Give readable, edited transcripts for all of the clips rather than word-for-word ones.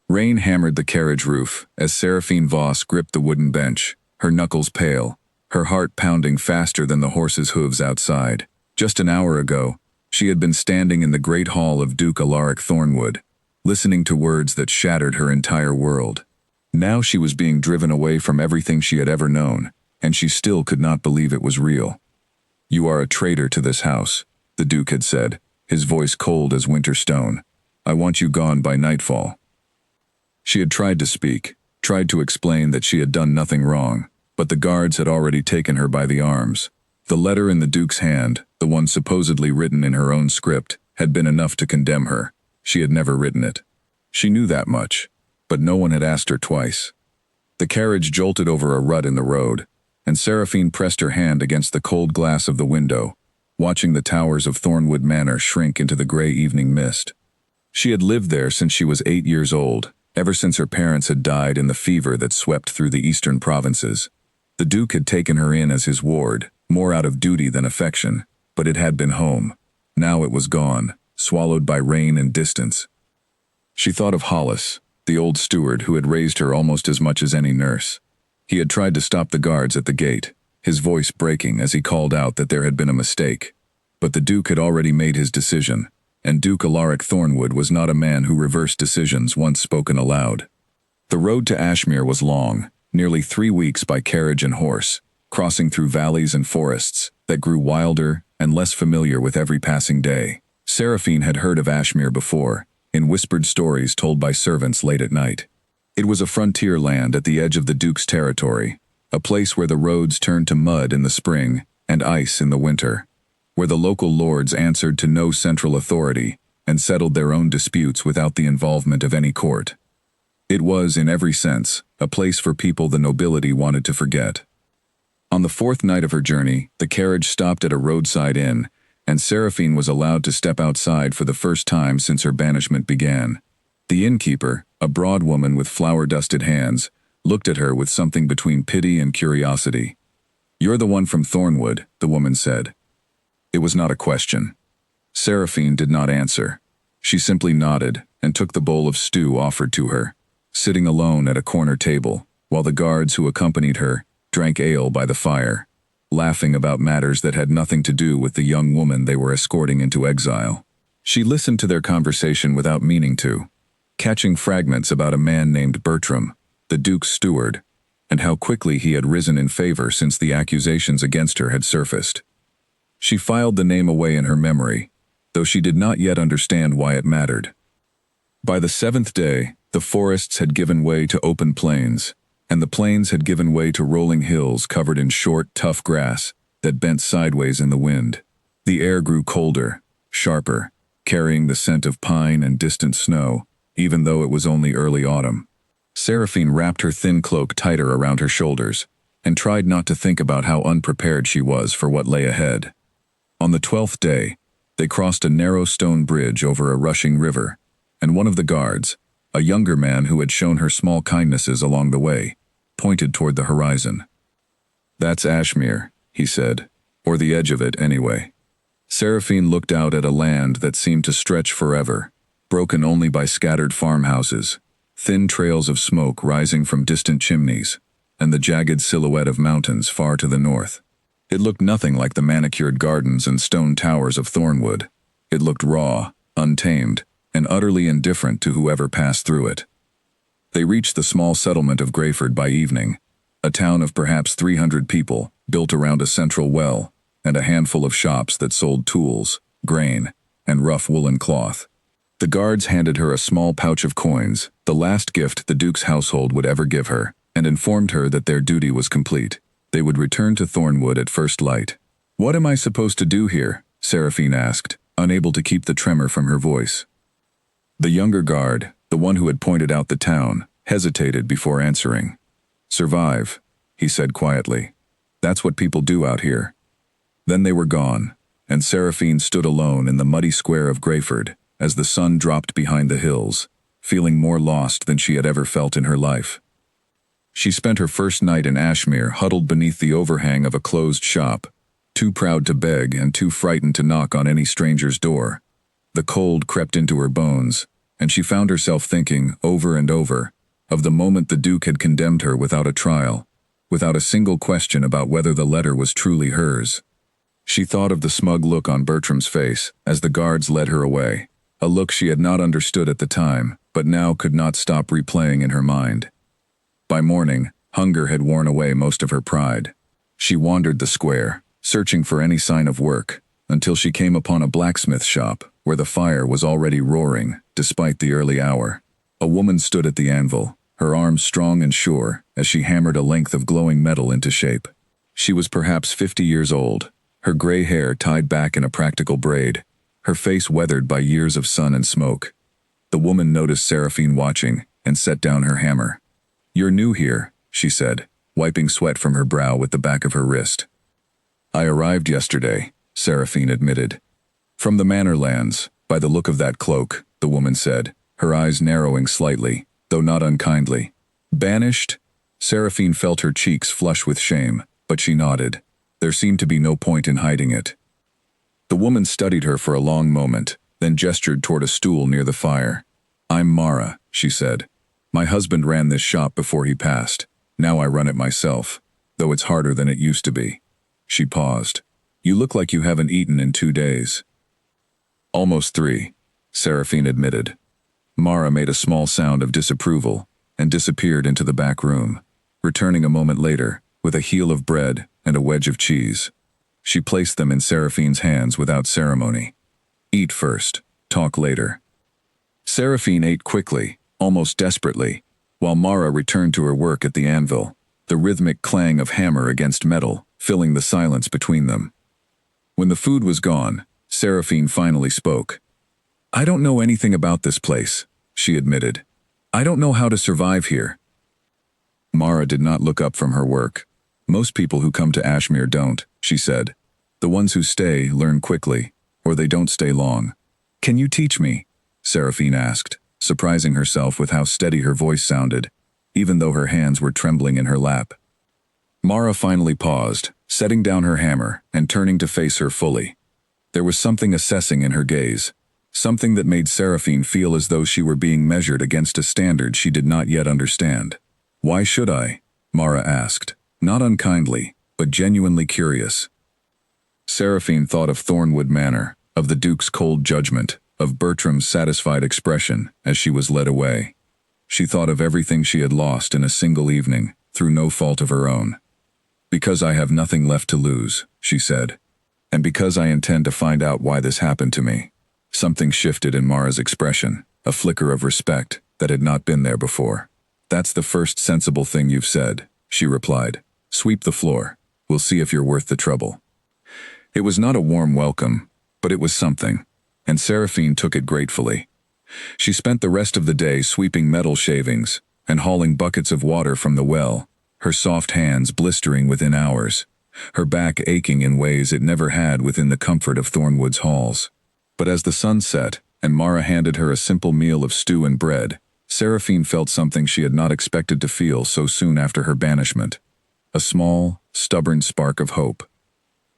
Rain hammered the carriage roof as Seraphine Voss gripped the wooden bench, her knuckles pale, her heart pounding faster than the horse's hooves outside. Just an hour ago, she had been standing in the great hall of Duke Alaric Thornwood, listening to words that shattered her entire world. Now she was being driven away from everything she had ever known, and she still could not believe it was real. "You are a traitor to this house," the Duke had said, his voice cold as winter stone. "I want you gone by nightfall." She had tried to speak, tried to explain that she had done nothing wrong, but the guards had already taken her by the arms. The letter in the Duke's hand, the one supposedly written in her own script, had been enough to condemn her. She had never written it. She knew that much, but no one had asked her twice. The carriage jolted over a rut in the road, and Seraphine pressed her hand against the cold glass of the window, watching the towers of Thornwood Manor shrink into the gray evening mist. She had lived there since she was 8 years old, ever since her parents had died in the fever that swept through the eastern provinces. The Duke had taken her in as his ward, more out of duty than affection, but it had been home. Now it was gone, swallowed by rain and distance. She thought of Hollis, the old steward who had raised her almost as much as any nurse. He had tried to stop the guards at the gate, his voice breaking as he called out that there had been a mistake. But the Duke had already made his decision, and Duke Alaric Thornwood was not a man who reversed decisions once spoken aloud. The road to Ashmere was long, nearly 3 weeks by carriage and horse, crossing through valleys and forests that grew wilder and less familiar with every passing day. Seraphine had heard of Ashmere before, in whispered stories told by servants late at night. It was a frontier land at the edge of the Duke's territory, a place where the roads turned to mud in the spring and ice in the winter, where the local lords answered to no central authority and settled their own disputes without the involvement of any court. It was, in every sense, a place for people the nobility wanted to forget. On the 4th night of her journey, the carriage stopped at a roadside inn, and Seraphine was allowed to step outside for the first time since her banishment began. The innkeeper, a broad woman with flour-dusted hands, looked at her with something between pity and curiosity. "You're the one from Thornwood," the woman said. It was not a question. Seraphine did not answer. She simply nodded and took the bowl of stew offered to her, sitting alone at a corner table, while the guards who accompanied her drank ale by the fire, laughing about matters that had nothing to do with the young woman they were escorting into exile. She listened to their conversation without meaning to, catching fragments about a man named Bertram, the Duke's steward, and how quickly he had risen in favor since the accusations against her had surfaced. She filed the name away in her memory, though she did not yet understand why it mattered. By the 7th day, the forests had given way to open plains, and the plains had given way to rolling hills covered in short, tough grass that bent sideways in the wind. The air grew colder, sharper, carrying the scent of pine and distant snow, even though it was only early autumn. Seraphine wrapped her thin cloak tighter around her shoulders and tried not to think about how unprepared she was for what lay ahead. On the 12th day, they crossed a narrow stone bridge over a rushing river, and one of the guards, a younger man who had shown her small kindnesses along the way, pointed toward the horizon. "That's Ashmere," he said, "or the edge of it, anyway." Seraphine looked out at a land that seemed to stretch forever, broken only by scattered farmhouses, thin trails of smoke rising from distant chimneys, and the jagged silhouette of mountains far to the north. It looked nothing like the manicured gardens and stone towers of Thornwood. It looked raw, untamed, and utterly indifferent to whoever passed through it. They reached the small settlement of Greyford by evening, a town of perhaps 300 people, built around a central well, and a handful of shops that sold tools, grain, and rough woolen cloth. The guards handed her a small pouch of coins, the last gift the Duke's household would ever give her, and informed her that their duty was complete. They would return to Thornwood at first light. "What am I supposed to do here?" Seraphine asked, unable to keep the tremor from her voice. The younger guard, the one who had pointed out the town, hesitated before answering. "Survive," he said quietly. "That's what people do out here." Then they were gone, and Seraphine stood alone in the muddy square of Greyford as the sun dropped behind the hills, feeling more lost than she had ever felt in her life. She spent her first night in Ashmere huddled beneath the overhang of a closed shop, too proud to beg and too frightened to knock on any stranger's door. The cold crept into her bones, and she found herself thinking, over and over, of the moment the Duke had condemned her without a trial, without a single question about whether the letter was truly hers. She thought of the smug look on Bertram's face as the guards led her away, a look she had not understood at the time, but now could not stop replaying in her mind. By morning, hunger had worn away most of her pride. She wandered the square, searching for any sign of work, until she came upon a blacksmith shop where the fire was already roaring, despite the early hour. A woman stood at the anvil, her arms strong and sure as she hammered a length of glowing metal into shape. She was perhaps 50 years old, her gray hair tied back in a practical braid, her face weathered by years of sun and smoke. The woman noticed Seraphine watching and set down her hammer. "You're new here," she said, wiping sweat from her brow with the back of her wrist. "I arrived yesterday," Seraphine admitted. "From the Manor Lands, by the look of that cloak," the woman said, her eyes narrowing slightly, though not unkindly. "Banished?" Seraphine felt her cheeks flush with shame, but she nodded. There seemed to be no point in hiding it. The woman studied her for a long moment, then gestured toward a stool near the fire. "I'm Mara," she said. "My husband ran this shop before he passed. Now I run it myself, though it's harder than it used to be." She paused. "You look like you haven't eaten in 2 days." "Almost 3, Seraphine admitted. Mara made a small sound of disapproval and disappeared into the back room, returning a moment later with a heel of bread and a wedge of cheese. She placed them in Seraphine's hands without ceremony. "Eat first, talk later." Seraphine ate quickly, almost desperately, while Mara returned to her work at the anvil, the rhythmic clang of hammer against metal filling the silence between them. When the food was gone, Seraphine finally spoke. "I don't know anything about this place," she admitted. "I don't know how to survive here." Mara did not look up from her work. "Most people who come to Ashmere don't," she said. "The ones who stay learn quickly, or they don't stay long." "Can you teach me?" Seraphine asked, surprising herself with how steady her voice sounded, even though her hands were trembling in her lap. Mara finally paused, setting down her hammer and turning to face her fully. There was something assessing in her gaze, something that made Seraphine feel as though she were being measured against a standard she did not yet understand. "Why should I?" Mara asked, not unkindly, but genuinely curious. Seraphine thought of Thornwood Manor, of the Duke's cold judgment, of Bertram's satisfied expression as she was led away. She thought of everything she had lost in a single evening, through no fault of her own. "Because I have nothing left to lose," she said. "And because I intend to find out why this happened to me." Something shifted in Mara's expression, a flicker of respect that had not been there before. "That's the first sensible thing you've said," she replied. "Sweep the floor. We'll see if you're worth the trouble." It was not a warm welcome, but it was something, and Seraphine took it gratefully. She spent the rest of the day sweeping metal shavings and hauling buckets of water from the well, her soft hands blistering within hours, her back aching in ways it never had within the comfort of Thornwood's halls. But as the sun set and Mara handed her a simple meal of stew and bread, Seraphine felt something she had not expected to feel so soon after her banishment. A small, stubborn spark of hope.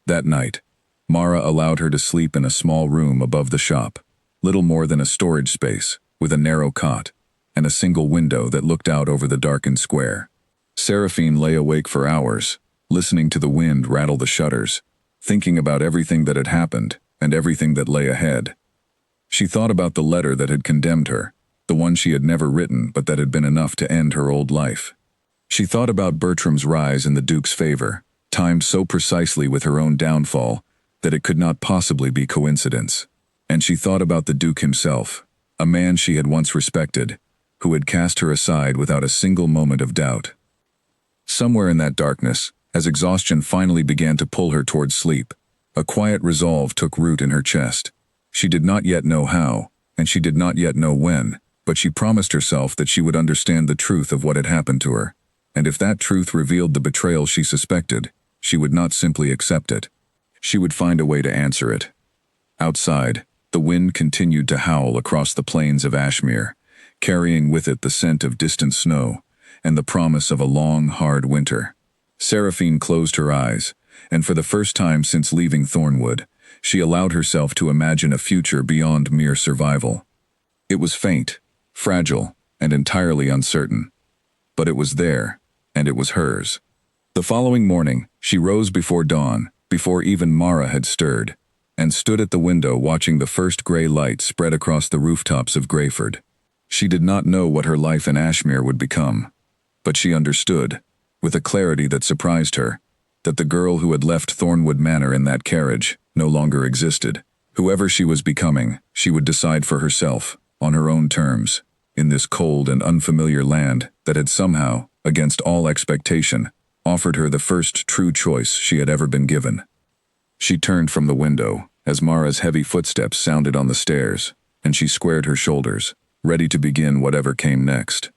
That night, Mara allowed her to sleep in a small room above the shop, little more than a storage space, with a narrow cot, and a single window that looked out over the darkened square. Seraphine lay awake for hours, listening to the wind rattle the shutters, thinking about everything that had happened and everything that lay ahead. She thought about the letter that had condemned her, the one she had never written but that had been enough to end her old life. She thought about Bertram's rise in the Duke's favor, timed so precisely with her own downfall that it could not possibly be coincidence. And she thought about the Duke himself, a man she had once respected, who had cast her aside without a single moment of doubt. Somewhere in that darkness, as exhaustion finally began to pull her towards sleep, a quiet resolve took root in her chest. She did not yet know how, and she did not yet know when, but she promised herself that she would understand the truth of what had happened to her, and if that truth revealed the betrayal she suspected, she would not simply accept it. She would find a way to answer it. Outside, the wind continued to howl across the plains of Ashmere, carrying with it the scent of distant snow and the promise of a long, hard winter. Seraphine closed her eyes, and for the first time since leaving Thornwood, she allowed herself to imagine a future beyond mere survival. It was faint, fragile, and entirely uncertain. But it was there, and it was hers. The following morning, she rose before dawn, before even Mara had stirred, and stood at the window watching the first gray light spread across the rooftops of Greyford. She did not know what her life in Ashmere would become, but she understood, with a clarity that surprised her, that the girl who had left Thornwood Manor in that carriage no longer existed. Whoever she was becoming, she would decide for herself, on her own terms, in this cold and unfamiliar land that had somehow, against all expectation, offered her the first true choice she had ever been given. She turned from the window as Mara's heavy footsteps sounded on the stairs, and she squared her shoulders, ready to begin whatever came next.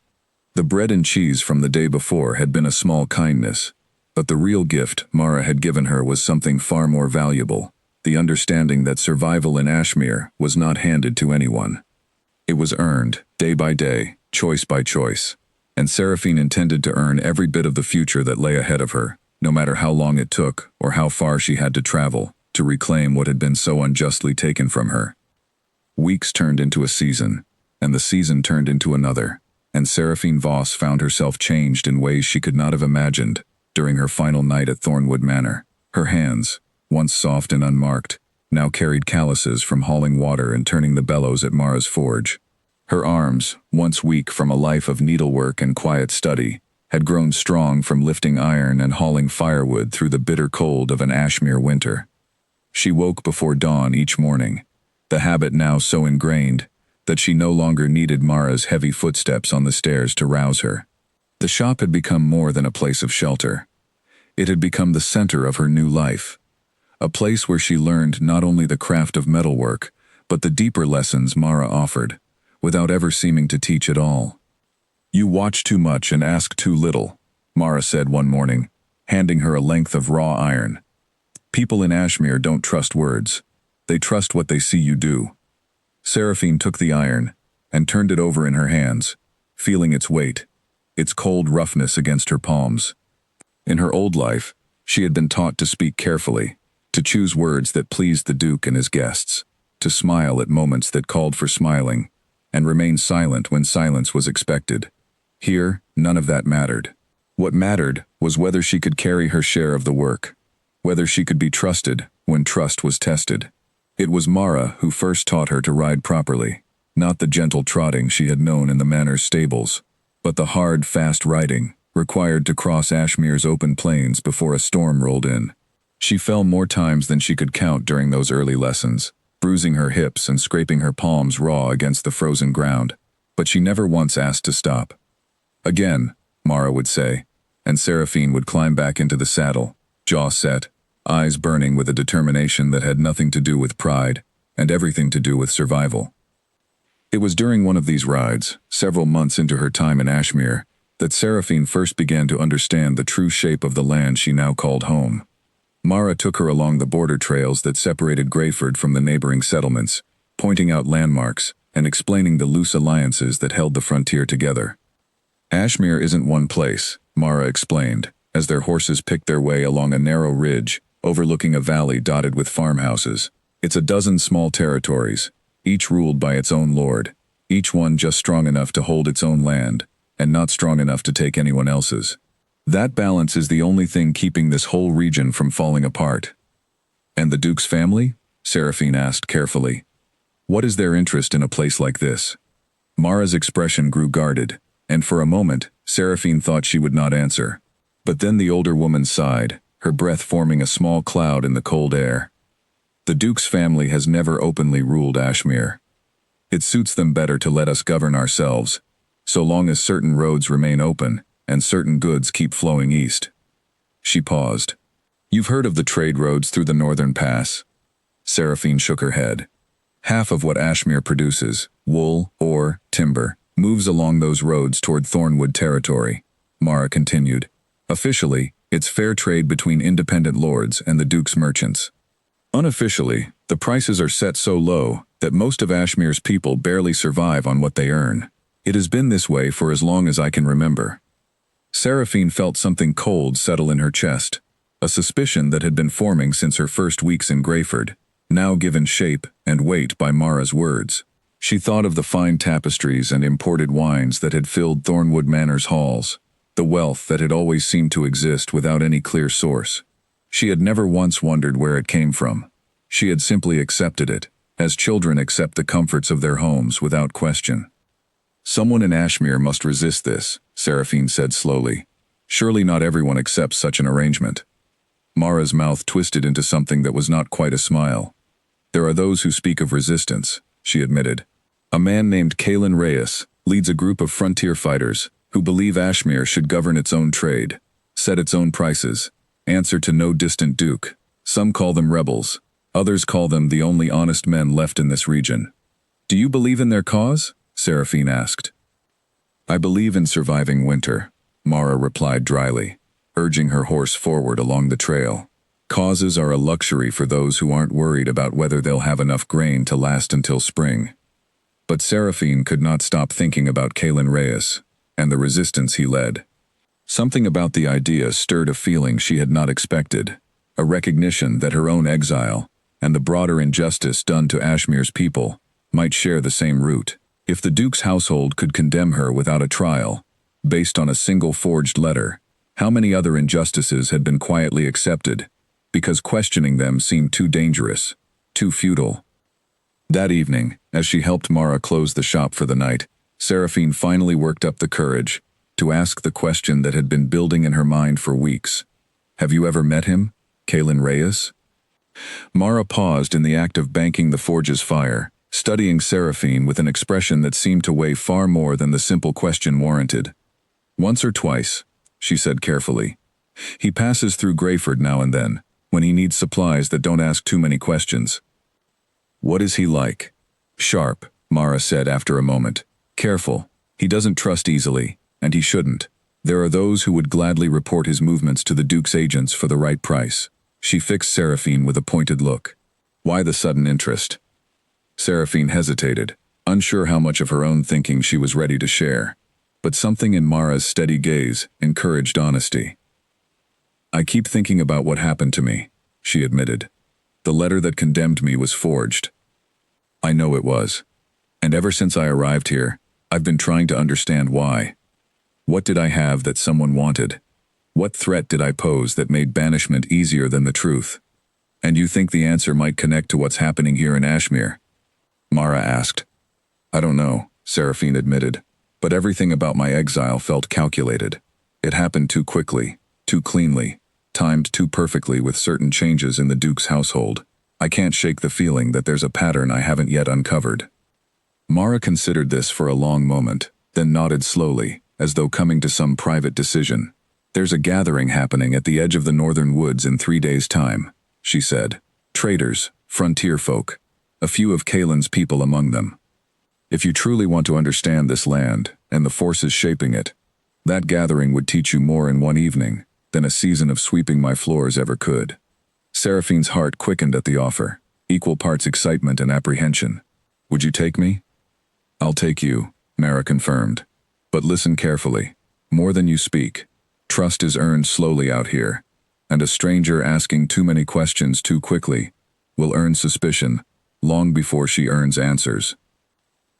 The bread and cheese from the day before had been a small kindness, but the real gift Mara had given her was something far more valuable, the understanding that survival in Ashmere was not handed to anyone. It was earned, day by day, choice by choice, and Seraphine intended to earn every bit of the future that lay ahead of her, no matter how long it took or how far she had to travel to reclaim what had been so unjustly taken from her. Weeks turned into a season, and the season turned into another, and Seraphine Voss found herself changed in ways she could not have imagined during her final night at Thornwood Manor. Her hands, once soft and unmarked, now carried calluses from hauling water and turning the bellows at Mara's forge. Her arms, once weak from a life of needlework and quiet study, had grown strong from lifting iron and hauling firewood through the bitter cold of an Ashmere winter. She woke before dawn each morning, the habit now so ingrained that she no longer needed Mara's heavy footsteps on the stairs to rouse her. The shop had become more than a place of shelter. It had become the center of her new life, a place where she learned not only the craft of metalwork, but the deeper lessons Mara offered, without ever seeming to teach at all. "You watch too much and ask too little," Mara said one morning, handing her a length of raw iron. "People in Ashmere don't trust words. They trust what they see you do." Seraphine took the iron and turned it over in her hands, feeling its weight, its cold roughness against her palms. In her old life, she had been taught to speak carefully, to choose words that pleased the Duke and his guests, to smile at moments that called for smiling, and remain silent when silence was expected. Here, none of that mattered. What mattered was whether she could carry her share of the work, whether she could be trusted when trust was tested. It was Mara who first taught her to ride properly, not the gentle trotting she had known in the manor's stables, but the hard, fast riding required to cross Ashmere's open plains before a storm rolled in. She fell more times than she could count during those early lessons, bruising her hips and scraping her palms raw against the frozen ground, but she never once asked to stop. "Again," Mara would say, and Seraphine would climb back into the saddle, jaw set, eyes burning with a determination that had nothing to do with pride and everything to do with survival. It was during one of these rides, several months into her time in Ashmere, that Seraphine first began to understand the true shape of the land she now called home. Mara took her along the border trails that separated Greyford from the neighboring settlements, pointing out landmarks and explaining the loose alliances that held the frontier together. "Ashmere isn't one place," Mara explained, as their horses picked their way along a narrow ridge overlooking a valley dotted with farmhouses. "It's a dozen small territories, each ruled by its own lord, each one just strong enough to hold its own land, and not strong enough to take anyone else's. That balance is the only thing keeping this whole region from falling apart." "And the Duke's family?" Seraphine asked carefully. "What is their interest in a place like this?" Mara's expression grew guarded, and for a moment, Seraphine thought she would not answer. But then the older woman sighed, her breath forming a small cloud in the cold air. "The Duke's family has never openly ruled Ashmere. It suits them better to let us govern ourselves, so long as certain roads remain open and certain goods keep flowing east." She paused. "You've heard of the trade roads through the northern pass?" Seraphine shook her head. "Half of what Ashmere produces, wool, ore, timber, moves along those roads toward Thornwood territory," Mara continued. "Officially, it's fair trade between independent lords and the Duke's merchants. Unofficially, the prices are set so low that most of Ashmere's people barely survive on what they earn. It has been this way for as long as I can remember." Seraphine felt something cold settle in her chest, a suspicion that had been forming since her first weeks in Greyford, now given shape and weight by Mara's words. She thought of the fine tapestries and imported wines that had filled Thornwood Manor's halls, the wealth that had always seemed to exist without any clear source. She had never once wondered where it came from. She had simply accepted it, as children accept the comforts of their homes without question. Someone in Ashmere must resist this, Seraphine said slowly. Surely not everyone accepts such an arrangement. Mara's mouth twisted into something that was not quite a smile. There are those who speak of resistance, she admitted. A man named Kalen Reyes leads a group of frontier fighters who believe Ashmere should govern its own trade, set its own prices, answer to no distant duke. Some call them rebels. Others call them the only honest men left in this region. Do you believe in their cause? Seraphine asked. I believe in surviving winter, Mara replied dryly, urging her horse forward along the trail. Causes are a luxury for those who aren't worried about whether they'll have enough grain to last until spring. But Seraphine could not stop thinking about Kalen Reyes and the resistance he led. Something about the idea stirred a feeling she had not expected, a recognition that her own exile and the broader injustice done to Ashmere's people might share the same root. If the Duke's household could condemn her without a trial, based on a single forged letter, how many other injustices had been quietly accepted, because questioning them seemed too dangerous, too futile? That evening, as she helped Mara close the shop for the night, Seraphine finally worked up the courage to ask the question that had been building in her mind for weeks. Have you ever met him, Kalen Reyes? Mara paused in the act of banking the forge's fire, studying Seraphine with an expression that seemed to weigh far more than the simple question warranted. Once or twice, she said carefully. He passes through Greyford now and then, when he needs supplies that don't ask too many questions. What is he like? Sharp, Mara said after a moment. Careful. He doesn't trust easily, and he shouldn't. There are those who would gladly report his movements to the Duke's agents for the right price. She fixed Seraphine with a pointed look. Why the sudden interest? Seraphine hesitated, unsure how much of her own thinking she was ready to share. But something in Mara's steady gaze encouraged honesty. I keep thinking about what happened to me, she admitted. The letter that condemned me was forged. I know it was. And ever since I arrived here, I've been trying to understand why. What did I have that someone wanted? What threat did I pose that made banishment easier than the truth? And you think the answer might connect to what's happening here in Ashmere? Mara asked. I don't know, Seraphine admitted, but everything about my exile felt calculated. It happened too quickly, too cleanly, timed too perfectly with certain changes in the Duke's household. I can't shake the feeling that there's a pattern I haven't yet uncovered. Mara considered this for a long moment, then nodded slowly, as though coming to some private decision. There's a gathering happening at the edge of the northern woods in 3 days' time, she said. Traders, frontier folk, a few of Kalen's people among them. If you truly want to understand this land and the forces shaping it, that gathering would teach you more in one evening than a season of sweeping my floors ever could. Seraphine's heart quickened at the offer, equal parts excitement and apprehension. Would you take me? I'll take you, Mara confirmed. But listen carefully. More than you speak. Trust is earned slowly out here, and a stranger asking too many questions too quickly will earn suspicion long before she earns answers.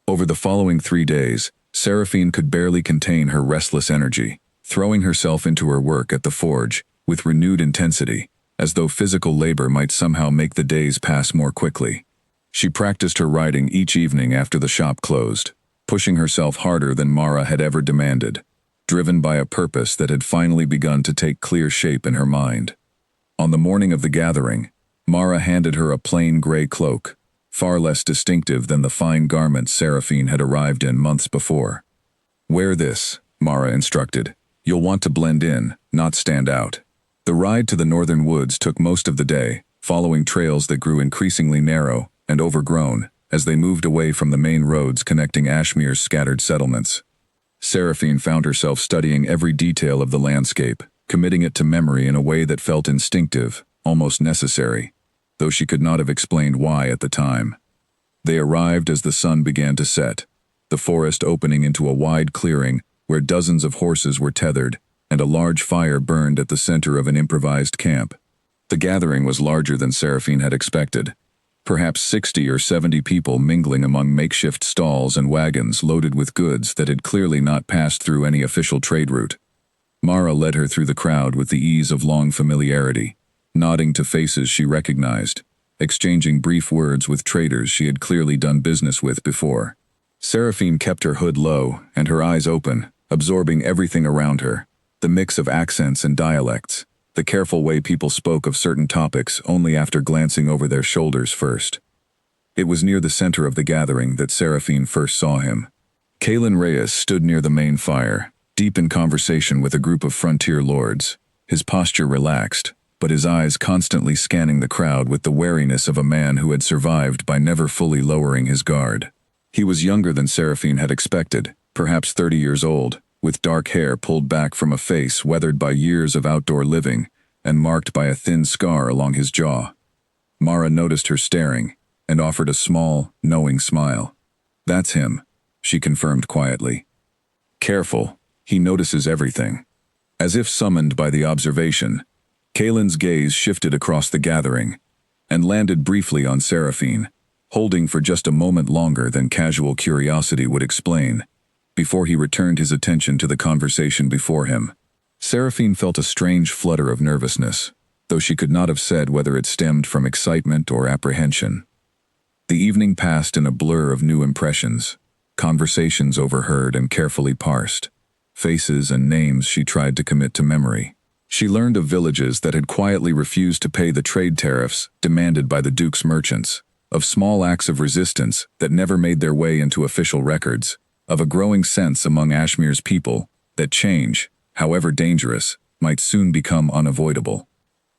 Over the following 3 days, Seraphine could barely contain her restless energy, throwing herself into her work at the forge with renewed intensity, as though physical labor might somehow make the days pass more quickly. She practiced her writing each evening after the shop closed, pushing herself harder than Mara had ever demanded, driven by a purpose that had finally begun to take clear shape in her mind. On the morning of the gathering, Mara handed her a plain gray cloak, far less distinctive than the fine garments Seraphine had arrived in months before. Wear this, Mara instructed. You'll want to blend in, not stand out. The ride to the northern woods took most of the day, following trails that grew increasingly narrow and overgrown as they moved away from the main roads connecting Ashmere's scattered settlements. Seraphine found herself studying every detail of the landscape, committing it to memory in a way that felt instinctive, almost necessary, though she could not have explained why at the time. They arrived as the sun began to set, the forest opening into a wide clearing where dozens of horses were tethered and a large fire burned at the center of an improvised camp. The gathering was larger than Seraphine had expected. perhaps 60 or 70 people mingling among makeshift stalls and wagons loaded with goods that had clearly not passed through any official trade route. Mara led her through the crowd with the ease of long familiarity, nodding to faces she recognized, exchanging brief words with traders she had clearly done business with before. Seraphine kept her hood low and her eyes open, absorbing everything around her, the mix of accents and dialects, the careful way people spoke of certain topics only after glancing over their shoulders first. It was near the center of the gathering that Seraphine first saw him. Kalen Reyes stood near the main fire, deep in conversation with a group of frontier lords, his posture relaxed, but his eyes constantly scanning the crowd with the wariness of a man who had survived by never fully lowering his guard. He was younger than Seraphine had expected, perhaps 30 years old, with dark hair pulled back from a face weathered by years of outdoor living and marked by a thin scar along his jaw. Mara noticed her staring and offered a small, knowing smile. "That's him," she confirmed quietly. "Careful, he notices everything." As if summoned by the observation, Kalen's gaze shifted across the gathering and landed briefly on Seraphine, holding for just a moment longer than casual curiosity would explain, before he returned his attention to the conversation before him. Seraphine felt a strange flutter of nervousness, though she could not have said whether it stemmed from excitement or apprehension. The evening passed in a blur of new impressions, conversations overheard and carefully parsed, faces and names she tried to commit to memory. She learned of villages that had quietly refused to pay the trade tariffs demanded by the Duke's merchants, of small acts of resistance that never made their way into official records, of a growing sense among Ashmir's people that change, however dangerous, might soon become unavoidable.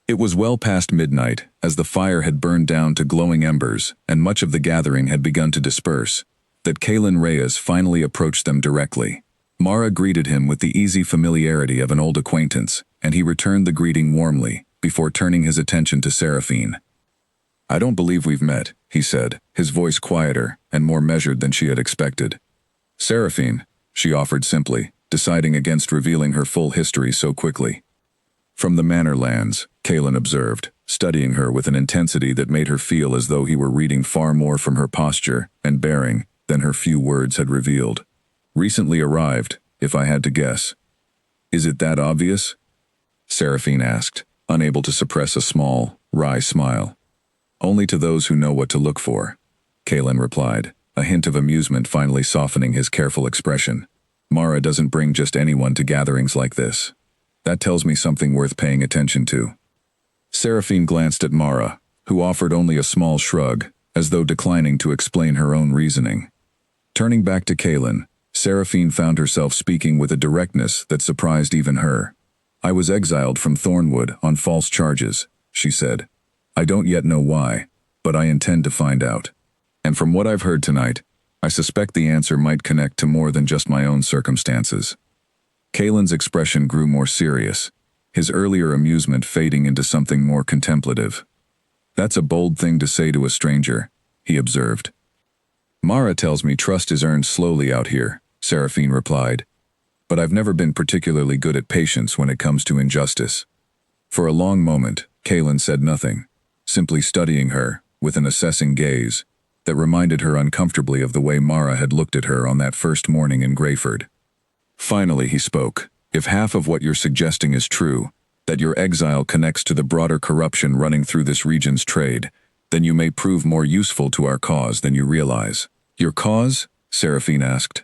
It was well past midnight, as the fire had burned down to glowing embers and much of the gathering had begun to disperse, that Kalen Reyes finally approached them directly. Mara greeted him with the easy familiarity of an old acquaintance, and he returned the greeting warmly, before turning his attention to Seraphine. "I don't believe we've met," he said, his voice quieter and more measured than she had expected. "Seraphine," she offered simply, deciding against revealing her full history so quickly. "From the Manor Lands," Kalen observed, studying her with an intensity that made her feel as though he were reading far more from her posture and bearing than her few words had revealed. "Recently arrived, if I had to guess." "Is it that obvious?" Seraphine asked, unable to suppress a small, wry smile. "Only to those who know what to look for," Kalen replied, a hint of amusement finally softening his careful expression. "Mara doesn't bring just anyone to gatherings like this. That tells me something worth paying attention to." Seraphine glanced at Mara, who offered only a small shrug, as though declining to explain her own reasoning. Turning back to Kalen, Seraphine found herself speaking with a directness that surprised even her. "I was exiled from Thornwood on false charges," she said. "I don't yet know why, but I intend to find out. And from what I've heard tonight, I suspect the answer might connect to more than just my own circumstances." Kalen's expression grew more serious, his earlier amusement fading into something more contemplative. "That's a bold thing to say to a stranger," he observed. "Mara tells me trust is earned slowly out here," Seraphine replied. "But I've never been particularly good at patience when it comes to injustice." For a long moment, Kalen said nothing, simply studying her, with an assessing gaze, that reminded her uncomfortably of the way Mara had looked at her on that first morning in Greyford. Finally he spoke. "If half of what you're suggesting is true, that your exile connects to the broader corruption running through this region's trade, then you may prove more useful to our cause than you realize." "Your cause?" Seraphine asked.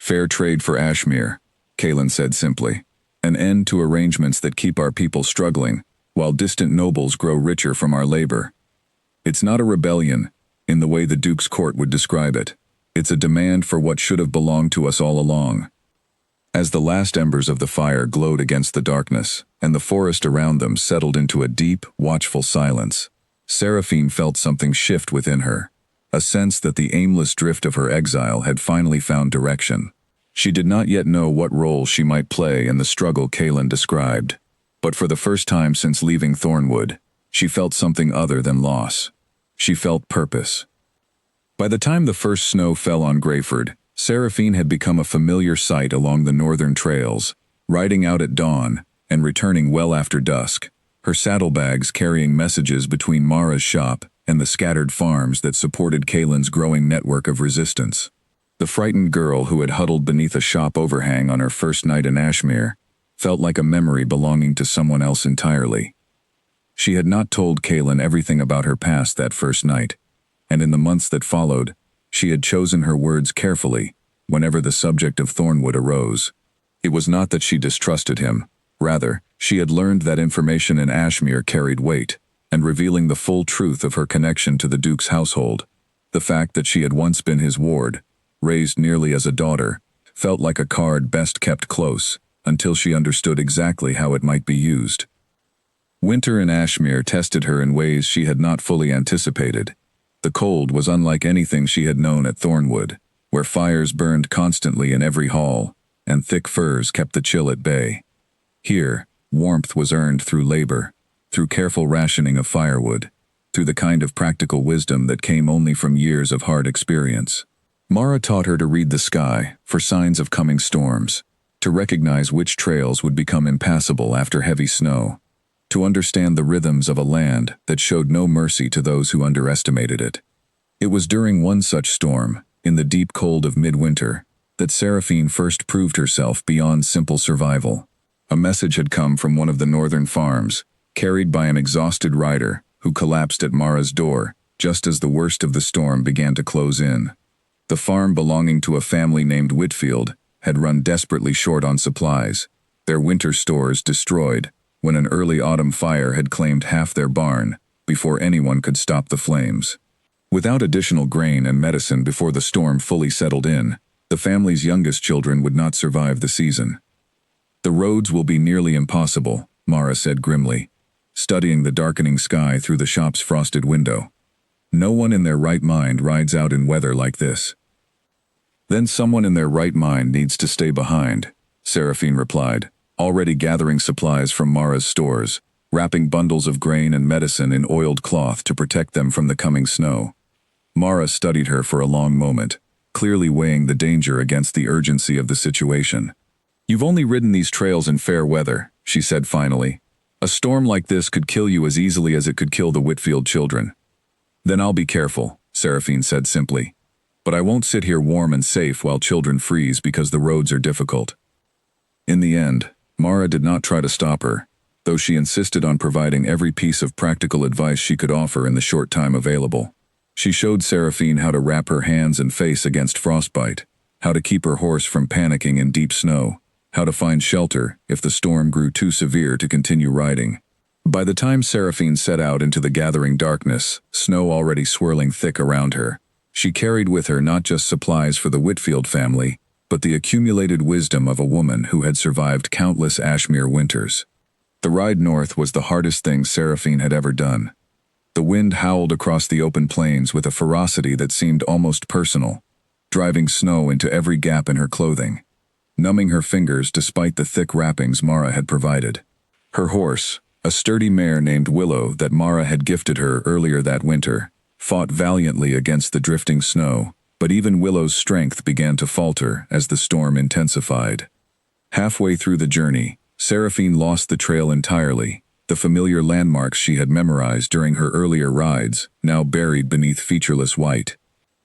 "Fair trade for Ashmere," Kalen said simply. "An end to arrangements that keep our people struggling, while distant nobles grow richer from our labor. It's not a rebellion, in the way the Duke's court would describe it. It's a demand for what should have belonged to us all along." As the last embers of the fire glowed against the darkness, and the forest around them settled into a deep, watchful silence, Seraphine felt something shift within her, a sense that the aimless drift of her exile had finally found direction. She did not yet know what role she might play in the struggle Kalen described, but for the first time since leaving Thornwood, she felt something other than loss. She felt purpose. By the time the first snow fell on Greyford, Seraphine had become a familiar sight along the northern trails, riding out at dawn and returning well after dusk, her saddlebags carrying messages between Mara's shop and the scattered farms that supported Kaylin's growing network of resistance. The frightened girl who had huddled beneath a shop overhang on her first night in Ashmere felt like a memory belonging to someone else entirely. She had not told Kaylin everything about her past that first night, and in the months that followed, she had chosen her words carefully whenever the subject of Thornwood arose. It was not that she distrusted him. Rather, she had learned that information in Ashmere carried weight, and revealing the full truth of her connection to the Duke's household, the fact that she had once been his ward, raised nearly as a daughter, felt like a card best kept close, until she understood exactly how it might be used. Winter in Ashmere tested her in ways she had not fully anticipated. The cold was unlike anything she had known at Thornwood, where fires burned constantly in every hall, and thick furs kept the chill at bay. Here, warmth was earned through labor, through careful rationing of firewood, through the kind of practical wisdom that came only from years of hard experience. Mara taught her to read the sky for signs of coming storms, to recognize which trails would become impassable after heavy snow, to understand the rhythms of a land that showed no mercy to those who underestimated it. It was during one such storm, in the deep cold of midwinter, that Seraphine first proved herself beyond simple survival. A message had come from one of the northern farms, carried by an exhausted rider who collapsed at Mara's door just as the worst of the storm began to close in. The farm belonging to a family named Whitfield had run desperately short on supplies, their winter stores destroyed when an early autumn fire had claimed half their barn before anyone could stop the flames. Without additional grain and medicine before the storm fully settled in, the family's youngest children would not survive the season. "The roads will be nearly impossible," Mara said grimly, studying the darkening sky through the shop's frosted window. "No one in their right mind rides out in weather like this." "Then someone in their right mind needs to stay behind," Seraphine replied, already gathering supplies from Mara's stores, wrapping bundles of grain and medicine in oiled cloth to protect them from the coming snow. Mara studied her for a long moment, clearly weighing the danger against the urgency of the situation. "You've only ridden these trails in fair weather," she said finally. "A storm like this could kill you as easily as it could kill the Whitfield children." "Then I'll be careful," Seraphine said simply. "But I won't sit here warm and safe while children freeze because the roads are difficult." In the end, Mara did not try to stop her, though she insisted on providing every piece of practical advice she could offer in the short time available. She showed Seraphine how to wrap her hands and face against frostbite, how to keep her horse from panicking in deep snow, how to find shelter if the storm grew too severe to continue riding. By the time Seraphine set out into the gathering darkness, snow already swirling thick around her, she carried with her not just supplies for the Whitfield family, but the accumulated wisdom of a woman who had survived countless Ashmere winters. The ride north was the hardest thing Seraphine had ever done. The wind howled across the open plains with a ferocity that seemed almost personal, driving snow into every gap in her clothing, numbing her fingers despite the thick wrappings Mara had provided. Her horse, a sturdy mare named Willow that Mara had gifted her earlier that winter, fought valiantly against the drifting snow, but even Willow's strength began to falter as the storm intensified. Halfway through the journey, Seraphine lost the trail entirely, the familiar landmarks she had memorized during her earlier rides, now buried beneath featureless white.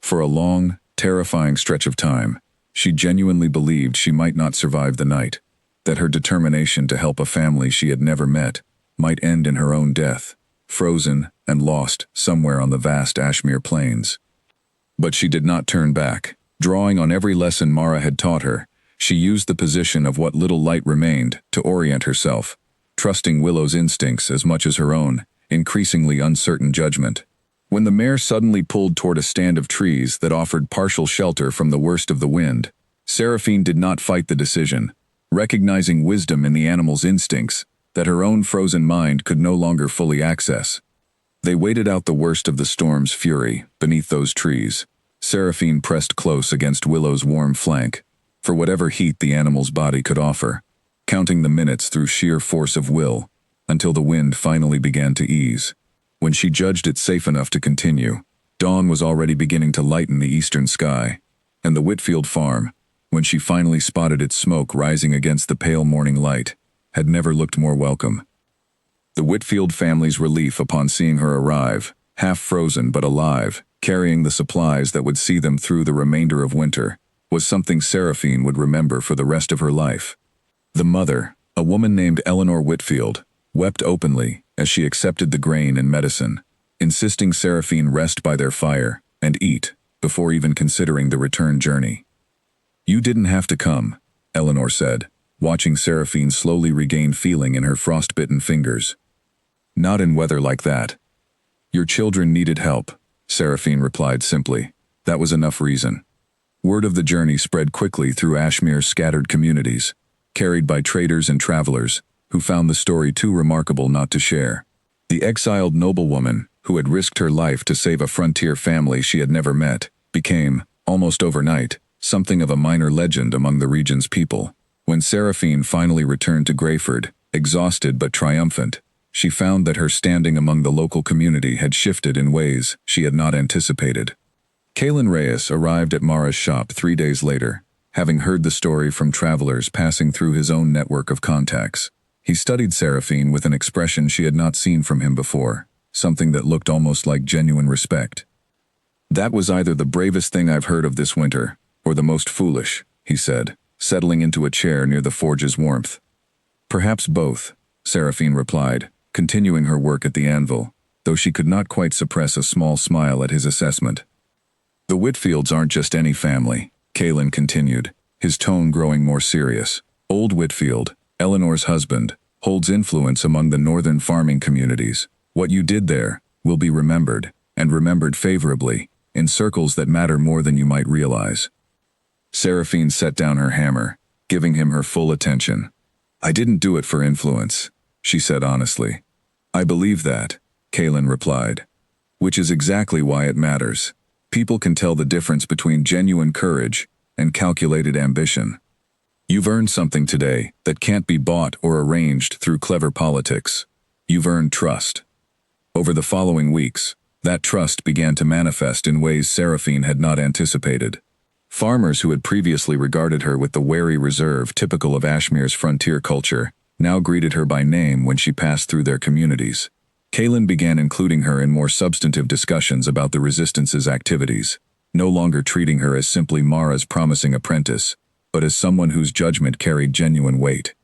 For a long, terrifying stretch of time, she genuinely believed she might not survive the night, that her determination to help a family she had never met might end in her own death, frozen and lost somewhere on the vast Ashmere plains. But she did not turn back. Drawing on every lesson Mara had taught her, she used the position of what little light remained to orient herself, trusting Willow's instincts as much as her own, increasingly uncertain judgment. When the mare suddenly pulled toward a stand of trees that offered partial shelter from the worst of the wind, Seraphine did not fight the decision, recognizing wisdom in the animal's instincts that her own frozen mind could no longer fully access. They waited out the worst of the storm's fury beneath those trees. Seraphine pressed close against Willow's warm flank, for whatever heat the animal's body could offer, counting the minutes through sheer force of will, until the wind finally began to ease. When she judged it safe enough to continue, dawn was already beginning to lighten the eastern sky, and the Whitfield farm, when she finally spotted its smoke rising against the pale morning light, had never looked more welcome. The Whitfield family's relief upon seeing her arrive, half frozen but alive, carrying the supplies that would see them through the remainder of winter, was something Seraphine would remember for the rest of her life. The mother, a woman named Eleanor Whitfield, wept openly as she accepted the grain and medicine, insisting Seraphine rest by their fire and eat before even considering the return journey. "You didn't have to come," Eleanor said, watching Seraphine slowly regain feeling in her frostbitten fingers. "Not in weather like that." "Your children needed help," Seraphine replied simply. That was enough reason. Word of the journey spread quickly through Ashmere's scattered communities, carried by traders and travelers who found the story too remarkable not to share. The exiled noblewoman, who had risked her life to save a frontier family she had never met, became, almost overnight, something of a minor legend among the region's people. When Seraphine finally returned to Greyford, exhausted but triumphant, she found that her standing among the local community had shifted in ways she had not anticipated. Kalen Reyes arrived at Mara's shop 3 days later, having heard the story from travelers passing through his own network of contacts. He studied Seraphine with an expression she had not seen from him before, something that looked almost like genuine respect. "That was either the bravest thing I've heard of this winter, or the most foolish," he said, settling into a chair near the forge's warmth. "Perhaps both," Seraphine replied, continuing her work at the anvil, though she could not quite suppress a small smile at his assessment. "The Whitfields aren't just any family," Kalen continued, his tone growing more serious. "Old Whitfield, Eleanor's husband, holds influence among the northern farming communities. What you did there will be remembered, and remembered favorably, in circles that matter more than you might realize." Seraphine set down her hammer, giving him her full attention. "I didn't do it for influence," she said honestly. "I believe that," Kalen replied. "Which is exactly why it matters. People can tell the difference between genuine courage and calculated ambition. You've earned something today that can't be bought or arranged through clever politics. You've earned trust." Over the following weeks, that trust began to manifest in ways Seraphine had not anticipated. Farmers who had previously regarded her with the wary reserve typical of Ashmere's frontier culture now greeted her by name when she passed through their communities. Kalen began including her in more substantive discussions about the Resistance's activities, no longer treating her as simply Mara's promising apprentice, but as someone whose judgment carried genuine weight.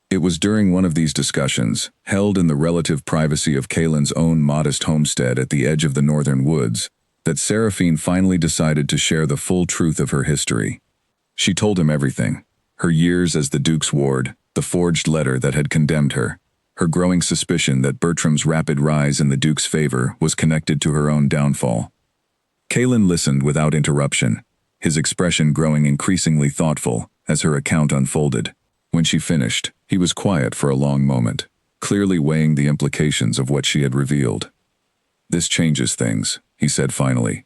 It was during one of these discussions, held in the relative privacy of Kalen's own modest homestead at the edge of the northern woods, that Seraphine finally decided to share the full truth of her history. She told him everything: her years as the Duke's ward, the forged letter that had condemned her, her growing suspicion that Bertram's rapid rise in the Duke's favor was connected to her own downfall. Kalen listened without interruption, his expression growing increasingly thoughtful as her account unfolded. When she finished, he was quiet for a long moment, clearly weighing the implications of what she had revealed. "This changes things," he said finally.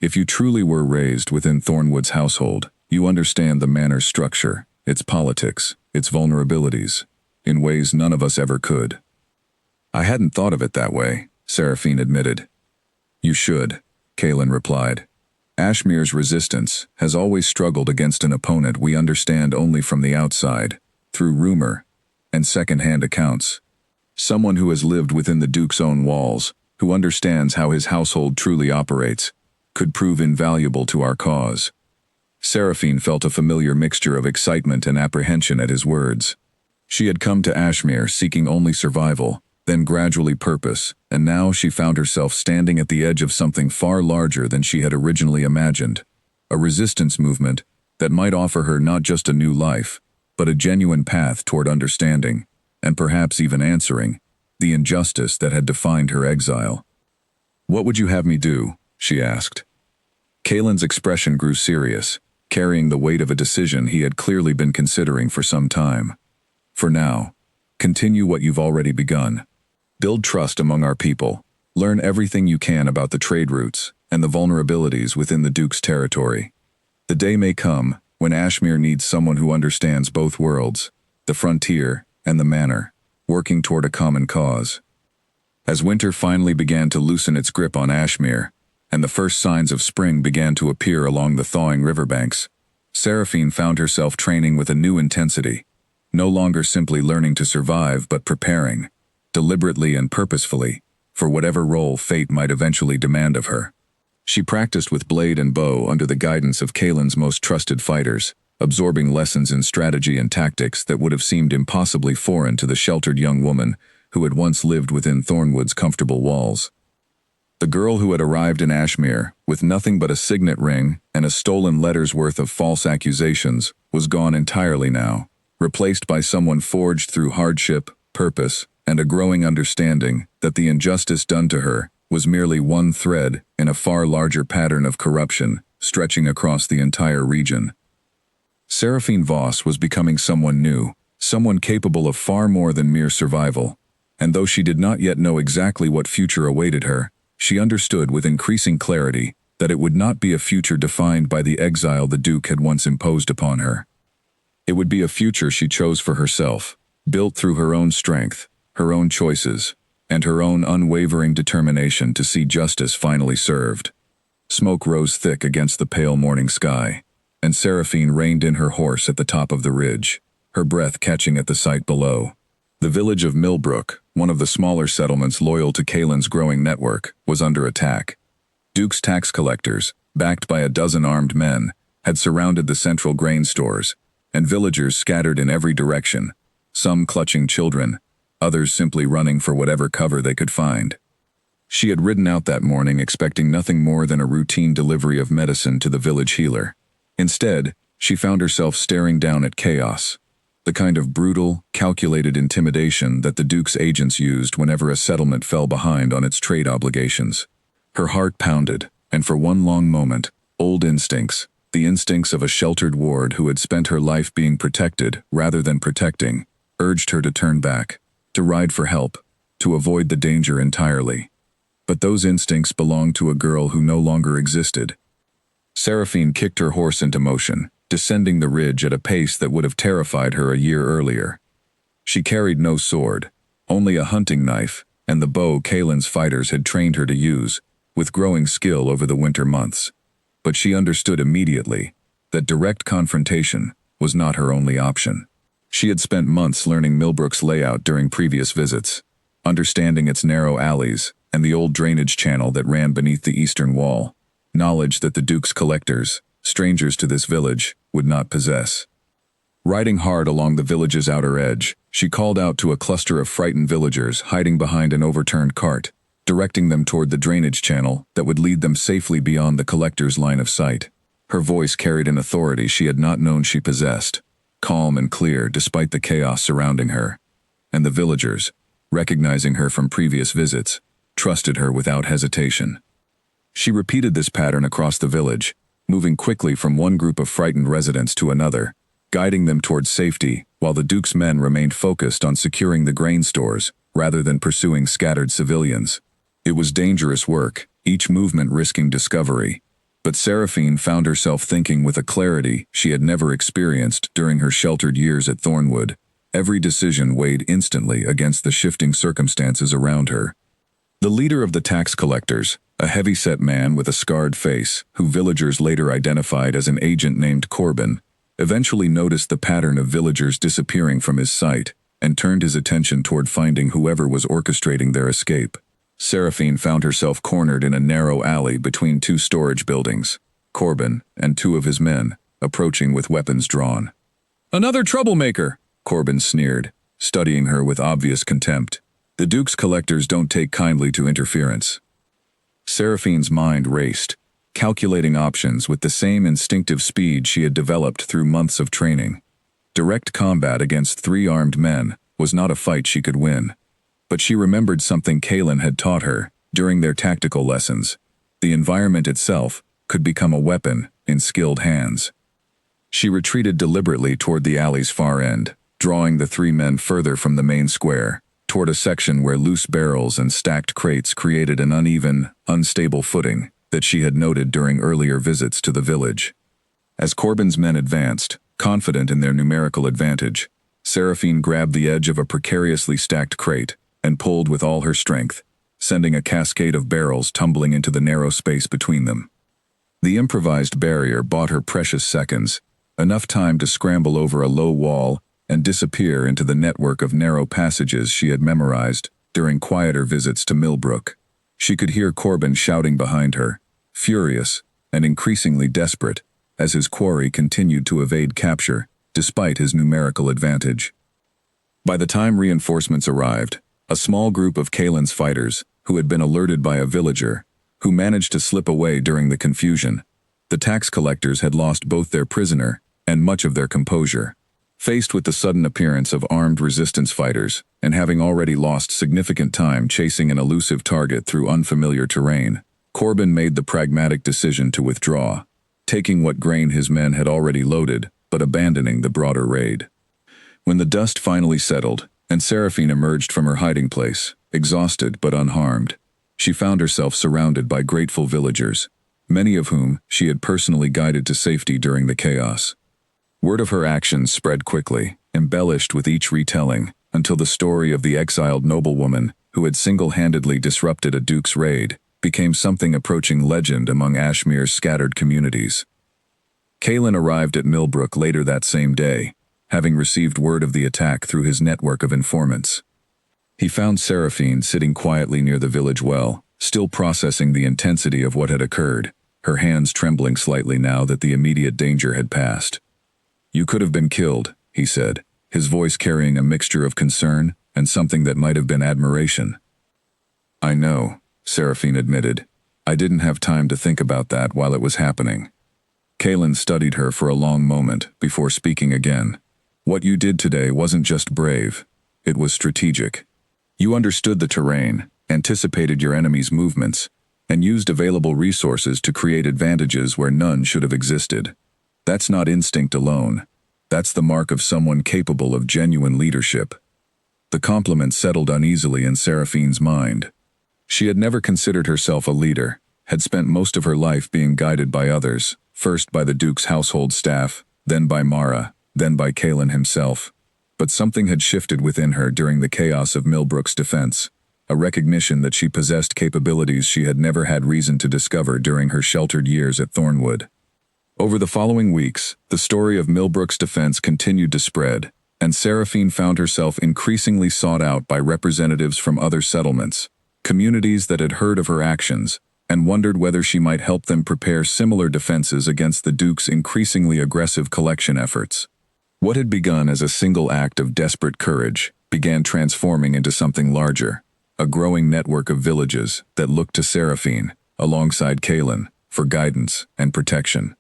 "If you truly were raised within Thornwood's household, you understand the manor's structure, its politics, its vulnerabilities, in ways none of us ever could." "I hadn't thought of it that way," Seraphine admitted. "You should," Kalen replied. "Ashmere's resistance has always struggled against an opponent we understand only from the outside, through rumor and second-hand accounts. Someone who has lived within the Duke's own walls, who understands how his household truly operates, could prove invaluable to our cause." Seraphine felt a familiar mixture of excitement and apprehension at his words. She had come to Ashmere seeking only survival, then gradually purpose, and now she found herself standing at the edge of something far larger than she had originally imagined, a resistance movement that might offer her not just a new life, but a genuine path toward understanding, and perhaps even answering, the injustice that had defined her exile. "What would you have me do?" she asked. Kalen's expression grew serious, carrying the weight of a decision he had clearly been considering for some time. "For now, continue what you've already begun. Build trust among our people. Learn everything you can about the trade routes and the vulnerabilities within the Duke's territory. The day may come when Ashmere needs someone who understands both worlds, the frontier and the manor, working toward a common cause." As winter finally began to loosen its grip on Ashmere, and the first signs of spring began to appear along the thawing riverbanks, Seraphine found herself training with a new intensity, no longer simply learning to survive but preparing, deliberately and purposefully, for whatever role fate might eventually demand of her. She practiced with blade and bow under the guidance of Kalen's most trusted fighters, absorbing lessons in strategy and tactics that would have seemed impossibly foreign to the sheltered young woman who had once lived within Thornwood's comfortable walls. The girl who had arrived in Ashmere, with nothing but a signet ring and a stolen letter's worth of false accusations, was gone entirely now, replaced by someone forged through hardship, purpose, and a growing understanding that the injustice done to her was merely one thread in a far larger pattern of corruption stretching across the entire region. Seraphine Voss was becoming someone new, someone capable of far more than mere survival, and though she did not yet know exactly what future awaited her, she understood with increasing clarity that it would not be a future defined by the exile the Duke had once imposed upon her. It would be a future she chose for herself, built through her own strength, her own choices, and her own unwavering determination to see justice finally served. Smoke rose thick against the pale morning sky, and Seraphine reined in her horse at the top of the ridge, her breath catching at the sight below. The village of Millbrook, one of the smaller settlements loyal to Kalen's growing network, was under attack. Duke's tax collectors, backed by a dozen armed men, had surrounded the central grain stores, and villagers scattered in every direction, some clutching children, others simply running for whatever cover they could find. She had ridden out that morning expecting nothing more than a routine delivery of medicine to the village healer. Instead, she found herself staring down at chaos, the kind of brutal, calculated intimidation that the Duke's agents used whenever a settlement fell behind on its trade obligations. Her heart pounded, and for one long moment, old instincts, the instincts of a sheltered ward who had spent her life being protected rather than protecting, urged her to turn back, to ride for help, to avoid the danger entirely. But those instincts belonged to a girl who no longer existed. Seraphine kicked her horse into motion, descending the ridge at a pace that would have terrified her a year earlier. She carried no sword, only a hunting knife and the bow Kalen's fighters had trained her to use, with growing skill over the winter months. But she understood immediately that direct confrontation was not her only option. She had spent months learning Millbrook's layout during previous visits, understanding its narrow alleys and the old drainage channel that ran beneath the eastern wall, knowledge that the Duke's collectors, strangers to this village, would not possess. Riding hard along the village's outer edge, she called out to a cluster of frightened villagers hiding behind an overturned cart, directing them toward the drainage channel that would lead them safely beyond the collector's line of sight. Her voice carried an authority she had not known she possessed, calm and clear despite the chaos surrounding her. And the villagers, recognizing her from previous visits, trusted her without hesitation. She repeated this pattern across the village, moving quickly from one group of frightened residents to another, guiding them towards safety while the Duke's men remained focused on securing the grain stores rather than pursuing scattered civilians. It was dangerous work, each movement risking discovery, but Seraphine found herself thinking with a clarity she had never experienced during her sheltered years at Thornwood. Every decision weighed instantly against the shifting circumstances around her. The leader of the tax collectors, a heavy-set man with a scarred face, who villagers later identified as an agent named Corbin, eventually noticed the pattern of villagers disappearing from his sight and turned his attention toward finding whoever was orchestrating their escape. Seraphine found herself cornered in a narrow alley between two storage buildings, Corbin and two of his men, approaching with weapons drawn. "Another troublemaker," Corbin sneered, studying her with obvious contempt. "The Duke's collectors don't take kindly to interference." Seraphine's mind raced, calculating options with the same instinctive speed she had developed through months of training. Direct combat against three armed men was not a fight she could win. But she remembered something Kalen had taught her during their tactical lessons. The environment itself could become a weapon in skilled hands. She retreated deliberately toward the alley's far end, drawing the three men further from the main square, toward a section where loose barrels and stacked crates created an uneven, unstable footing that she had noted during earlier visits to the village. As Corbin's men advanced, confident in their numerical advantage, Seraphine grabbed the edge of a precariously stacked crate and pulled with all her strength, sending a cascade of barrels tumbling into the narrow space between them. The improvised barrier bought her precious seconds, enough time to scramble over a low wall and disappear into the network of narrow passages she had memorized during quieter visits to Millbrook. She could hear Corbin shouting behind her, furious and increasingly desperate, as his quarry continued to evade capture, despite his numerical advantage. By the time reinforcements arrived, a small group of Kalen's fighters, who had been alerted by a villager, who managed to slip away during the confusion, the tax collectors had lost both their prisoner and much of their composure. Faced with the sudden appearance of armed resistance fighters, and having already lost significant time chasing an elusive target through unfamiliar terrain, Corbin made the pragmatic decision to withdraw, taking what grain his men had already loaded, but abandoning the broader raid. When the dust finally settled, and Seraphine emerged from her hiding place, exhausted but unharmed, she found herself surrounded by grateful villagers, many of whom she had personally guided to safety during the chaos. Word of her actions spread quickly, embellished with each retelling, until the story of the exiled noblewoman who had single-handedly disrupted a duke's raid became something approaching legend among Ashmere's scattered communities. Kalen arrived at Millbrook later that same day, having received word of the attack through his network of informants. He found Seraphine sitting quietly near the village well, still processing the intensity of what had occurred, her hands trembling slightly now that the immediate danger had passed. "You could have been killed," he said, his voice carrying a mixture of concern and something that might have been admiration. "I know," Seraphine admitted. "I didn't have time to think about that while it was happening." Kalen studied her for a long moment before speaking again. "What you did today wasn't just brave. It was strategic. You understood the terrain, anticipated your enemy's movements, and used available resources to create advantages where none should have existed. That's not instinct alone. That's the mark of someone capable of genuine leadership." The compliment settled uneasily in Seraphine's mind. She had never considered herself a leader, had spent most of her life being guided by others, first by the Duke's household staff, then by Mara, then by Kalen himself. But something had shifted within her during the chaos of Millbrook's defense, a recognition that she possessed capabilities she had never had reason to discover during her sheltered years at Thornwood. Over the following weeks, the story of Millbrook's defense continued to spread, and Seraphine found herself increasingly sought out by representatives from other settlements, communities that had heard of her actions, and wondered whether she might help them prepare similar defenses against the Duke's increasingly aggressive collection efforts. What had begun as a single act of desperate courage began transforming into something larger, a growing network of villages that looked to Seraphine, alongside Kalen, for guidance and protection.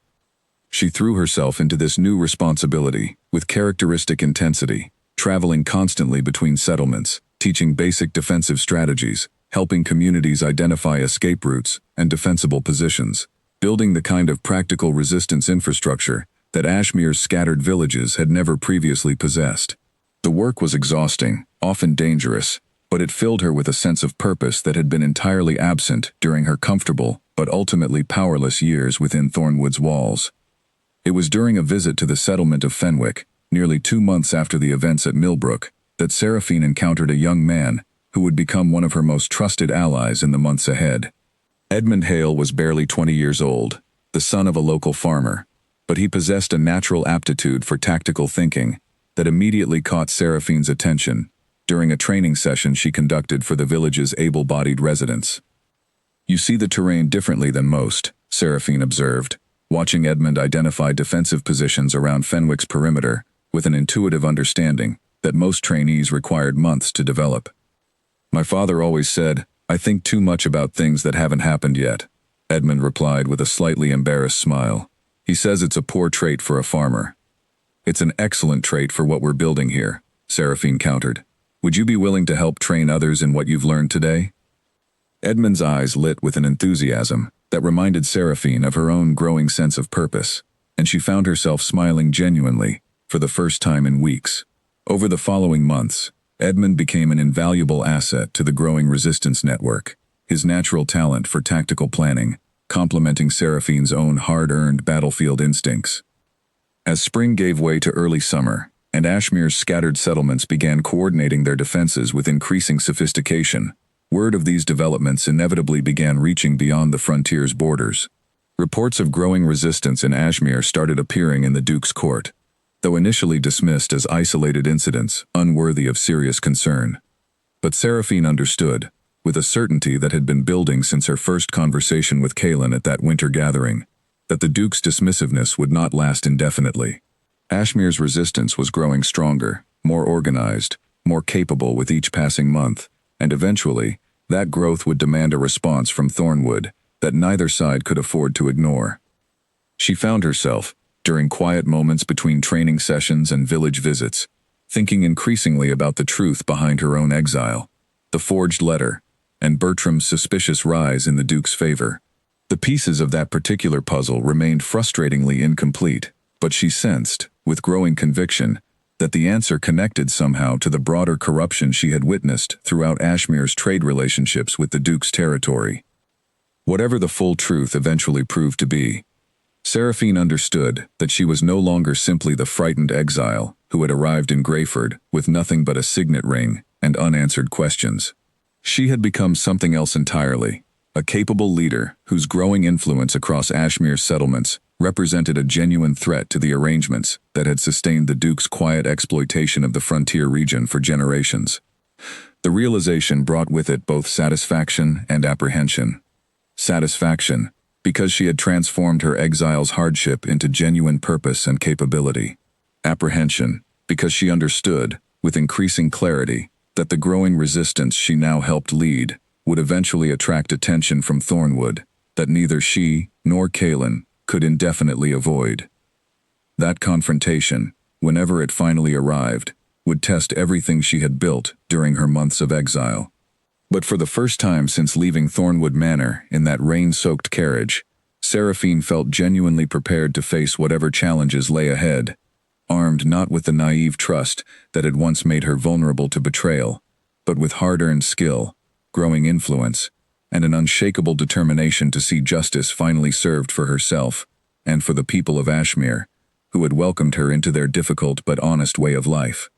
She threw herself into this new responsibility with characteristic intensity, traveling constantly between settlements, teaching basic defensive strategies, helping communities identify escape routes and defensible positions, building the kind of practical resistance infrastructure that Ashmere's scattered villages had never previously possessed. The work was exhausting, often dangerous, but it filled her with a sense of purpose that had been entirely absent during her comfortable but ultimately powerless years within Thornwood's walls. It was during a visit to the settlement of Fenwick, nearly 2 months after the events at Millbrook, that Seraphine encountered a young man who would become one of her most trusted allies in the months ahead. Edmund Hale was barely 20 years old, the son of a local farmer, but he possessed a natural aptitude for tactical thinking that immediately caught Seraphine's attention during a training session she conducted for the village's able-bodied residents. "You see the terrain differently than most," Seraphine observed, watching Edmund identify defensive positions around Fenwick's perimeter with an intuitive understanding that most trainees required months to develop. "My father always said, I think too much about things that haven't happened yet," Edmund replied with a slightly embarrassed smile. "He says it's a poor trait for a farmer." "It's an excellent trait for what we're building here," Seraphine countered. "Would you be willing to help train others in what you've learned today?" Edmund's eyes lit with an enthusiasm that reminded Seraphine of her own growing sense of purpose, and she found herself smiling genuinely for the first time in weeks. Over the following months, Edmund became an invaluable asset to the growing resistance network, his natural talent for tactical planning, complementing Seraphine's own hard-earned battlefield instincts. As spring gave way to early summer, and Ashmere's scattered settlements began coordinating their defenses with increasing sophistication, word of these developments inevitably began reaching beyond the frontier's borders. Reports of growing resistance in Ashmere started appearing in the Duke's court, though initially dismissed as isolated incidents unworthy of serious concern. But Seraphine understood, with a certainty that had been building since her first conversation with Kaelin at that winter gathering, that the Duke's dismissiveness would not last indefinitely. Ashmere's resistance was growing stronger, more organized, more capable with each passing month, and eventually, that growth would demand a response from Thornwood that neither side could afford to ignore. She found herself, during quiet moments between training sessions and village visits, thinking increasingly about the truth behind her own exile, the forged letter, and Bertram's suspicious rise in the Duke's favor. The pieces of that particular puzzle remained frustratingly incomplete, but she sensed, with growing conviction, that the answer connected somehow to the broader corruption she had witnessed throughout Ashmere's trade relationships with the Duke's territory. Whatever the full truth eventually proved to be, Seraphine understood that she was no longer simply the frightened exile who had arrived in Greyford with nothing but a signet ring and unanswered questions. She had become something else entirely, a capable leader whose growing influence across Ashmere's settlements represented a genuine threat to the arrangements that had sustained the Duke's quiet exploitation of the frontier region for generations. The realization brought with it both satisfaction and apprehension. Satisfaction, because she had transformed her exile's hardship into genuine purpose and capability. Apprehension, because she understood, with increasing clarity, that the growing resistance she now helped lead would eventually attract attention from Thornwood that neither she nor Kaelin could indefinitely avoid. That confrontation, whenever it finally arrived, would test everything she had built during her months of exile. But for the first time since leaving Thornwood Manor in that rain-soaked carriage, Seraphine felt genuinely prepared to face whatever challenges lay ahead, armed not with the naive trust that had once made her vulnerable to betrayal, but with hard-earned skill, growing influence, and an unshakable determination to see justice finally served for herself and for the people of Ashmere, who had welcomed her into their difficult but honest way of life.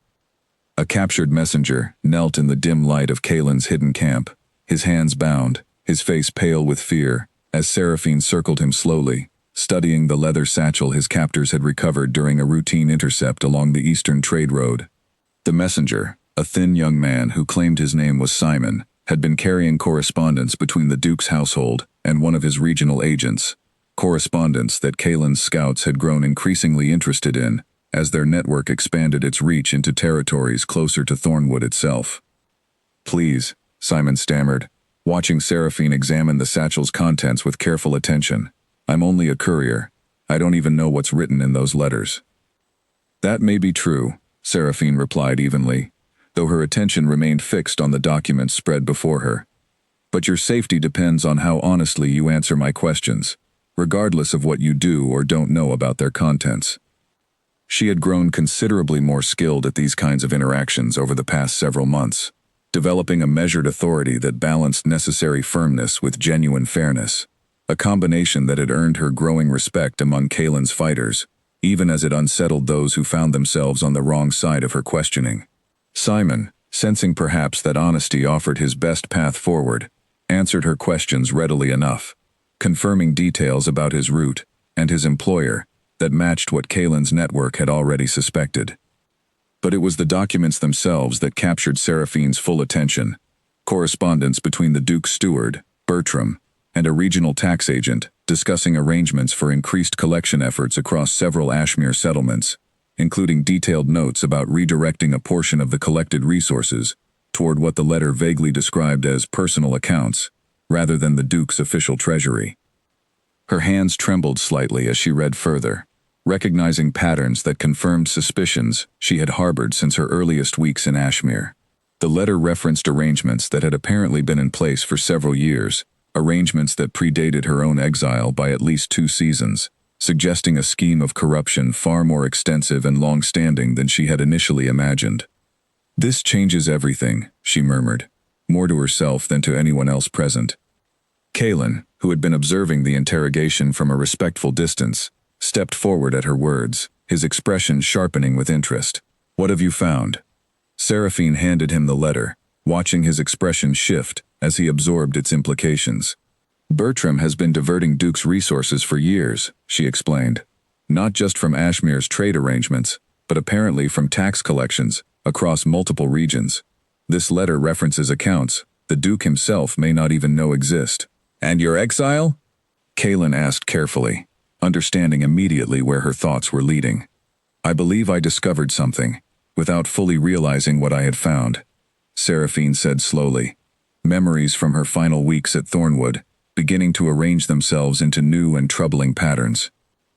A captured messenger knelt in the dim light of Kaelin's hidden camp, his hands bound, his face pale with fear, as Seraphine circled him slowly, studying the leather satchel his captors had recovered during a routine intercept along the eastern trade road. The messenger, a thin young man who claimed his name was Simon, had been carrying correspondence between the Duke's household and one of his regional agents, correspondence that Kaelin's scouts had grown increasingly interested in as their network expanded its reach into territories closer to Thornwood itself. "Please," Simon stammered, watching Seraphine examine the satchel's contents with careful attention. "I'm only a courier. I don't even know what's written in those letters." "That may be true," Seraphine replied evenly, though her attention remained fixed on the documents spread before her. "But your safety depends on how honestly you answer my questions, regardless of what you do or don't know about their contents." She had grown considerably more skilled at these kinds of interactions over the past several months, developing a measured authority that balanced necessary firmness with genuine fairness, a combination that had earned her growing respect among Kaelin's fighters, even as it unsettled those who found themselves on the wrong side of her questioning. Simon, sensing perhaps that honesty offered his best path forward, answered her questions readily enough, confirming details about his route and his employer that matched what Kaelin's network had already suspected. But it was the documents themselves that captured Seraphine's full attention, correspondence between the Duke's steward, Bertram, and a regional tax agent discussing arrangements for increased collection efforts across several Ashmere settlements, including detailed notes about redirecting a portion of the collected resources toward what the letter vaguely described as personal accounts, rather than the Duke's official treasury. Her hands trembled slightly as she read further, recognizing patterns that confirmed suspicions she had harbored since her earliest weeks in Ashmere. The letter referenced arrangements that had apparently been in place for several years, arrangements that predated her own exile by at least 2 seasons, suggesting a scheme of corruption far more extensive and long-standing than she had initially imagined. "This changes everything," she murmured, more to herself than to anyone else present. Kaelin, who had been observing the interrogation from a respectful distance, stepped forward at her words, his expression sharpening with interest. "What have you found?" Seraphine handed him the letter, watching his expression shift as he absorbed its implications. "Bertram has been diverting Duke's resources for years," she explained. "Not just from Ashmere's trade arrangements, but apparently from tax collections across multiple regions. This letter references accounts the Duke himself may not even know exist. And your exile? Kaelin asked carefully, understanding immediately where her thoughts were leading. I believe I discovered something, without fully realizing what I had found, Seraphine said slowly. Memories from her final weeks at Thornwood, beginning to arrange themselves into new and troubling patterns.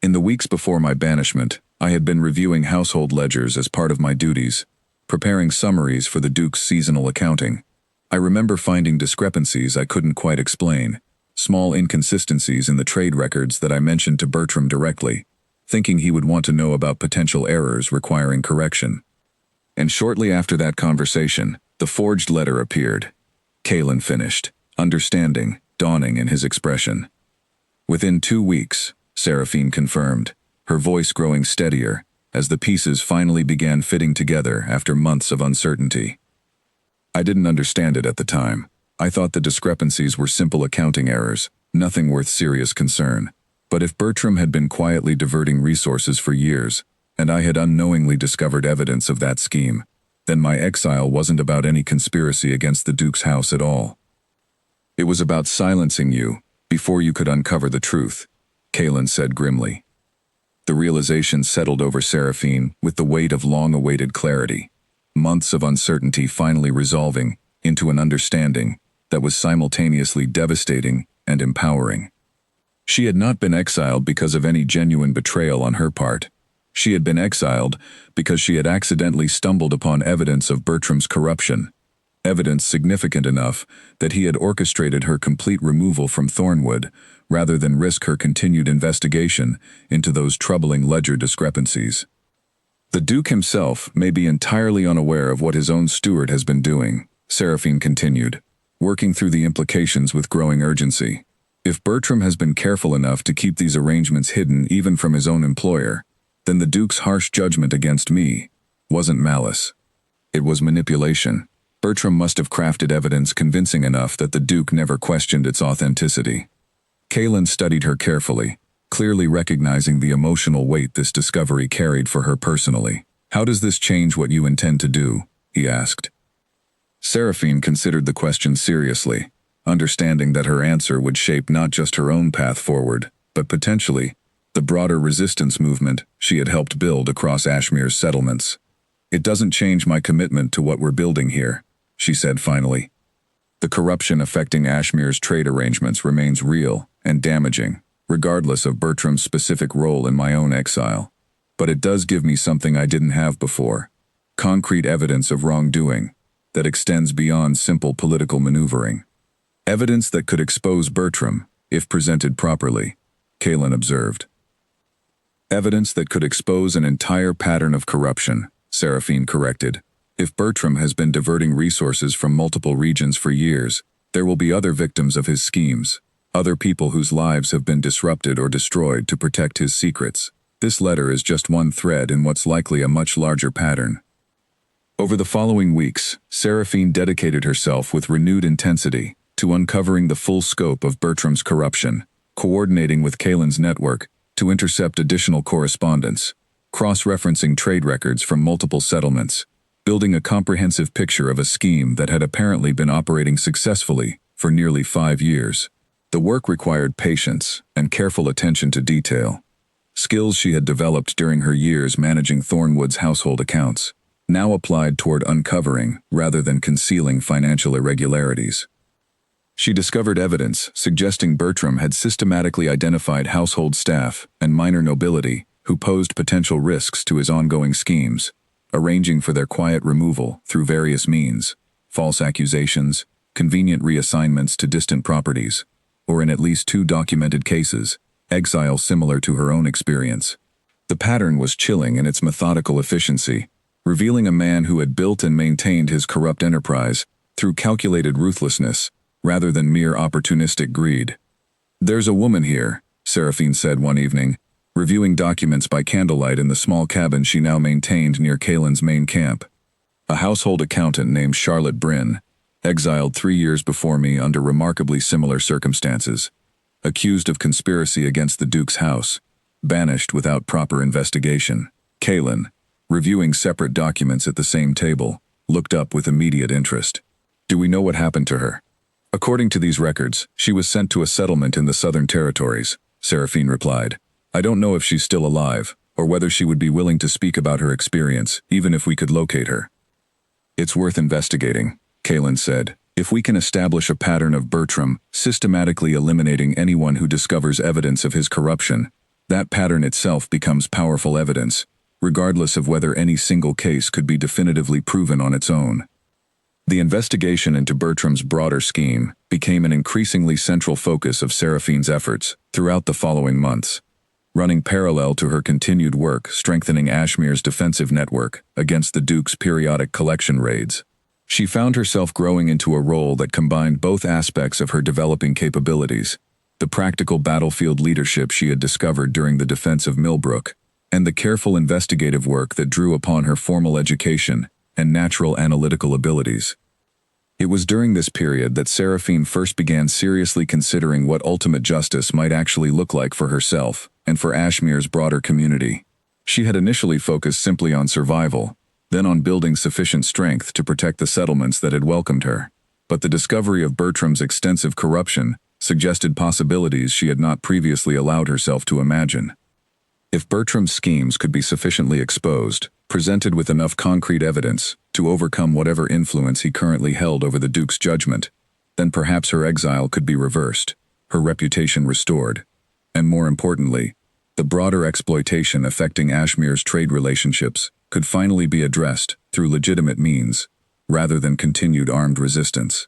In the weeks before my banishment, I had been reviewing household ledgers as part of my duties, preparing summaries for the Duke's seasonal accounting. I remember finding discrepancies I couldn't quite explain, small inconsistencies in the trade records that I mentioned to Bertram directly, thinking he would want to know about potential errors requiring correction. And shortly after that conversation, the forged letter appeared. Kaelin finished, understanding dawning in his expression. Within 2 weeks, Seraphine confirmed, her voice growing steadier as the pieces finally began fitting together after months of uncertainty. I didn't understand it at the time. I thought the discrepancies were simple accounting errors, nothing worth serious concern. But if Bertram had been quietly diverting resources for years, and I had unknowingly discovered evidence of that scheme, then my exile wasn't about any conspiracy against the Duke's house at all. It was about silencing you before you could uncover the truth, Kaelin said grimly. The realization settled over Seraphine with the weight of long-awaited clarity, months of uncertainty finally resolving into an understanding that was simultaneously devastating and empowering. She had not been exiled because of any genuine betrayal on her part. She had been exiled because she had accidentally stumbled upon evidence of Bertram's corruption, evidence significant enough that he had orchestrated her complete removal from Thornwood rather than risk her continued investigation into those troubling ledger discrepancies. The Duke himself may be entirely unaware of what his own steward has been doing, Seraphine continued, working through the implications with growing urgency. If Bertram has been careful enough to keep these arrangements hidden even from his own employer, then the Duke's harsh judgment against me wasn't malice. It was manipulation. Bertram must have crafted evidence convincing enough that the Duke never questioned its authenticity. Kaelin studied her carefully, clearly recognizing the emotional weight this discovery carried for her personally. How does this change what you intend to do? He asked. Seraphine considered the question seriously, understanding that her answer would shape not just her own path forward, but potentially the broader resistance movement she had helped build across Ashmere's settlements. It doesn't change my commitment to what we're building here, she said finally. The corruption affecting Ashmere's trade arrangements remains real and damaging, regardless of Bertram's specific role in my own exile. But it does give me something I didn't have before, concrete evidence of wrongdoing that extends beyond simple political maneuvering. Evidence that could expose Bertram, if presented properly, Kaelin observed. Evidence that could expose an entire pattern of corruption, Seraphine corrected. If Bertram has been diverting resources from multiple regions for years, there will be other victims of his schemes, other people whose lives have been disrupted or destroyed to protect his secrets. This letter is just one thread in what's likely a much larger pattern. Over the following weeks, Seraphine dedicated herself with renewed intensity to uncovering the full scope of Bertram's corruption, coordinating with Kaelin's network to intercept additional correspondence, cross-referencing trade records from multiple settlements, building a comprehensive picture of a scheme that had apparently been operating successfully for nearly 5 years. The work required patience and careful attention to detail, skills she had developed during her years managing Thornwood's household accounts, now applied toward uncovering rather than concealing financial irregularities. She discovered evidence suggesting Bertram had systematically identified household staff and minor nobility who posed potential risks to his ongoing schemes, arranging for their quiet removal through various means, false accusations, convenient reassignments to distant properties, or in at least 2 documented cases, exile similar to her own experience. The pattern was chilling in its methodical efficiency, revealing a man who had built and maintained his corrupt enterprise through calculated ruthlessness rather than mere opportunistic greed. "There's a woman here," Seraphine said one evening, reviewing documents by candlelight in the small cabin she now maintained near Kaelin's main camp. A household accountant named Charlotte Bryn, exiled 3 years before me under remarkably similar circumstances, accused of conspiracy against the Duke's house, banished without proper investigation. Kaelin, reviewing separate documents at the same table, looked up with immediate interest. Do we know what happened to her? According to these records, she was sent to a settlement in the Southern Territories, Seraphine replied. I don't know if she's still alive, or whether she would be willing to speak about her experience, even if we could locate her. It's worth investigating, Kalen said. If we can establish a pattern of Bertram systematically eliminating anyone who discovers evidence of his corruption, that pattern itself becomes powerful evidence, regardless of whether any single case could be definitively proven on its own. The investigation into Bertram's broader scheme became an increasingly central focus of Seraphine's efforts throughout the following months, running parallel to her continued work strengthening Ashmere's defensive network against the Duke's periodic collection raids. She found herself growing into a role that combined both aspects of her developing capabilities, the practical battlefield leadership she had discovered during the defense of Millbrook, and the careful investigative work that drew upon her formal education and natural analytical abilities. It was during this period that Seraphine first began seriously considering what ultimate justice might actually look like for herself and for Ashmere's broader community. She had initially focused simply on survival, then on building sufficient strength to protect the settlements that had welcomed her. But the discovery of Bertram's extensive corruption suggested possibilities she had not previously allowed herself to imagine. If Bertram's schemes could be sufficiently exposed, presented with enough concrete evidence to overcome whatever influence he currently held over the Duke's judgment, then perhaps her exile could be reversed, her reputation restored, and more importantly, the broader exploitation affecting Ashmere's trade relationships could finally be addressed through legitimate means, rather than continued armed resistance.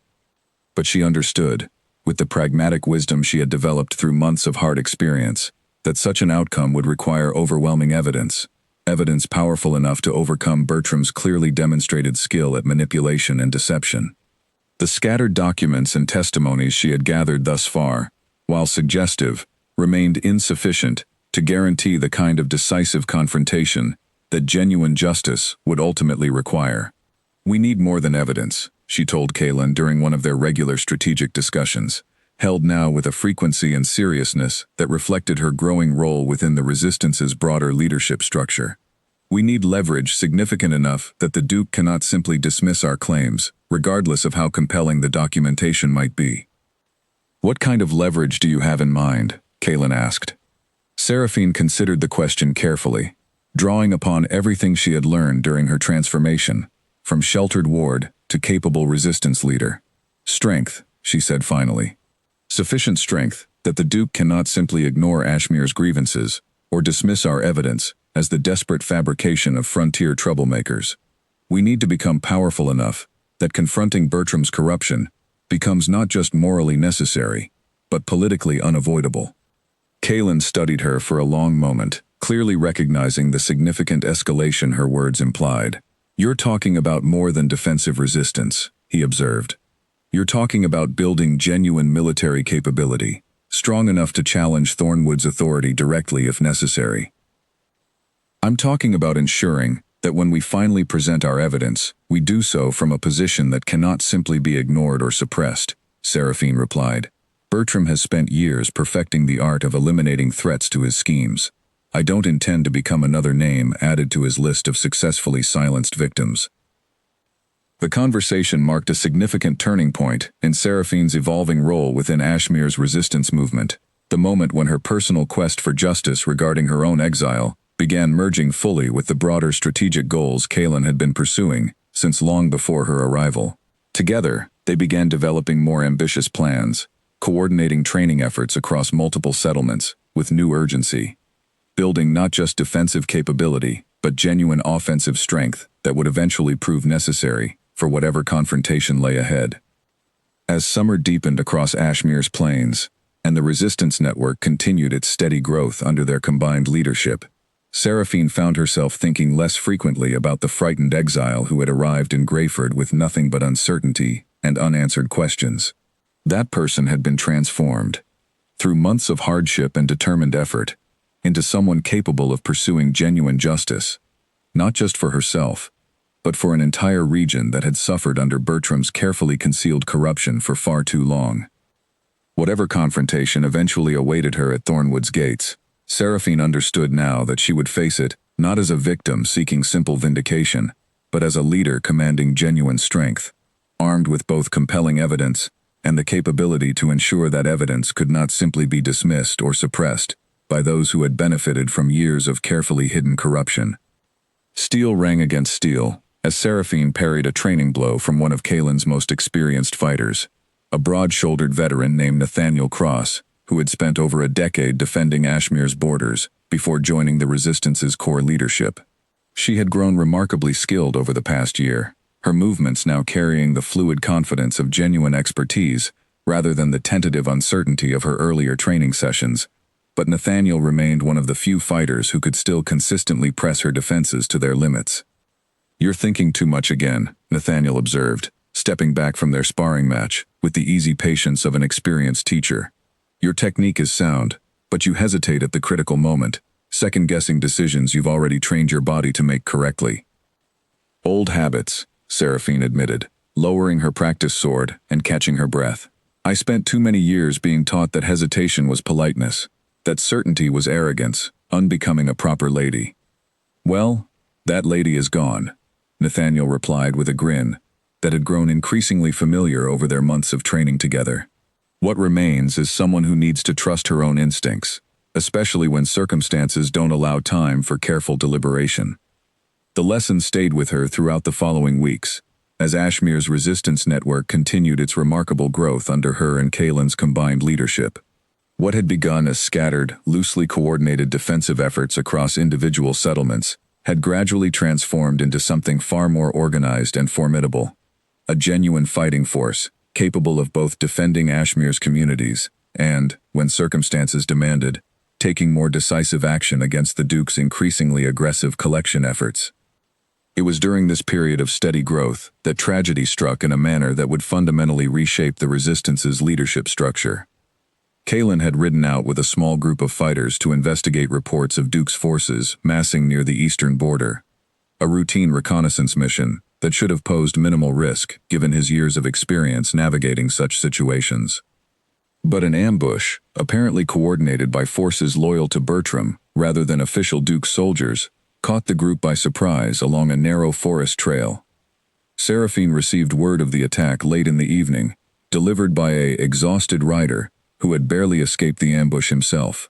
But she understood, with the pragmatic wisdom she had developed through months of hard experience, that such an outcome would require overwhelming evidence powerful enough to overcome Bertram's clearly demonstrated skill at manipulation and deception. The scattered documents and testimonies she had gathered thus far, while suggestive, remained insufficient to guarantee the kind of decisive confrontation that genuine justice would ultimately require. We need more than evidence, she told Kalen during one of their regular strategic discussions, held now with a frequency and seriousness that reflected her growing role within the Resistance's broader leadership structure. We need leverage significant enough that the Duke cannot simply dismiss our claims, regardless of how compelling the documentation might be. What kind of leverage do you have in mind? Kalen asked. Seraphine considered the question carefully, drawing upon everything she had learned during her transformation, from sheltered ward to capable resistance leader. Strength, she said finally. Sufficient strength that the Duke cannot simply ignore Ashmere's grievances or dismiss our evidence as the desperate fabrication of frontier troublemakers. We need to become powerful enough that confronting Bertram's corruption becomes not just morally necessary, but politically unavoidable. Kalen studied her for a long moment, clearly recognizing the significant escalation her words implied. You're talking about more than defensive resistance, he observed. You're talking about building genuine military capability, strong enough to challenge Thornwood's authority directly if necessary. I'm talking about ensuring that when we finally present our evidence, we do so from a position that cannot simply be ignored or suppressed, Seraphine replied. Bertram has spent years perfecting the art of eliminating threats to his schemes. I don't intend to become another name added to his list of successfully silenced victims. The conversation marked a significant turning point in Seraphine's evolving role within Ashmere's resistance movement, the moment when her personal quest for justice regarding her own exile began merging fully with the broader strategic goals Kalen had been pursuing since long before her arrival. Together, they began developing more ambitious plans, coordinating training efforts across multiple settlements with new urgency, building not just defensive capability, but genuine offensive strength that would eventually prove necessary for whatever confrontation lay ahead. As summer deepened across Ashmere's plains, and the resistance network continued its steady growth under their combined leadership, Seraphine found herself thinking less frequently about the frightened exile who had arrived in Greyford with nothing but uncertainty and unanswered questions. That person had been transformed, through months of hardship and determined effort, into someone capable of pursuing genuine justice, not just for herself, but for an entire region that had suffered under Bertram's carefully concealed corruption for far too long. Whatever confrontation eventually awaited her at Thornwood's gates, Seraphine understood now that she would face it not as a victim seeking simple vindication, but as a leader commanding genuine strength, armed with both compelling evidence and the capability to ensure that evidence could not simply be dismissed or suppressed by those who had benefited from years of carefully hidden corruption. Steel rang against steel as Seraphine parried a training blow from one of Kalen's most experienced fighters, a broad-shouldered veteran named Nathaniel Cross, who had spent over a decade defending Ashmir's borders before joining the Resistance's core leadership. She had grown remarkably skilled over the past year, her movements now carrying the fluid confidence of genuine expertise rather than the tentative uncertainty of her earlier training sessions. But Nathaniel remained one of the few fighters who could still consistently press her defenses to their limits. "You're thinking too much again," Nathaniel observed, stepping back from their sparring match with the easy patience of an experienced teacher. "Your technique is sound, but you hesitate at the critical moment, second-guessing decisions you've already trained your body to make correctly." "Old habits," Seraphine admitted, lowering her practice sword and catching her breath. "I spent too many years being taught that hesitation was politeness, that certainty was arrogance, unbecoming a proper lady." "Well, that lady is gone," Nathaniel replied with a grin that had grown increasingly familiar over their months of training together. "What remains is someone who needs to trust her own instincts, especially when circumstances don't allow time for careful deliberation." The lesson stayed with her throughout the following weeks, as Ashmir's resistance network continued its remarkable growth under her and Kalen's combined leadership. What had begun as scattered, loosely coordinated defensive efforts across individual settlements had gradually transformed into something far more organized and formidable. A genuine fighting force, capable of both defending Ashmir's communities and, when circumstances demanded, taking more decisive action against the Duke's increasingly aggressive collection efforts. It was during this period of steady growth that tragedy struck in a manner that would fundamentally reshape the Resistance's leadership structure. Kalen had ridden out with a small group of fighters to investigate reports of Duke's forces massing near the eastern border, a routine reconnaissance mission that should have posed minimal risk given his years of experience navigating such situations. But an ambush, apparently coordinated by forces loyal to Bertram rather than official Duke soldiers, caught the group by surprise along a narrow forest trail. Seraphine received word of the attack late in the evening, delivered by an exhausted rider who had barely escaped the ambush himself.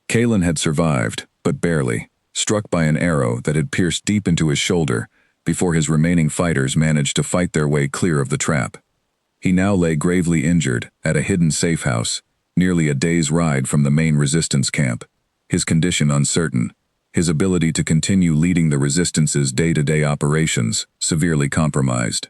Kalen had survived, but barely, struck by an arrow that had pierced deep into his shoulder before his remaining fighters managed to fight their way clear of the trap. He now lay gravely injured at a hidden safe house, nearly a day's ride from the main resistance camp, his condition uncertain, his ability to continue leading the Resistance's day-to-day operations severely compromised.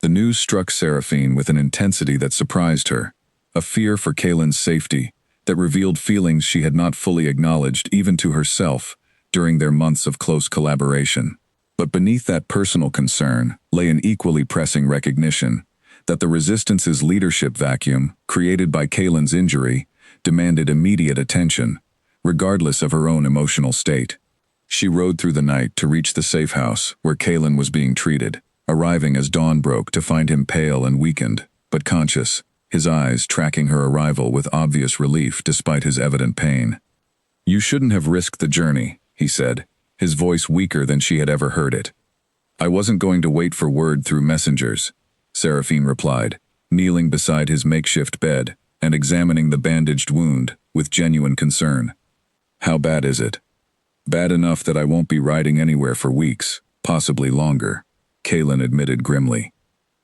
The news struck Seraphine with an intensity that surprised her, a fear for Kalen's safety that revealed feelings she had not fully acknowledged even to herself during their months of close collaboration. But beneath that personal concern lay an equally pressing recognition that the Resistance's leadership vacuum, created by Kalen's injury, demanded immediate attention, regardless of her own emotional state. She rode through the night to reach the safe house where Kalen was being treated, arriving as dawn broke to find him pale and weakened, but conscious, his eyes tracking her arrival with obvious relief despite his evident pain. "You shouldn't have risked the journey," he said, his voice weaker than she had ever heard it. "I wasn't going to wait for word through messengers," Seraphine replied, kneeling beside his makeshift bed and examining the bandaged wound with genuine concern. "How bad is it?" "Bad enough that I won't be riding anywhere for weeks, possibly longer," Kalen admitted grimly.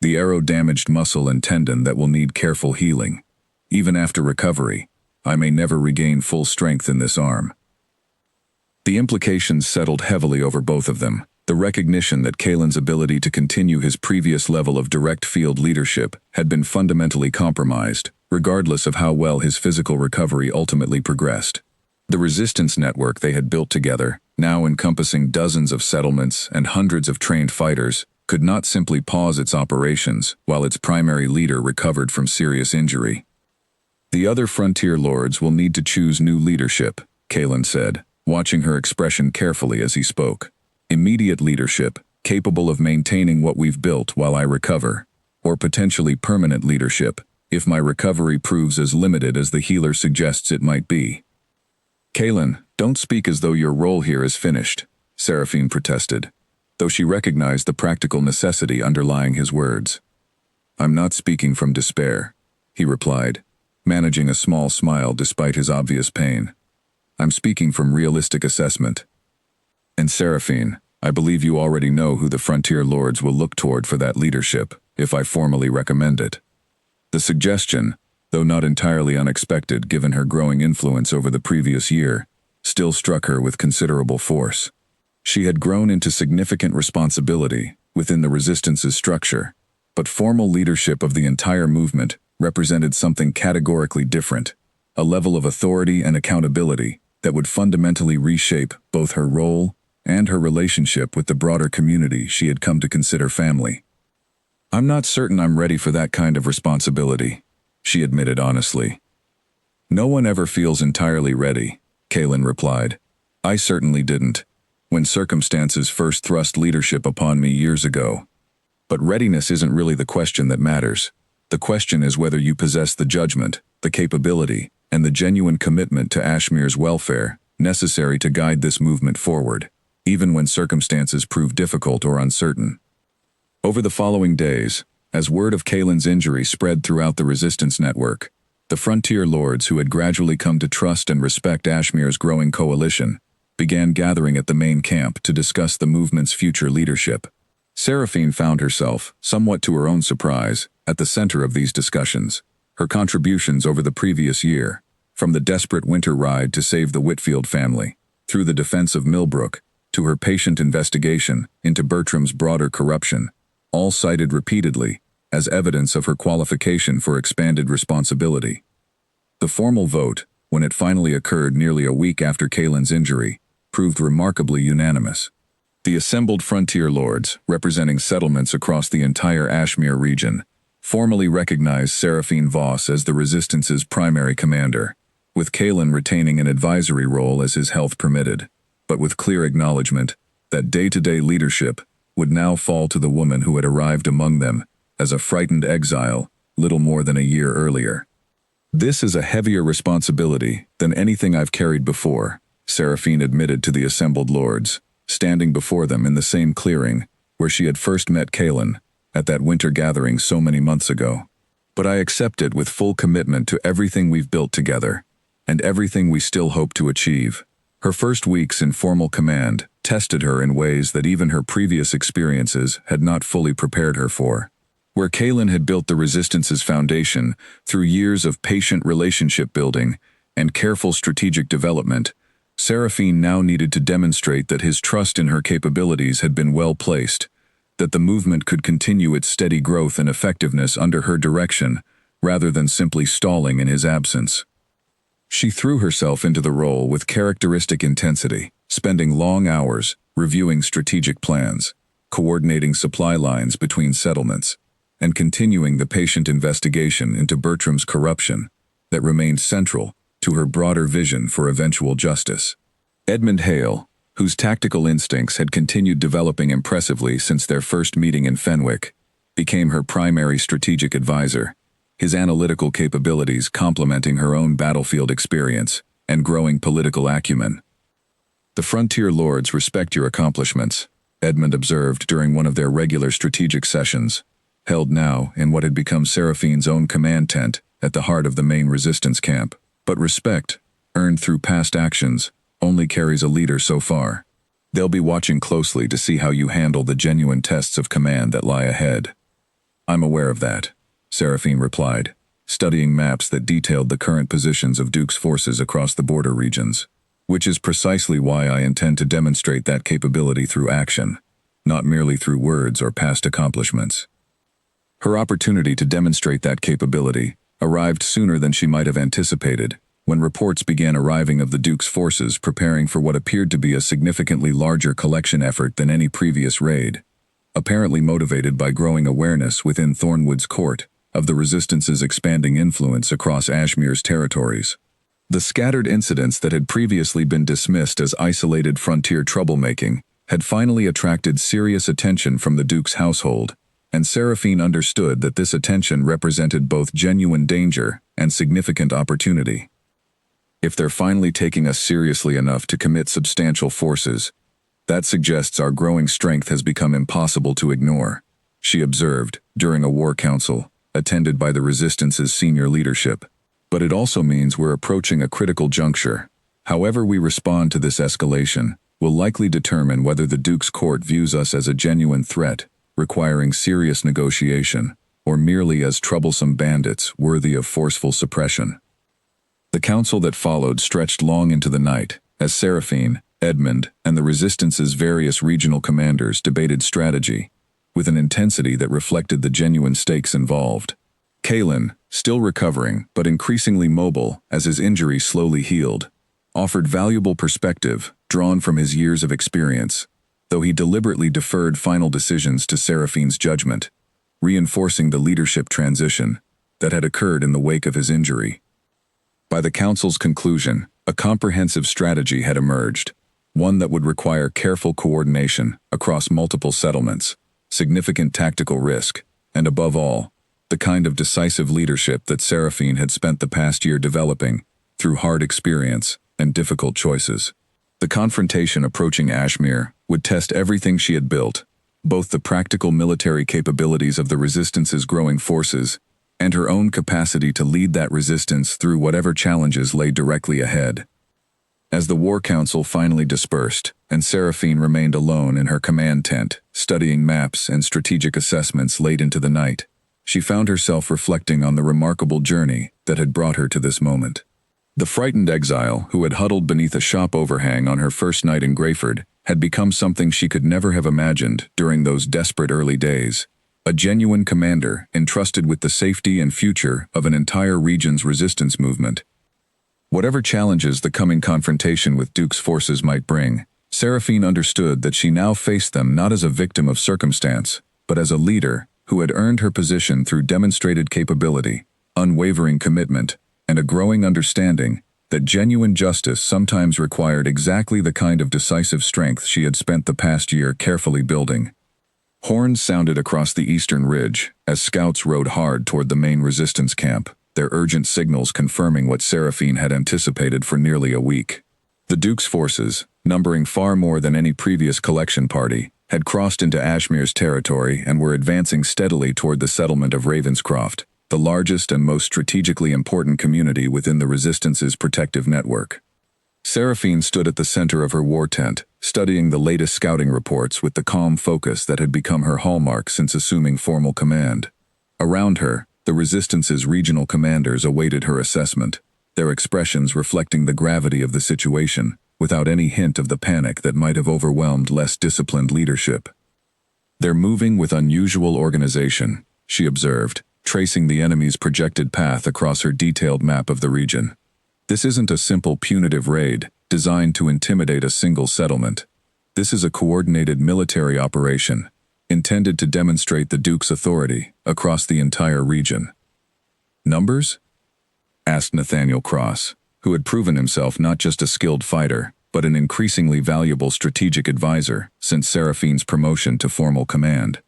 "The arrow damaged muscle and tendon that will need careful healing. Even after recovery, I may never regain full strength in this arm." The implications settled heavily over both of them, the recognition that Kalen's ability to continue his previous level of direct field leadership had been fundamentally compromised, regardless of how well his physical recovery ultimately progressed. The resistance network they had built together, now encompassing dozens of settlements and hundreds of trained fighters, could not simply pause its operations while its primary leader recovered from serious injury. "The other frontier lords will need to choose new leadership," Kalen said, watching her expression carefully as he spoke. "Immediate leadership, capable of maintaining what we've built while I recover, or potentially permanent leadership, if my recovery proves as limited as the healer suggests it might be." "Kalen, don't speak as though your role here is finished," Seraphine protested. though she recognized the practical necessity underlying his words. "I'm not speaking from despair," he replied, managing a small smile despite his obvious pain. "I'm speaking from realistic assessment. And Seraphine, I believe you already know who the Frontier Lords will look toward for that leadership, if I formally recommend it." The suggestion, though not entirely unexpected given her growing influence over the previous year, still struck her with considerable force. She had grown into significant responsibility within the Resistance's structure, but formal leadership of the entire movement represented something categorically different, a level of authority and accountability that would fundamentally reshape both her role and her relationship with the broader community she had come to consider family. "I'm not certain I'm ready for that kind of responsibility," she admitted honestly. "No one ever feels entirely ready," Kaelin replied. "I certainly didn't, when circumstances first thrust leadership upon me years ago. But readiness isn't really the question that matters. The question is whether you possess the judgment, the capability, and the genuine commitment to Ashmir's welfare necessary to guide this movement forward, even when circumstances prove difficult or uncertain." Over the following days, as word of Kaelin's injury spread throughout the Resistance network, the Frontier Lords who had gradually come to trust and respect Ashmir's growing coalition began gathering at the main camp to discuss the movement's future leadership. Seraphine found herself, somewhat to her own surprise, at the center of these discussions. Her contributions over the previous year, from the desperate winter ride to save the Whitfield family, through the defense of Millbrook, to her patient investigation into Bertram's broader corruption, all cited repeatedly as evidence of her qualification for expanded responsibility. The formal vote, when it finally occurred nearly a week after Kaelin's injury, proved remarkably unanimous. The assembled Frontier Lords, representing settlements across the entire Ashmere region, formally recognized Seraphine Voss as the Resistance's primary commander, with Kaelin retaining an advisory role as his health permitted, but with clear acknowledgement that day-to-day leadership would now fall to the woman who had arrived among them as a frightened exile little more than a year earlier. "This is a heavier responsibility than anything I've carried before," Seraphine admitted to the assembled lords, standing before them in the same clearing where she had first met Kaelin at that winter gathering so many months ago. "But I accept it with full commitment to everything we've built together, and everything we still hope to achieve." Her first weeks in formal command tested her in ways that even her previous experiences had not fully prepared her for. Where Kaelin had built the Resistance's foundation through years of patient relationship building and careful strategic development, Seraphine now needed to demonstrate that his trust in her capabilities had been well placed, that the movement could continue its steady growth and effectiveness under her direction, rather than simply stalling in his absence. She threw herself into the role with characteristic intensity, spending long hours reviewing strategic plans, coordinating supply lines between settlements, and continuing the patient investigation into Bertram's corruption that remained central to her broader vision for eventual justice. Edmund Hale, whose tactical instincts had continued developing impressively since their first meeting in Fenwick, became her primary strategic advisor, his analytical capabilities complementing her own battlefield experience and growing political acumen. "The Frontier Lords respect your accomplishments," Edmund observed during one of their regular strategic sessions, held now in what had become Seraphine's own command tent at the heart of the main resistance camp. "But respect, earned through past actions, only carries a leader so far. They'll be watching closely to see how you handle the genuine tests of command that lie ahead." "I'm aware of that," Seraphine replied, studying maps that detailed the current positions of Duke's forces across the border regions, "which is precisely why I intend to demonstrate that capability through action, not merely through words or past accomplishments." Her opportunity to demonstrate that capability arrived sooner than she might have anticipated, when reports began arriving of the Duke's forces preparing for what appeared to be a significantly larger collection effort than any previous raid, apparently motivated by growing awareness within Thornwood's court of the Resistance's expanding influence across Ashmere's territories. The scattered incidents that had previously been dismissed as isolated frontier troublemaking had finally attracted serious attention from the Duke's household, and Seraphine understood that this attention represented both genuine danger and significant opportunity. "If they're finally taking us seriously enough to commit substantial forces, That suggests our growing strength has become impossible to ignore, she observed during a war council, attended by the Resistance's senior leadership. But it also means we're approaching a critical juncture. However we respond to this escalation will likely determine whether the Duke's court views us as a genuine threat, requiring serious negotiation, or merely as troublesome bandits worthy of forceful suppression. The council that followed stretched long into the night, as Seraphine, Edmund, and the Resistance's various regional commanders debated strategy, with an intensity that reflected the genuine stakes involved. Kalen, still recovering but increasingly mobile as his injury slowly healed, offered valuable perspective drawn from his years of experience, though he deliberately deferred final decisions to Seraphine's judgment, reinforcing the leadership transition that had occurred in the wake of his injury. By the council's conclusion, a comprehensive strategy had emerged, one that would require careful coordination across multiple settlements, significant tactical risk, and above all, the kind of decisive leadership that Seraphine had spent the past year developing through hard experience and difficult choices. The confrontation approaching Ashmere would test everything she had built, both the practical military capabilities of the Resistance's growing forces and her own capacity to lead that resistance through whatever challenges lay directly ahead. As the War Council finally dispersed, and Seraphine remained alone in her command tent, studying maps and strategic assessments late into the night, she found herself reflecting on the remarkable journey that had brought her to this moment. The frightened exile who had huddled beneath a shop overhang on her first night in Greyford had become something she could never have imagined during those desperate early days. A genuine commander entrusted with the safety and future of an entire region's resistance movement. Whatever challenges the coming confrontation with Duke's forces might bring, Seraphine understood that she now faced them not as a victim of circumstance, but as a leader who had earned her position through demonstrated capability, unwavering commitment, and a growing understanding that genuine justice sometimes required exactly the kind of decisive strength she had spent the past year carefully building. Horns sounded across the eastern ridge as scouts rode hard toward the main resistance camp, their urgent signals confirming what Seraphine had anticipated for nearly a week. The Duke's forces, numbering far more than any previous collection party, had crossed into Ashmere's territory and were advancing steadily toward the settlement of Ravenscroft, the largest and most strategically important community within the Resistance's protective network. Seraphine stood at the center of her war tent, studying the latest scouting reports with the calm focus that had become her hallmark since assuming formal command. Around her, the Resistance's regional commanders awaited her assessment, their expressions reflecting the gravity of the situation, without any hint of the panic that might have overwhelmed less disciplined leadership. "They're moving with unusual organization," she observed, tracing the enemy's projected path across her detailed map of the region. "This isn't a simple punitive raid designed to intimidate a single settlement. This is a coordinated military operation, intended to demonstrate the Duke's authority across the entire region." "Numbers?" asked Nathaniel Cross, who had proven himself not just a skilled fighter, but an increasingly valuable strategic advisor since Seraphine's promotion to formal command.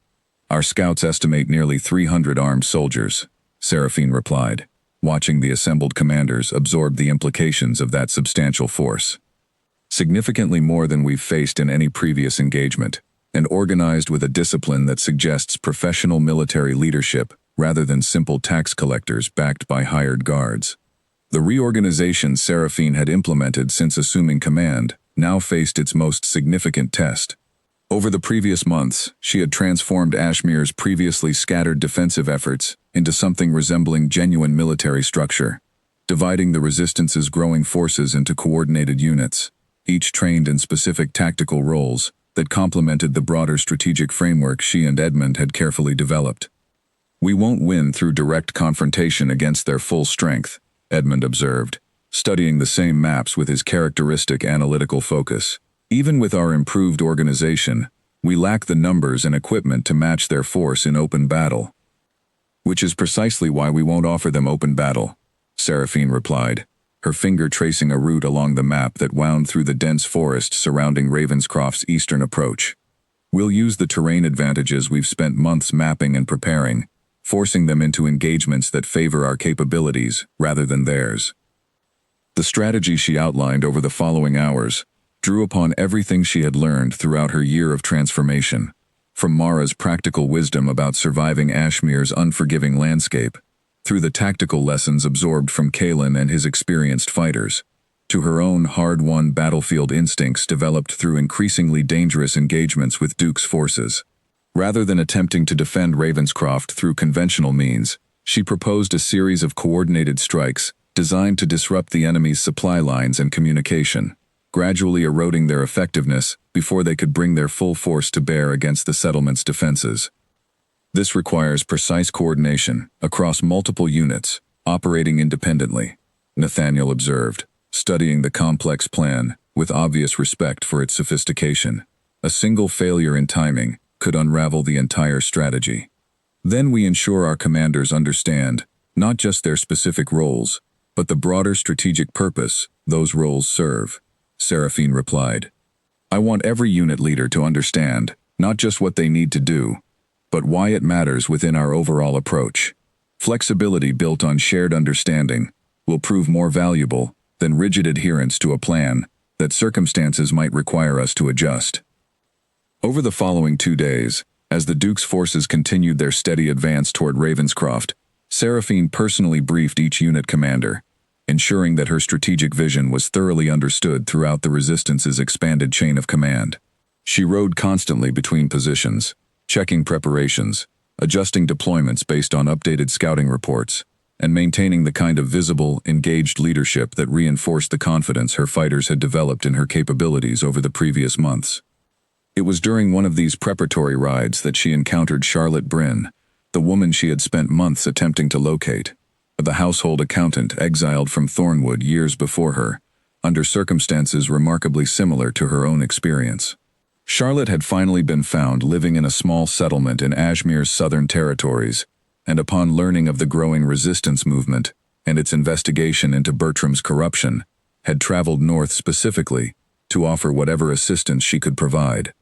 "Our scouts estimate nearly 300 armed soldiers," Seraphine replied, watching the assembled commanders absorb the implications of that substantial force. "Significantly more than we've faced in any previous engagement, and organized with a discipline that suggests professional military leadership rather than simple tax collectors backed by hired guards." The reorganization Seraphine had implemented since assuming command now faced its most significant test. Over the previous months, she had transformed Ashmere's previously scattered defensive efforts into something resembling genuine military structure, dividing the Resistance's growing forces into coordinated units, each trained in specific tactical roles that complemented the broader strategic framework she and Edmund had carefully developed. "We won't win through direct confrontation against their full strength," Edmund observed, studying the same maps with his characteristic analytical focus. "Even with our improved organization, we lack the numbers and equipment to match their force in open battle." "Which is precisely why we won't offer them open battle," Seraphine replied, her finger tracing a route along the map that wound through the dense forest surrounding Ravenscroft's eastern approach. "We'll use the terrain advantages we've spent months mapping and preparing, forcing them into engagements that favor our capabilities rather than theirs." The strategy she outlined over the following hours, drew upon everything she had learned throughout her year of transformation, from Mara's practical wisdom about surviving Ashmir's unforgiving landscape, through the tactical lessons absorbed from Kalen and his experienced fighters, to her own hard-won battlefield instincts developed through increasingly dangerous engagements with Duke's forces. Rather than attempting to defend Ravenscroft through conventional means, she proposed a series of coordinated strikes designed to disrupt the enemy's supply lines and communication, gradually eroding their effectiveness before they could bring their full force to bear against the settlement's defenses. This requires precise coordination across multiple units, operating independently, Nathaniel observed, studying the complex plan with obvious respect for its sophistication. A single failure in timing could unravel the entire strategy. Then we ensure our commanders understand not just their specific roles, but the broader strategic purpose those roles serve, Seraphine replied. I want every unit leader to understand not just what they need to do, but why it matters within our overall approach. Flexibility built on shared understanding will prove more valuable than rigid adherence to a plan that circumstances might require us to adjust. Over the following 2 days, as the Duke's forces continued their steady advance toward Ravenscroft, Seraphine personally briefed each unit commander, ensuring that her strategic vision was thoroughly understood throughout the Resistance's expanded chain of command. She rode constantly between positions, checking preparations, adjusting deployments based on updated scouting reports, and maintaining the kind of visible, engaged leadership that reinforced the confidence her fighters had developed in her capabilities over the previous months. It was during one of these preparatory rides that she encountered Charlotte Bryn, the woman she had spent months attempting to locate, the household accountant exiled from Thornwood years before her, under circumstances remarkably similar to her own experience. Charlotte had finally been found living in a small settlement in Ashmir's southern territories, and upon learning of the growing resistance movement and its investigation into Bertram's corruption, had traveled north specifically to offer whatever assistance she could provide.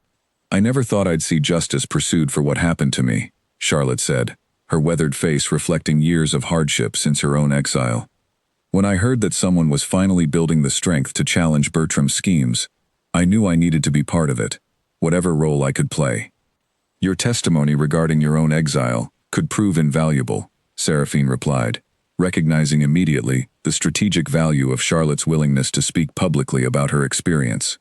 I never thought I'd see justice pursued for what happened to me, Charlotte said, her weathered face reflecting years of hardship since her own exile. When I heard that someone was finally building the strength to challenge Bertram's schemes, I knew I needed to be part of it, whatever role I could play. Your testimony regarding your own exile could prove invaluable, Seraphine replied, recognizing immediately the strategic value of Charlotte's willingness to speak publicly about her experience.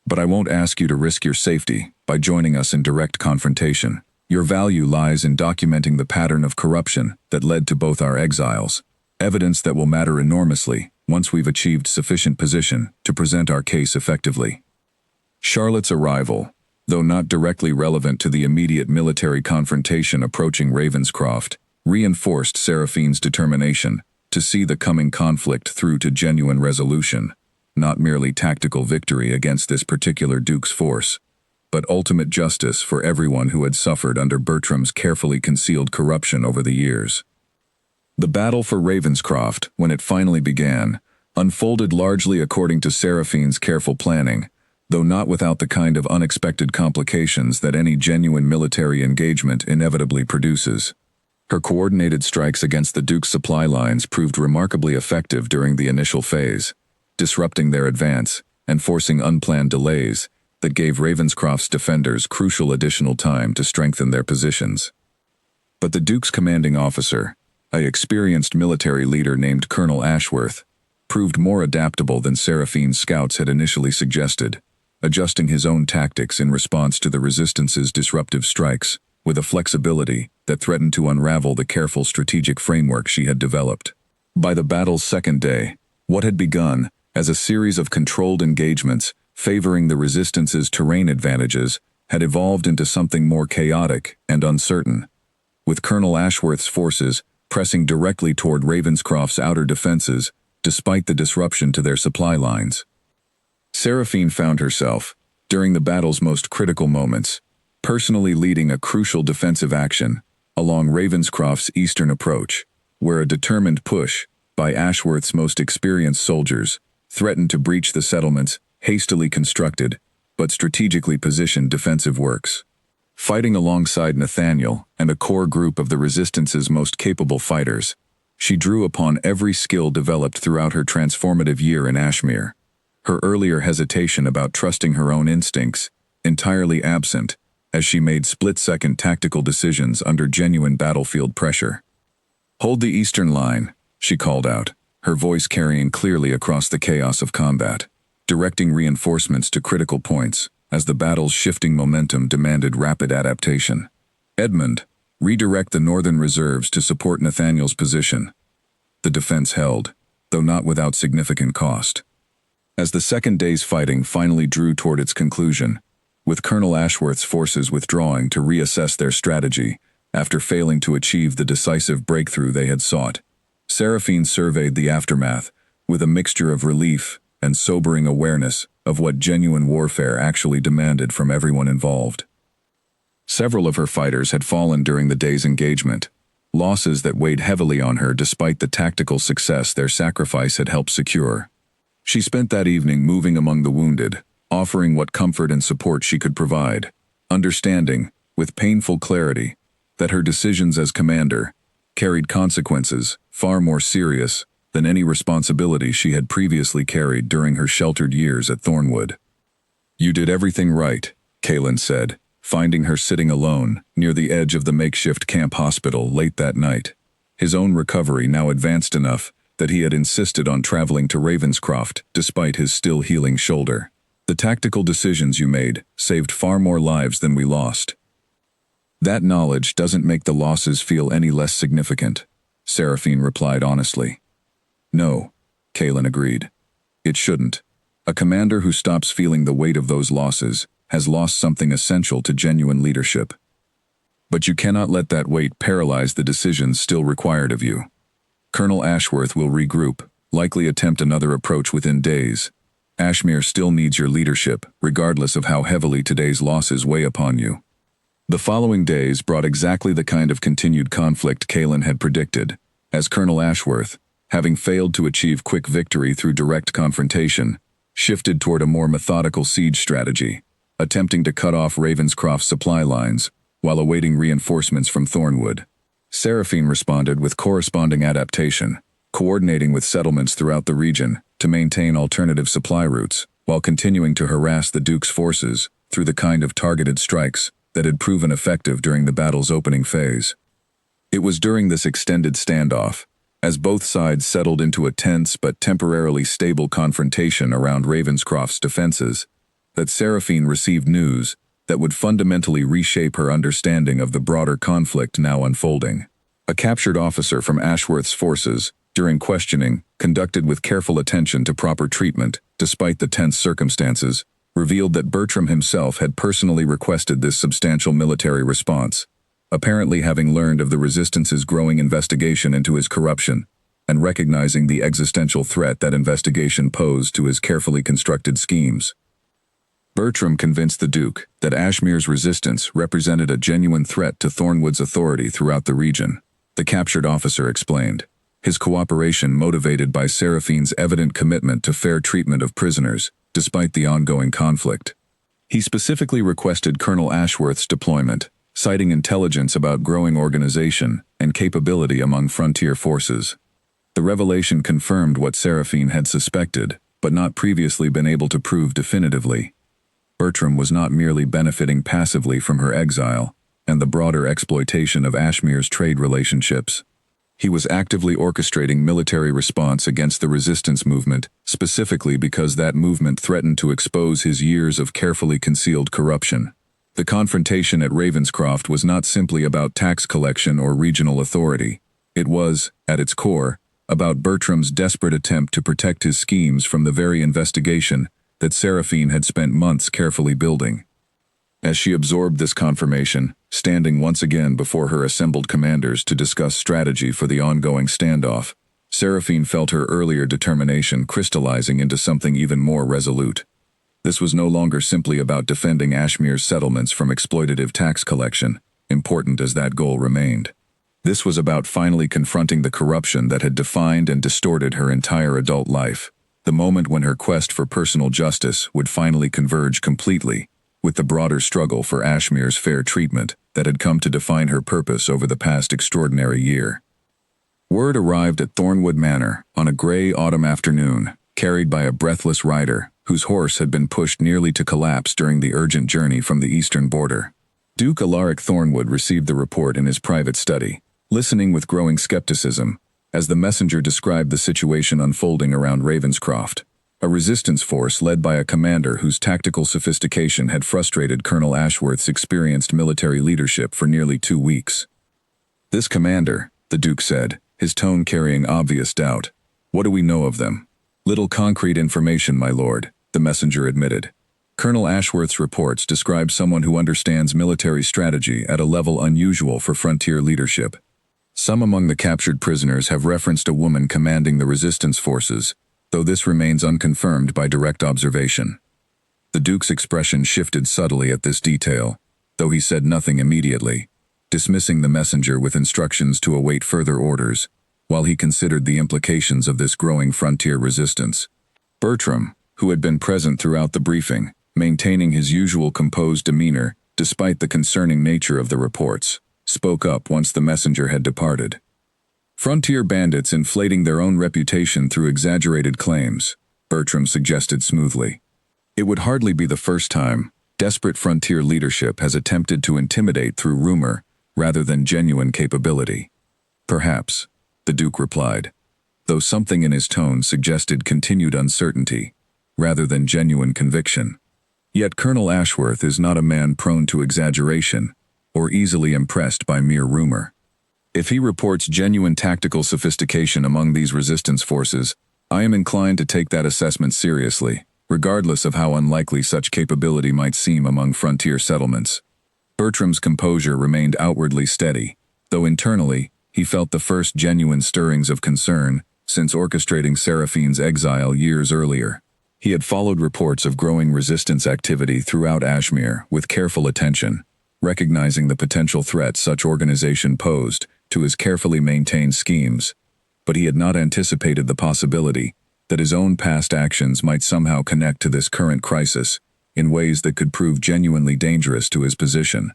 But I won't ask you to risk your safety by joining us in direct confrontation. Your value lies in documenting the pattern of corruption that led to both our exiles, evidence that will matter enormously once we've achieved sufficient position to present our case effectively. Charlotte's arrival, though not directly relevant to the immediate military confrontation approaching Ravenscroft, reinforced Seraphine's determination to see the coming conflict through to genuine resolution, not merely tactical victory against this particular Duke's force, but ultimate justice for everyone who had suffered under Bertram's carefully concealed corruption over the years. The battle for Ravenscroft, when it finally began, unfolded largely according to Seraphine's careful planning, though not without the kind of unexpected complications that any genuine military engagement inevitably produces. Her coordinated strikes against the Duke's supply lines proved remarkably effective during the initial phase, disrupting their advance and forcing unplanned delays that gave Ravenscroft's defenders crucial additional time to strengthen their positions. But the Duke's commanding officer, an experienced military leader named Colonel Ashworth, proved more adaptable than Seraphine's scouts had initially suggested, adjusting his own tactics in response to the Resistance's disruptive strikes with a flexibility that threatened to unravel the careful strategic framework she had developed. By the battle's second day, what had begun as a series of controlled engagements favoring the Resistance's terrain advantages had evolved into something more chaotic and uncertain, with Colonel Ashworth's forces pressing directly toward Ravenscroft's outer defenses despite the disruption to their supply lines. Seraphine found herself, during the battle's most critical moments, personally leading a crucial defensive action along Ravenscroft's eastern approach, where a determined push by Ashworth's most experienced soldiers threatened to breach the settlement's hastily constructed but strategically positioned defensive works. Fighting alongside Nathaniel and a core group of the Resistance's most capable fighters, she drew upon every skill developed throughout her transformative year in Ashmere. her earlier hesitation about trusting her own instincts entirely absent as she made split-second tactical decisions under genuine battlefield pressure. "Hold the eastern line," she called out, her voice carrying clearly across the chaos of combat, directing reinforcements to critical points as the battle's shifting momentum demanded rapid adaptation. "Edmund, redirect the northern reserves to support Nathaniel's position." The defense held, though not without significant cost. As the second day's fighting finally drew toward its conclusion, with Colonel Ashworth's forces withdrawing to reassess their strategy after failing to achieve the decisive breakthrough they had sought, Seraphine surveyed the aftermath with a mixture of relief and sobering awareness of what genuine warfare actually demanded from everyone involved. Several of her fighters had fallen during the day's engagement, losses that weighed heavily on her despite the tactical success their sacrifice had helped secure. She spent that evening moving among the wounded, offering what comfort and support she could provide, understanding, with painful clarity, that her decisions as commander carried consequences far more serious than any responsibility she had previously carried during her sheltered years at Thornwood. "You did everything right," Kalen said, finding her sitting alone near the edge of the makeshift camp hospital late that night, his own recovery now advanced enough that he had insisted on traveling to Ravenscroft despite his still healing shoulder. "The tactical decisions you made saved far more lives than we lost." "That knowledge doesn't make the losses feel any less significant," Seraphine replied honestly. "No," Kalen agreed. "It shouldn't. A commander who stops feeling the weight of those losses has lost something essential to genuine leadership. But you cannot let that weight paralyze the decisions still required of you. Colonel Ashworth will regroup, likely attempt another approach within days. Ashmere still needs your leadership, regardless of how heavily today's losses weigh upon you." The following days brought exactly the kind of continued conflict Kalen had predicted, as Colonel Ashworth, having failed to achieve quick victory through direct confrontation, shifted toward a more methodical siege strategy, attempting to cut off Ravenscroft's supply lines while awaiting reinforcements from Thornwood. Seraphine responded with corresponding adaptation, coordinating with settlements throughout the region to maintain alternative supply routes, while continuing to harass the Duke's forces through the kind of targeted strikes that had proven effective during the battle's opening phase. It was during this extended standoff, as both sides settled into a tense but temporarily stable confrontation around Ravenscroft's defenses, that Seraphine received news that would fundamentally reshape her understanding of the broader conflict now unfolding. A captured officer from Ashworth's forces, during questioning, conducted with careful attention to proper treatment, despite the tense circumstances, revealed that Bertram himself had personally requested this substantial military response, apparently having learned of the Resistance's growing investigation into his corruption, and recognizing the existential threat that investigation posed to his carefully constructed schemes. Bertram convinced the Duke that Ashmere's resistance represented a genuine threat to Thornwood's authority throughout the region, the captured officer explained, his cooperation motivated by Seraphine's evident commitment to fair treatment of prisoners, despite the ongoing conflict. He specifically requested Colonel Ashworth's deployment, citing intelligence about growing organization and capability among frontier forces. The revelation confirmed what Seraphine had suspected, but not previously been able to prove definitively. Bertram was not merely benefiting passively from her exile and the broader exploitation of Ashmere's trade relationships. He was actively orchestrating military response against the resistance movement, specifically because that movement threatened to expose his years of carefully concealed corruption. The confrontation at Ravenscroft was not simply about tax collection or regional authority. It was, at its core, about Bertram's desperate attempt to protect his schemes from the very investigation that Seraphine had spent months carefully building. As she absorbed this confirmation, standing once again before her assembled commanders to discuss strategy for the ongoing standoff, Seraphine felt her earlier determination crystallizing into something even more resolute. This was no longer simply about defending Ashmere's settlements from exploitative tax collection, important as that goal remained. This was about finally confronting the corruption that had defined and distorted her entire adult life, the moment when her quest for personal justice would finally converge completely with the broader struggle for Ashmere's fair treatment that had come to define her purpose over the past extraordinary year. Word arrived at Thornwood Manor on a gray autumn afternoon, carried by a breathless rider whose horse had been pushed nearly to collapse during the urgent journey from the eastern border. Duke Alaric Thornwood received the report in his private study, listening with growing skepticism, as the messenger described the situation unfolding around Ravenscroft, a resistance force led by a commander whose tactical sophistication had frustrated Colonel Ashworth's experienced military leadership for nearly 2 weeks. "This commander," the Duke said, his tone carrying obvious doubt. "What do we know of them?" "Little concrete information, my lord," the messenger admitted. "Colonel Ashworth's reports describe someone who understands military strategy at a level unusual for frontier leadership. Some among the captured prisoners have referenced a woman commanding the resistance forces, though this remains unconfirmed by direct observation." The Duke's expression shifted subtly at this detail, though he said nothing immediately, dismissing the messenger with instructions to await further orders, while he considered the implications of this growing frontier resistance. Bertram, who had been present throughout the briefing, maintaining his usual composed demeanor despite the concerning nature of the reports, spoke up once the messenger had departed. "Frontier bandits inflating their own reputation through exaggerated claims," Bertram suggested smoothly. "It would hardly be the first time desperate frontier leadership has attempted to intimidate through rumor rather than genuine capability." "Perhaps," the Duke replied, though something in his tone suggested continued uncertainty, rather than genuine conviction. "Yet Colonel Ashworth is not a man prone to exaggeration, or easily impressed by mere rumor. If he reports genuine tactical sophistication among these resistance forces, I am inclined to take that assessment seriously, regardless of how unlikely such capability might seem among frontier settlements." Bertram's composure remained outwardly steady, though internally, he felt the first genuine stirrings of concern since orchestrating Seraphine's exile years earlier. He had followed reports of growing resistance activity throughout Ashmere with careful attention, recognizing the potential threat such organization posed to his carefully maintained schemes, but he had not anticipated the possibility that his own past actions might somehow connect to this current crisis in ways that could prove genuinely dangerous to his position.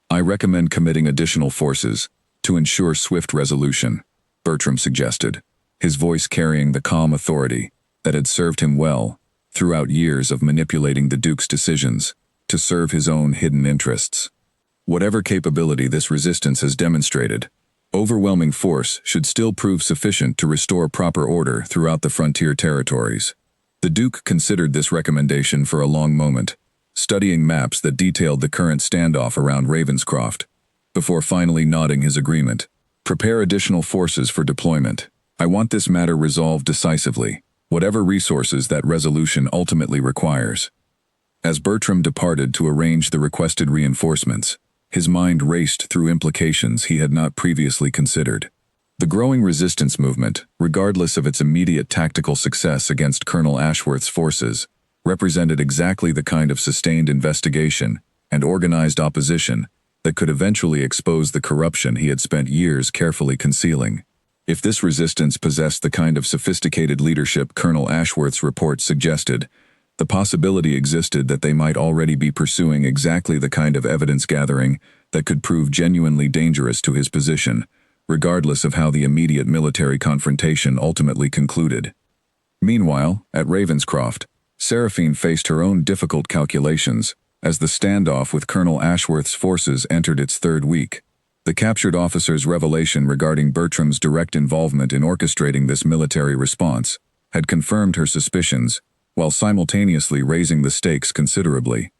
"I recommend committing additional forces to ensure swift resolution," Bertram suggested, his voice carrying the calm authority that had served him well throughout years of manipulating the Duke's decisions to serve his own hidden interests. "Whatever capability this resistance has demonstrated, overwhelming force should still prove sufficient to restore proper order throughout the frontier territories." The Duke considered this recommendation for a long moment, studying maps that detailed the current standoff around Ravenscroft, before finally nodding his agreement. "Prepare additional forces for deployment. I want this matter resolved decisively, whatever resources that resolution ultimately requires." As Bertram departed to arrange the requested reinforcements, his mind raced through implications he had not previously considered. The growing resistance movement, regardless of its immediate tactical success against Colonel Ashworth's forces, represented exactly the kind of sustained investigation and organized opposition that could eventually expose the corruption he had spent years carefully concealing. If this resistance possessed the kind of sophisticated leadership Colonel Ashworth's report suggested, the possibility existed that they might already be pursuing exactly the kind of evidence gathering that could prove genuinely dangerous to his position, regardless of how the immediate military confrontation ultimately concluded. Meanwhile, at Ravenscroft, Seraphine faced her own difficult calculations as the standoff with Colonel Ashworth's forces entered its third week. The captured officer's revelation regarding Bertram's direct involvement in orchestrating this military response had confirmed her suspicions, while simultaneously raising the stakes considerably.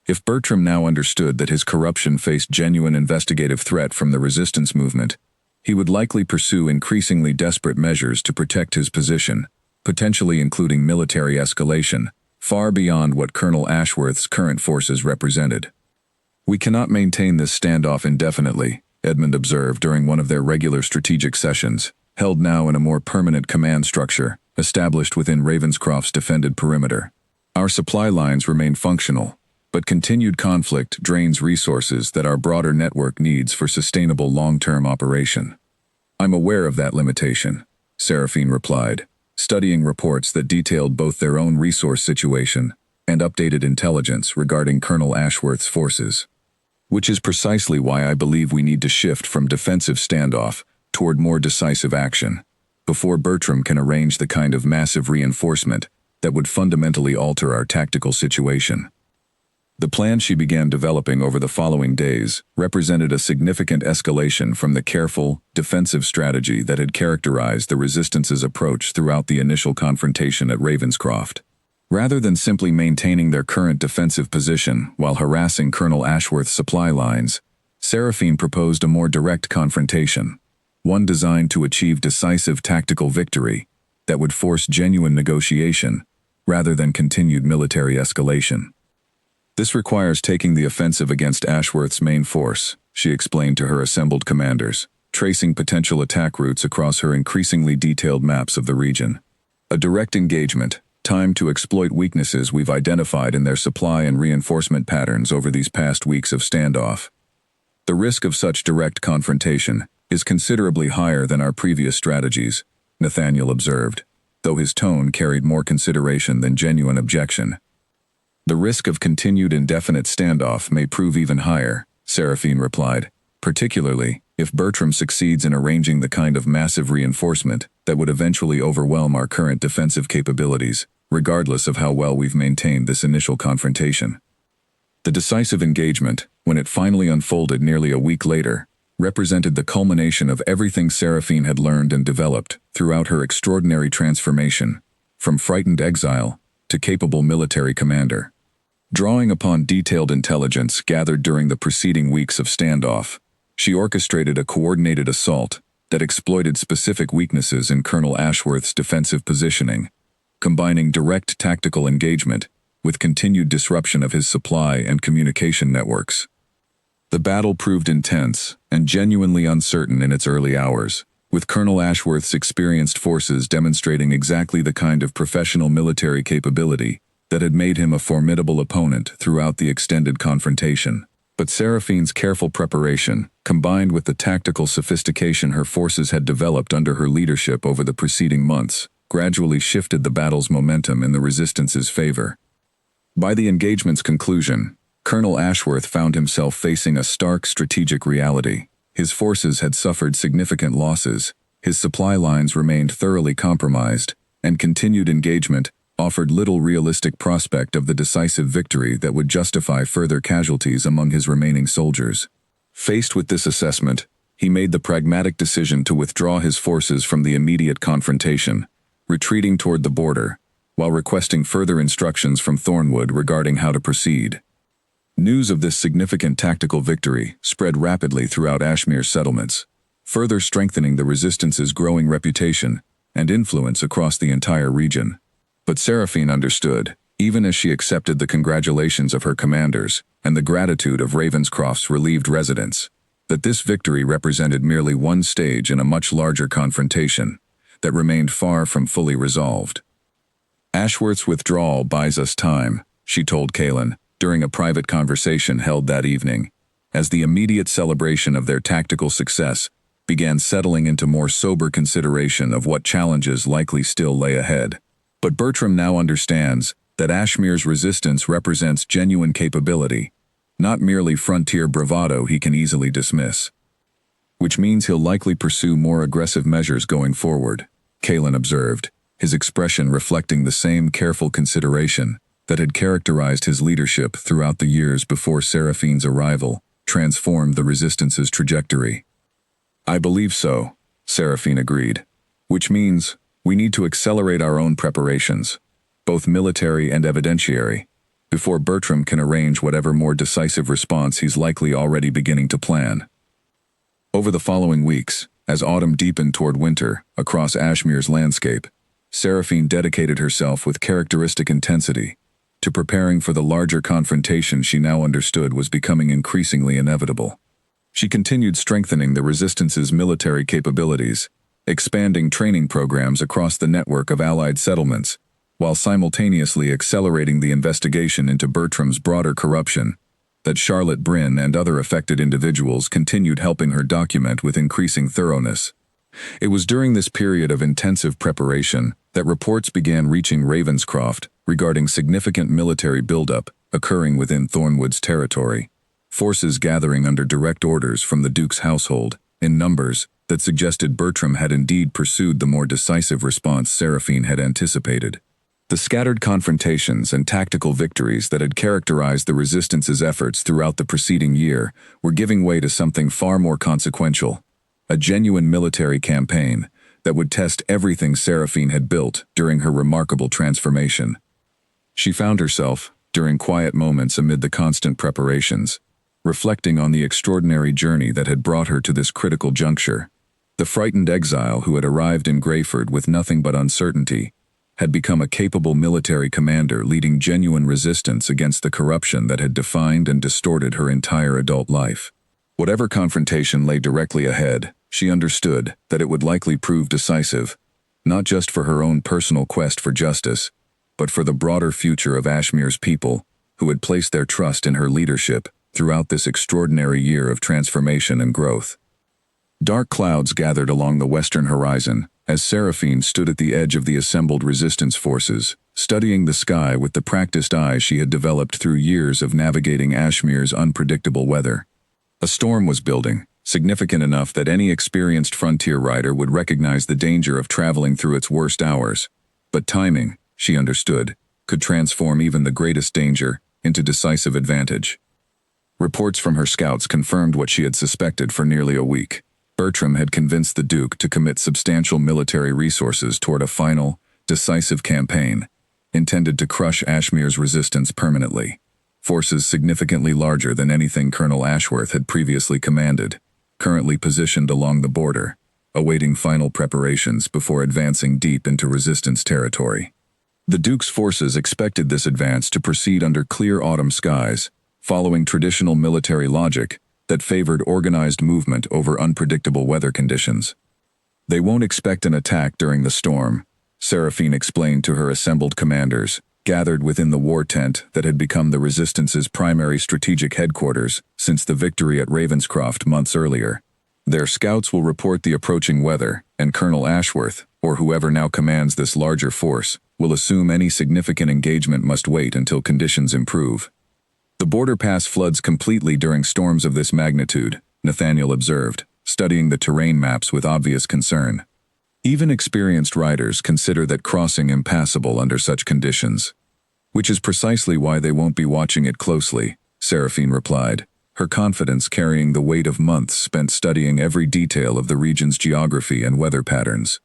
If Bertram now understood that his corruption faced genuine investigative threat from the resistance movement, he would likely pursue increasingly desperate measures to protect his position, potentially including military escalation, far beyond what Colonel Ashworth's current forces represented. "We cannot maintain this standoff indefinitely," Edmund observed during one of their regular strategic sessions, held now in a more permanent command structure, established within Ravenscroft's defended perimeter. "Our supply lines remain functional, but continued conflict drains resources that our broader network needs for sustainable long-term operation." "I'm aware of that limitation," Seraphine replied, studying reports that detailed both their own resource situation and updated intelligence regarding Colonel Ashworth's forces. "Which is precisely why I believe we need to shift from defensive standoff toward more decisive action, before Bertram can arrange the kind of massive reinforcement that would fundamentally alter our tactical situation. The plan she began developing over the following days represented a significant escalation from the careful, defensive strategy that had characterized the Resistance's approach throughout the initial confrontation at Ravenscroft. Rather than simply maintaining their current defensive position while harassing Colonel Ashworth's supply lines, Seraphine proposed a more direct confrontation, one designed to achieve decisive tactical victory that would force genuine negotiation rather than continued military escalation. This requires taking the offensive against Ashworth's main force, she explained to her assembled commanders, tracing potential attack routes across her increasingly detailed maps of the region. A direct engagement, timed to exploit weaknesses we've identified in their supply and reinforcement patterns over these past weeks of standoff. The risk of such direct confrontation is considerably higher than our previous strategies, Nathaniel observed, though his tone carried more consideration than genuine objection. The risk of continued indefinite standoff may prove even higher, Seraphine replied, particularly if Bertram succeeds in arranging the kind of massive reinforcement that would eventually overwhelm our current defensive capabilities, regardless of how well we've maintained this initial confrontation. The decisive engagement, when it finally unfolded nearly a week later, represented the culmination of everything Seraphine had learned and developed throughout her extraordinary transformation, from frightened exile to capable military commander. Drawing upon detailed intelligence gathered during the preceding weeks of standoff, she orchestrated a coordinated assault that exploited specific weaknesses in Colonel Ashworth's defensive positioning, combining direct tactical engagement with continued disruption of his supply and communication networks. The battle proved intense and genuinely uncertain in its early hours, with Colonel Ashworth's experienced forces demonstrating exactly the kind of professional military capability that had made him a formidable opponent throughout the extended confrontation. But Seraphine's careful preparation, combined with the tactical sophistication her forces had developed under her leadership over the preceding months, gradually shifted the battle's momentum in the Resistance's favor. By the engagement's conclusion, Colonel Ashworth found himself facing a stark strategic reality. His forces had suffered significant losses, his supply lines remained thoroughly compromised, and continued engagement offered little realistic prospect of the decisive victory that would justify further casualties among his remaining soldiers. Faced with this assessment, he made the pragmatic decision to withdraw his forces from the immediate confrontation, retreating toward the border, while requesting further instructions from Thornwood regarding how to proceed. News of this significant tactical victory spread rapidly throughout Ashmere's settlements, further strengthening the Resistance's growing reputation and influence across the entire region. But Seraphine understood, even as she accepted the congratulations of her commanders and the gratitude of Ravenscroft's relieved residents, that this victory represented merely one stage in a much larger confrontation that remained far from fully resolved. Ashworth's withdrawal buys us time, she told Kaelin during a private conversation held that evening, as the immediate celebration of their tactical success began settling into more sober consideration of what challenges likely still lay ahead. But Bertram now understands that Ashmere's resistance represents genuine capability, not merely frontier bravado he can easily dismiss. Which means he'll likely pursue more aggressive measures going forward, Kaelin observed, his expression reflecting the same careful consideration that had characterized his leadership throughout the years before Seraphine's arrival transformed the Resistance's trajectory. I believe so, Seraphine agreed, which means we need to accelerate our own preparations, both military and evidentiary, before Bertram can arrange whatever more decisive response he's likely already beginning to plan. Over the following weeks, as autumn deepened toward winter across Ashmere's landscape, Seraphine dedicated herself with characteristic intensity to preparing for the larger confrontation she now understood was becoming increasingly inevitable. She continued strengthening the Resistance's military capabilities, expanding training programs across the network of Allied settlements, while simultaneously accelerating the investigation into Bertram's broader corruption that Charlotte Bryn and other affected individuals continued helping her document with increasing thoroughness. It was during this period of intensive preparation that reports began reaching Ravenscroft regarding significant military buildup occurring within Thornwood's territory, forces gathering under direct orders from the Duke's household, in numbers that suggested Bertram had indeed pursued the more decisive response Seraphine had anticipated. The scattered confrontations and tactical victories that had characterized the Resistance's efforts throughout the preceding year were giving way to something far more consequential, a genuine military campaign that would test everything Seraphine had built during her remarkable transformation. She found herself, during quiet moments amid the constant preparations, reflecting on the extraordinary journey that had brought her to this critical juncture. The frightened exile who had arrived in Greyford with nothing but uncertainty had become a capable military commander leading genuine resistance against the corruption that had defined and distorted her entire adult life. Whatever confrontation lay directly ahead, she understood that it would likely prove decisive, not just for her own personal quest for justice, but for the broader future of Ashmere's people, who had placed their trust in her leadership throughout this extraordinary year of transformation and growth. Dark clouds gathered along the western horizon as Seraphine stood at the edge of the assembled resistance forces, studying the sky with the practiced eye she had developed through years of navigating Ashmere's unpredictable weather. A storm was building, significant enough that any experienced frontier rider would recognize the danger of traveling through its worst hours. But timing, she understood, could transform even the greatest danger into decisive advantage. Reports from her scouts confirmed what she had suspected for nearly a week. Bertram had convinced the Duke to commit substantial military resources toward a final, decisive campaign, intended to crush Ashmere's resistance permanently. Forces significantly larger than anything Colonel Ashworth had previously commanded, currently positioned along the border, awaiting final preparations before advancing deep into resistance territory. The Duke's forces expected this advance to proceed under clear autumn skies, following traditional military logic that favored organized movement over unpredictable weather conditions. They won't expect an attack during the storm, Seraphine explained to her assembled commanders, gathered within the war tent that had become the Resistance's primary strategic headquarters since the victory at Ravenscroft months earlier. Their scouts will report the approaching weather, and Colonel Ashworth, or whoever now commands this larger force, will assume any significant engagement must wait until conditions improve. The border pass floods completely during storms of this magnitude, Nathaniel observed, studying the terrain maps with obvious concern. Even experienced riders consider that crossing impassable under such conditions. Which is precisely why they won't be watching it closely, Seraphine replied, her confidence carrying the weight of months spent studying every detail of the region's geography and weather patterns.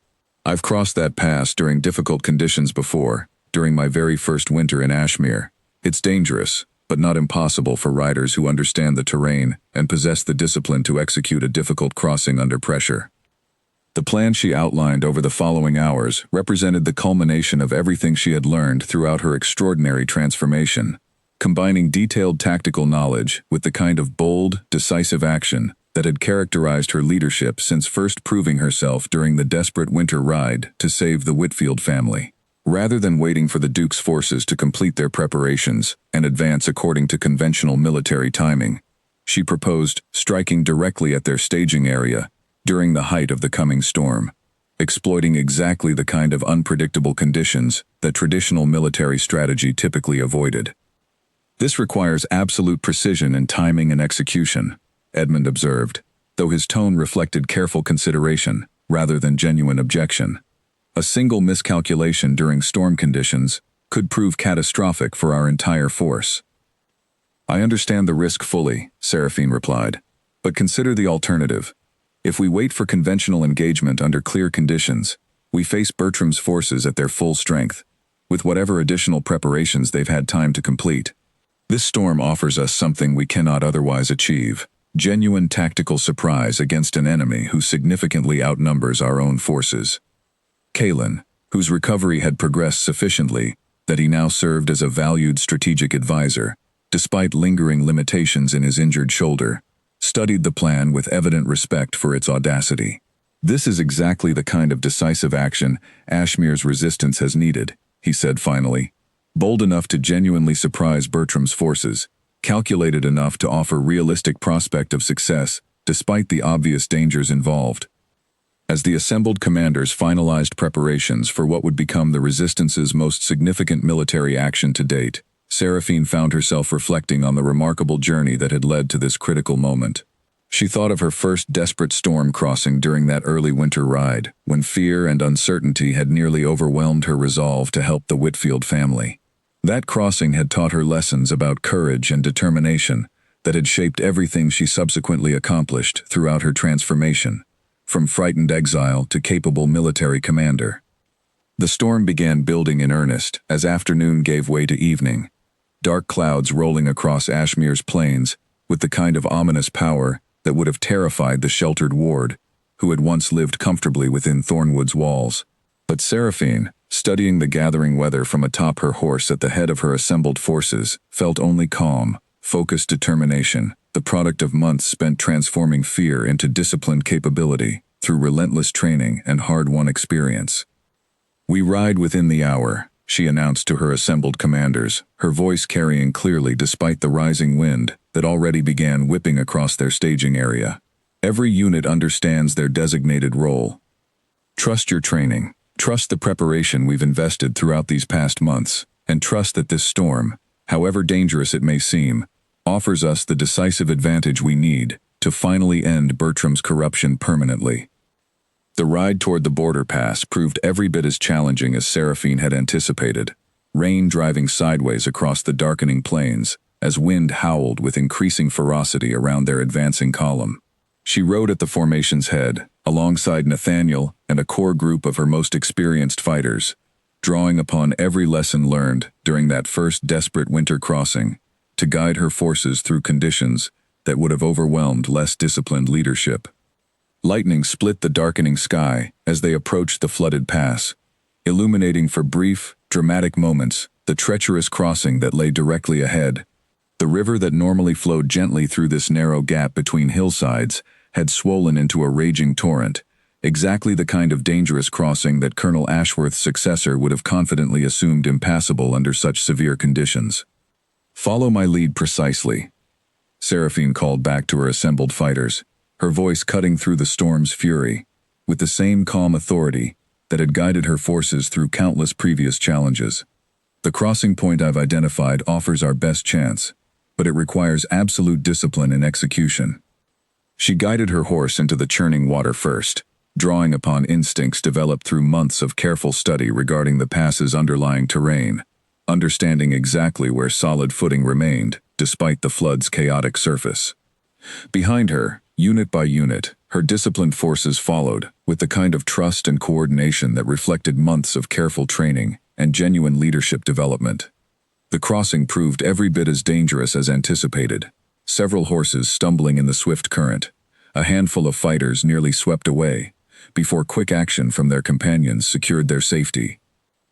I've crossed that pass during difficult conditions before, during my very first winter in Ashmere. It's dangerous, but not impossible for riders who understand the terrain and possess the discipline to execute a difficult crossing under pressure. The plan she outlined over the following hours represented the culmination of everything she had learned throughout her extraordinary transformation, combining detailed tactical knowledge with the kind of bold, decisive action that had characterized her leadership since first proving herself during the desperate winter ride to save the Whitfield family. Rather than waiting for the Duke's forces to complete their preparations and advance according to conventional military timing, she proposed striking directly at their staging area during the height of the coming storm, exploiting exactly the kind of unpredictable conditions that traditional military strategy typically avoided. This requires absolute precision in timing and execution, Edmund observed, though his tone reflected careful consideration rather than genuine objection. A single miscalculation during storm conditions could prove catastrophic for our entire force. I understand the risk fully, Seraphine replied, but consider the alternative. If we wait for conventional engagement under clear conditions, we face Bertram's forces at their full strength, with whatever additional preparations they've had time to complete. This storm offers us something we cannot otherwise achieve, genuine tactical surprise against an enemy who significantly outnumbers our own forces. Kalen, whose recovery had progressed sufficiently that he now served as a valued strategic advisor, despite lingering limitations in his injured shoulder, studied the plan with evident respect for its audacity. This is exactly the kind of decisive action Ashmere's resistance has needed, he said finally. Bold enough to genuinely surprise Bertram's forces, calculated enough to offer realistic prospect of success despite the obvious dangers involved. As the assembled commanders finalized preparations for what would become the Resistance's most significant military action to date, Seraphine found herself reflecting on the remarkable journey that had led to this critical moment. She thought of her first desperate storm crossing during that early winter ride, when fear and uncertainty had nearly overwhelmed her resolve to help the Whitfield family. That crossing had taught her lessons about courage and determination that had shaped everything she subsequently accomplished throughout her transformation, from frightened exile to capable military commander. The storm began building in earnest as afternoon gave way to evening, dark clouds rolling across Ashmere's plains with the kind of ominous power that would have terrified the sheltered ward, who had once lived comfortably within Thornwood's walls. But Seraphine, studying the gathering weather from atop her horse at the head of her assembled forces, felt only calm, focused determination, the product of months spent transforming fear into disciplined capability through relentless training and hard-won experience. "We ride within the hour," she announced to her assembled commanders, her voice carrying clearly despite the rising wind that already began whipping across their staging area. "Every unit understands their designated role. Trust your training, trust the preparation we've invested throughout these past months, and trust that this storm, however dangerous it may seem, offers us the decisive advantage we need to finally end Bertram's corruption permanently." The ride toward the border pass proved every bit as challenging as Seraphine had anticipated, rain driving sideways across the darkening plains as wind howled with increasing ferocity around their advancing column. She rode at the formation's head, alongside Nathaniel and a core group of her most experienced fighters, drawing upon every lesson learned during that first desperate winter crossing to guide her forces through conditions that would have overwhelmed less disciplined leadership. Lightning split the darkening sky as they approached the flooded pass, illuminating for brief, dramatic moments the treacherous crossing that lay directly ahead. The river that normally flowed gently through this narrow gap between hillsides had swollen into a raging torrent, exactly the kind of dangerous crossing that Colonel Ashworth's successor would have confidently assumed impassable under such severe conditions. "Follow my lead precisely," Seraphine called back to her assembled fighters, her voice cutting through the storm's fury, with the same calm authority that had guided her forces through countless previous challenges. "The crossing point I've identified offers our best chance, but it requires absolute discipline and execution." She guided her horse into the churning water first, drawing upon instincts developed through months of careful study regarding the pass's underlying terrain, understanding exactly where solid footing remained, despite the flood's chaotic surface. Behind her, unit by unit, her disciplined forces followed, with the kind of trust and coordination that reflected months of careful training and genuine leadership development. The crossing proved every bit as dangerous as anticipated, several horses stumbling in the swift current, a handful of fighters nearly swept away, before quick action from their companions secured their safety.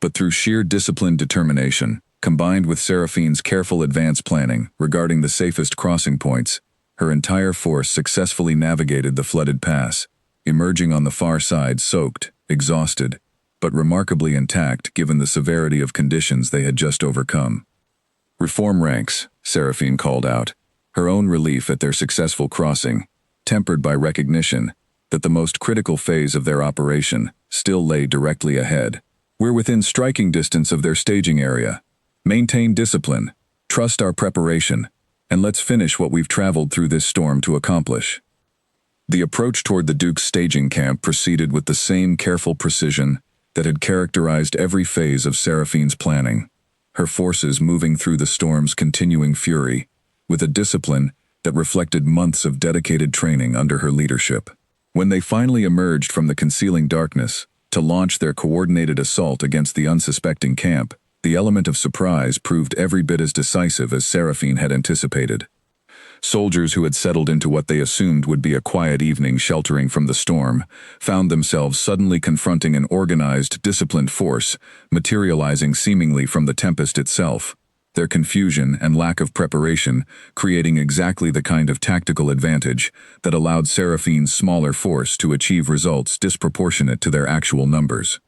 But through sheer disciplined determination, combined with Seraphine's careful advance planning regarding the safest crossing points, her entire force successfully navigated the flooded pass, emerging on the far side soaked, exhausted, but remarkably intact given the severity of conditions they had just overcome. "Reform ranks," Seraphine called out, her own relief at their successful crossing, tempered by recognition that the most critical phase of their operation still lay directly ahead. "We're within striking distance of their staging area. Maintain discipline, trust our preparation, and let's finish what we've traveled through this storm to accomplish." The approach toward the Duke's staging camp proceeded with the same careful precision that had characterized every phase of Seraphine's planning, her forces moving through the storm's continuing fury, with a discipline that reflected months of dedicated training under her leadership. When they finally emerged from the concealing darkness to launch their coordinated assault against the unsuspecting camp, the element of surprise proved every bit as decisive as Seraphine had anticipated. Soldiers who had settled into what they assumed would be a quiet evening sheltering from the storm found themselves suddenly confronting an organized, disciplined force materializing seemingly from the tempest itself, their confusion and lack of preparation creating exactly the kind of tactical advantage that allowed Seraphine's smaller force to achieve results disproportionate to their actual numbers.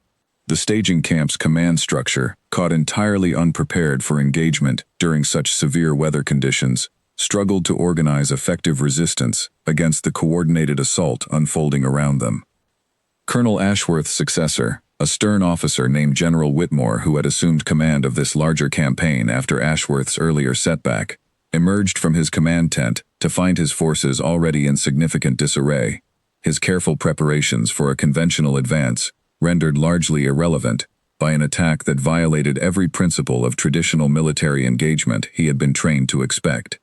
The staging camp's command structure, caught entirely unprepared for engagement during such severe weather conditions, struggled to organize effective resistance against the coordinated assault unfolding around them. Colonel Ashworth's successor, a stern officer named General Whitmore who had assumed command of this larger campaign after Ashworth's earlier setback, emerged from his command tent to find his forces already in significant disarray. His careful preparations for a conventional advance, rendered largely irrelevant by an attack that violated every principle of traditional military engagement he had been trained to expect.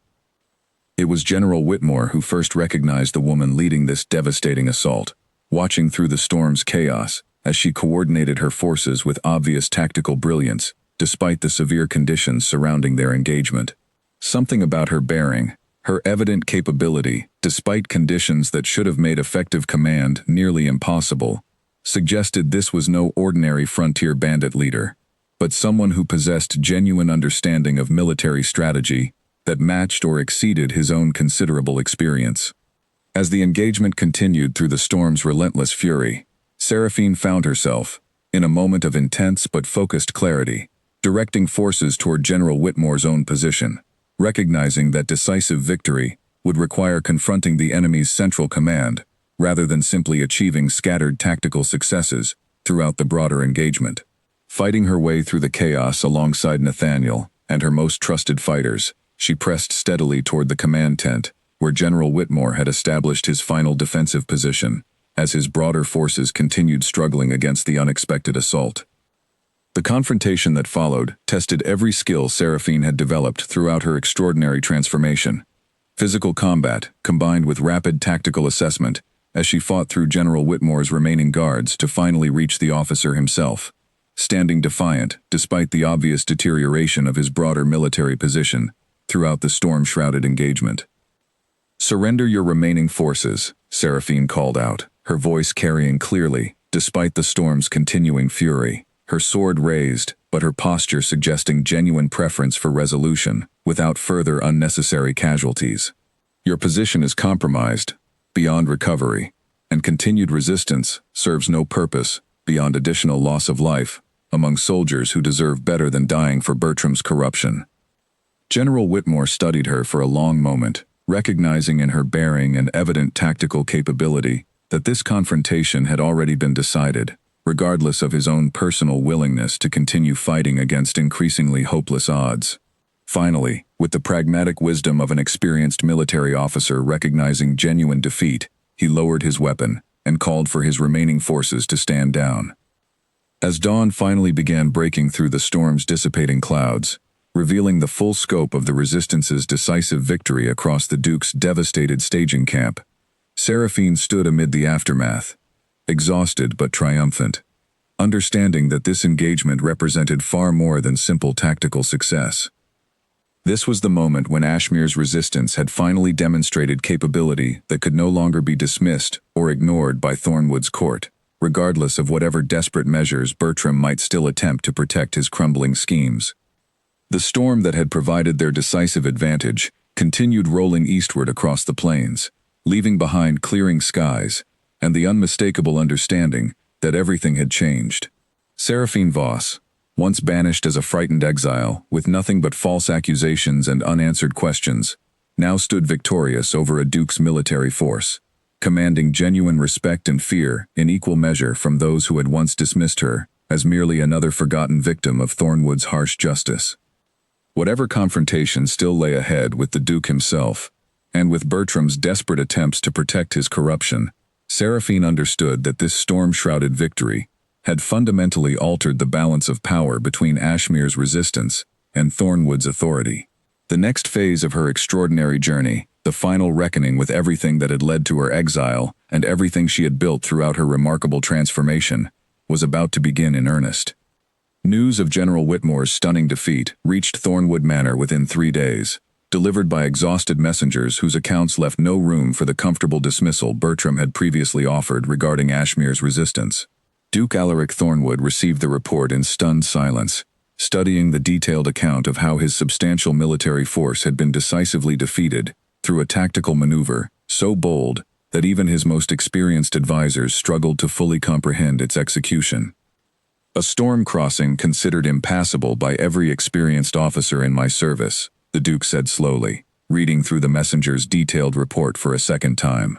It was General Whitmore who first recognized the woman leading this devastating assault, watching through the storm's chaos as she coordinated her forces with obvious tactical brilliance, despite the severe conditions surrounding their engagement. Something about her bearing, her evident capability, despite conditions that should have made effective command nearly impossible, suggested this was no ordinary frontier bandit leader, but someone who possessed genuine understanding of military strategy that matched or exceeded his own considerable experience. As the engagement continued through the storm's relentless fury, Seraphine found herself, in a moment of intense but focused clarity, directing forces toward General Whitmore's own position, recognizing that decisive victory would require confronting the enemy's central command, rather than simply achieving scattered tactical successes throughout the broader engagement. Fighting her way through the chaos alongside Nathaniel and her most trusted fighters, she pressed steadily toward the command tent, where General Whitmore had established his final defensive position, as his broader forces continued struggling against the unexpected assault. The confrontation that followed tested every skill Seraphine had developed throughout her extraordinary transformation. Physical combat, combined with rapid tactical assessment, as she fought through General Whitmore's remaining guards to finally reach the officer himself, standing defiant despite the obvious deterioration of his broader military position throughout the storm-shrouded engagement. "Surrender your remaining forces," Seraphine called out, her voice carrying clearly, despite the storm's continuing fury, her sword raised, but her posture suggesting genuine preference for resolution, without further unnecessary casualties. "Your position is compromised, beyond recovery, and continued resistance serves no purpose beyond additional loss of life among soldiers who deserve better than dying for Bertram's corruption." General Whitmore studied her for a long moment, recognizing in her bearing and evident tactical capability that this confrontation had already been decided, regardless of his own personal willingness to continue fighting against increasingly hopeless odds. Finally, with the pragmatic wisdom of an experienced military officer recognizing genuine defeat, he lowered his weapon and called for his remaining forces to stand down. As dawn finally began breaking through the storm's dissipating clouds, revealing the full scope of the Resistance's decisive victory across the Duke's devastated staging camp, Seraphine stood amid the aftermath, exhausted but triumphant, understanding that this engagement represented far more than simple tactical success. This was the moment when Ashmere's resistance had finally demonstrated capability that could no longer be dismissed or ignored by Thornwood's court, regardless of whatever desperate measures Bertram might still attempt to protect his crumbling schemes. The storm that had provided their decisive advantage continued rolling eastward across the plains, leaving behind clearing skies and the unmistakable understanding that everything had changed. Seraphine Voss, once banished as a frightened exile with nothing but false accusations and unanswered questions, now stood victorious over a Duke's military force, commanding genuine respect and fear in equal measure from those who had once dismissed her as merely another forgotten victim of Thornwood's harsh justice. Whatever confrontation still lay ahead with the Duke himself, and with Bertram's desperate attempts to protect his corruption, Seraphine understood that this storm-shrouded victory had fundamentally altered the balance of power between Ashmere's resistance and Thornwood's authority. The next phase of her extraordinary journey, the final reckoning with everything that had led to her exile and everything she had built throughout her remarkable transformation, was about to begin in earnest. News of General Whitmore's stunning defeat reached Thornwood Manor within 3 days, delivered by exhausted messengers whose accounts left no room for the comfortable dismissal Bertram had previously offered regarding Ashmere's resistance. Duke Alaric Thornwood received the report in stunned silence, studying the detailed account of how his substantial military force had been decisively defeated through a tactical maneuver so bold that even his most experienced advisors struggled to fully comprehend its execution. "A storm crossing considered impassable by every experienced officer in my service," the Duke said slowly, reading through the messenger's detailed report for a second time.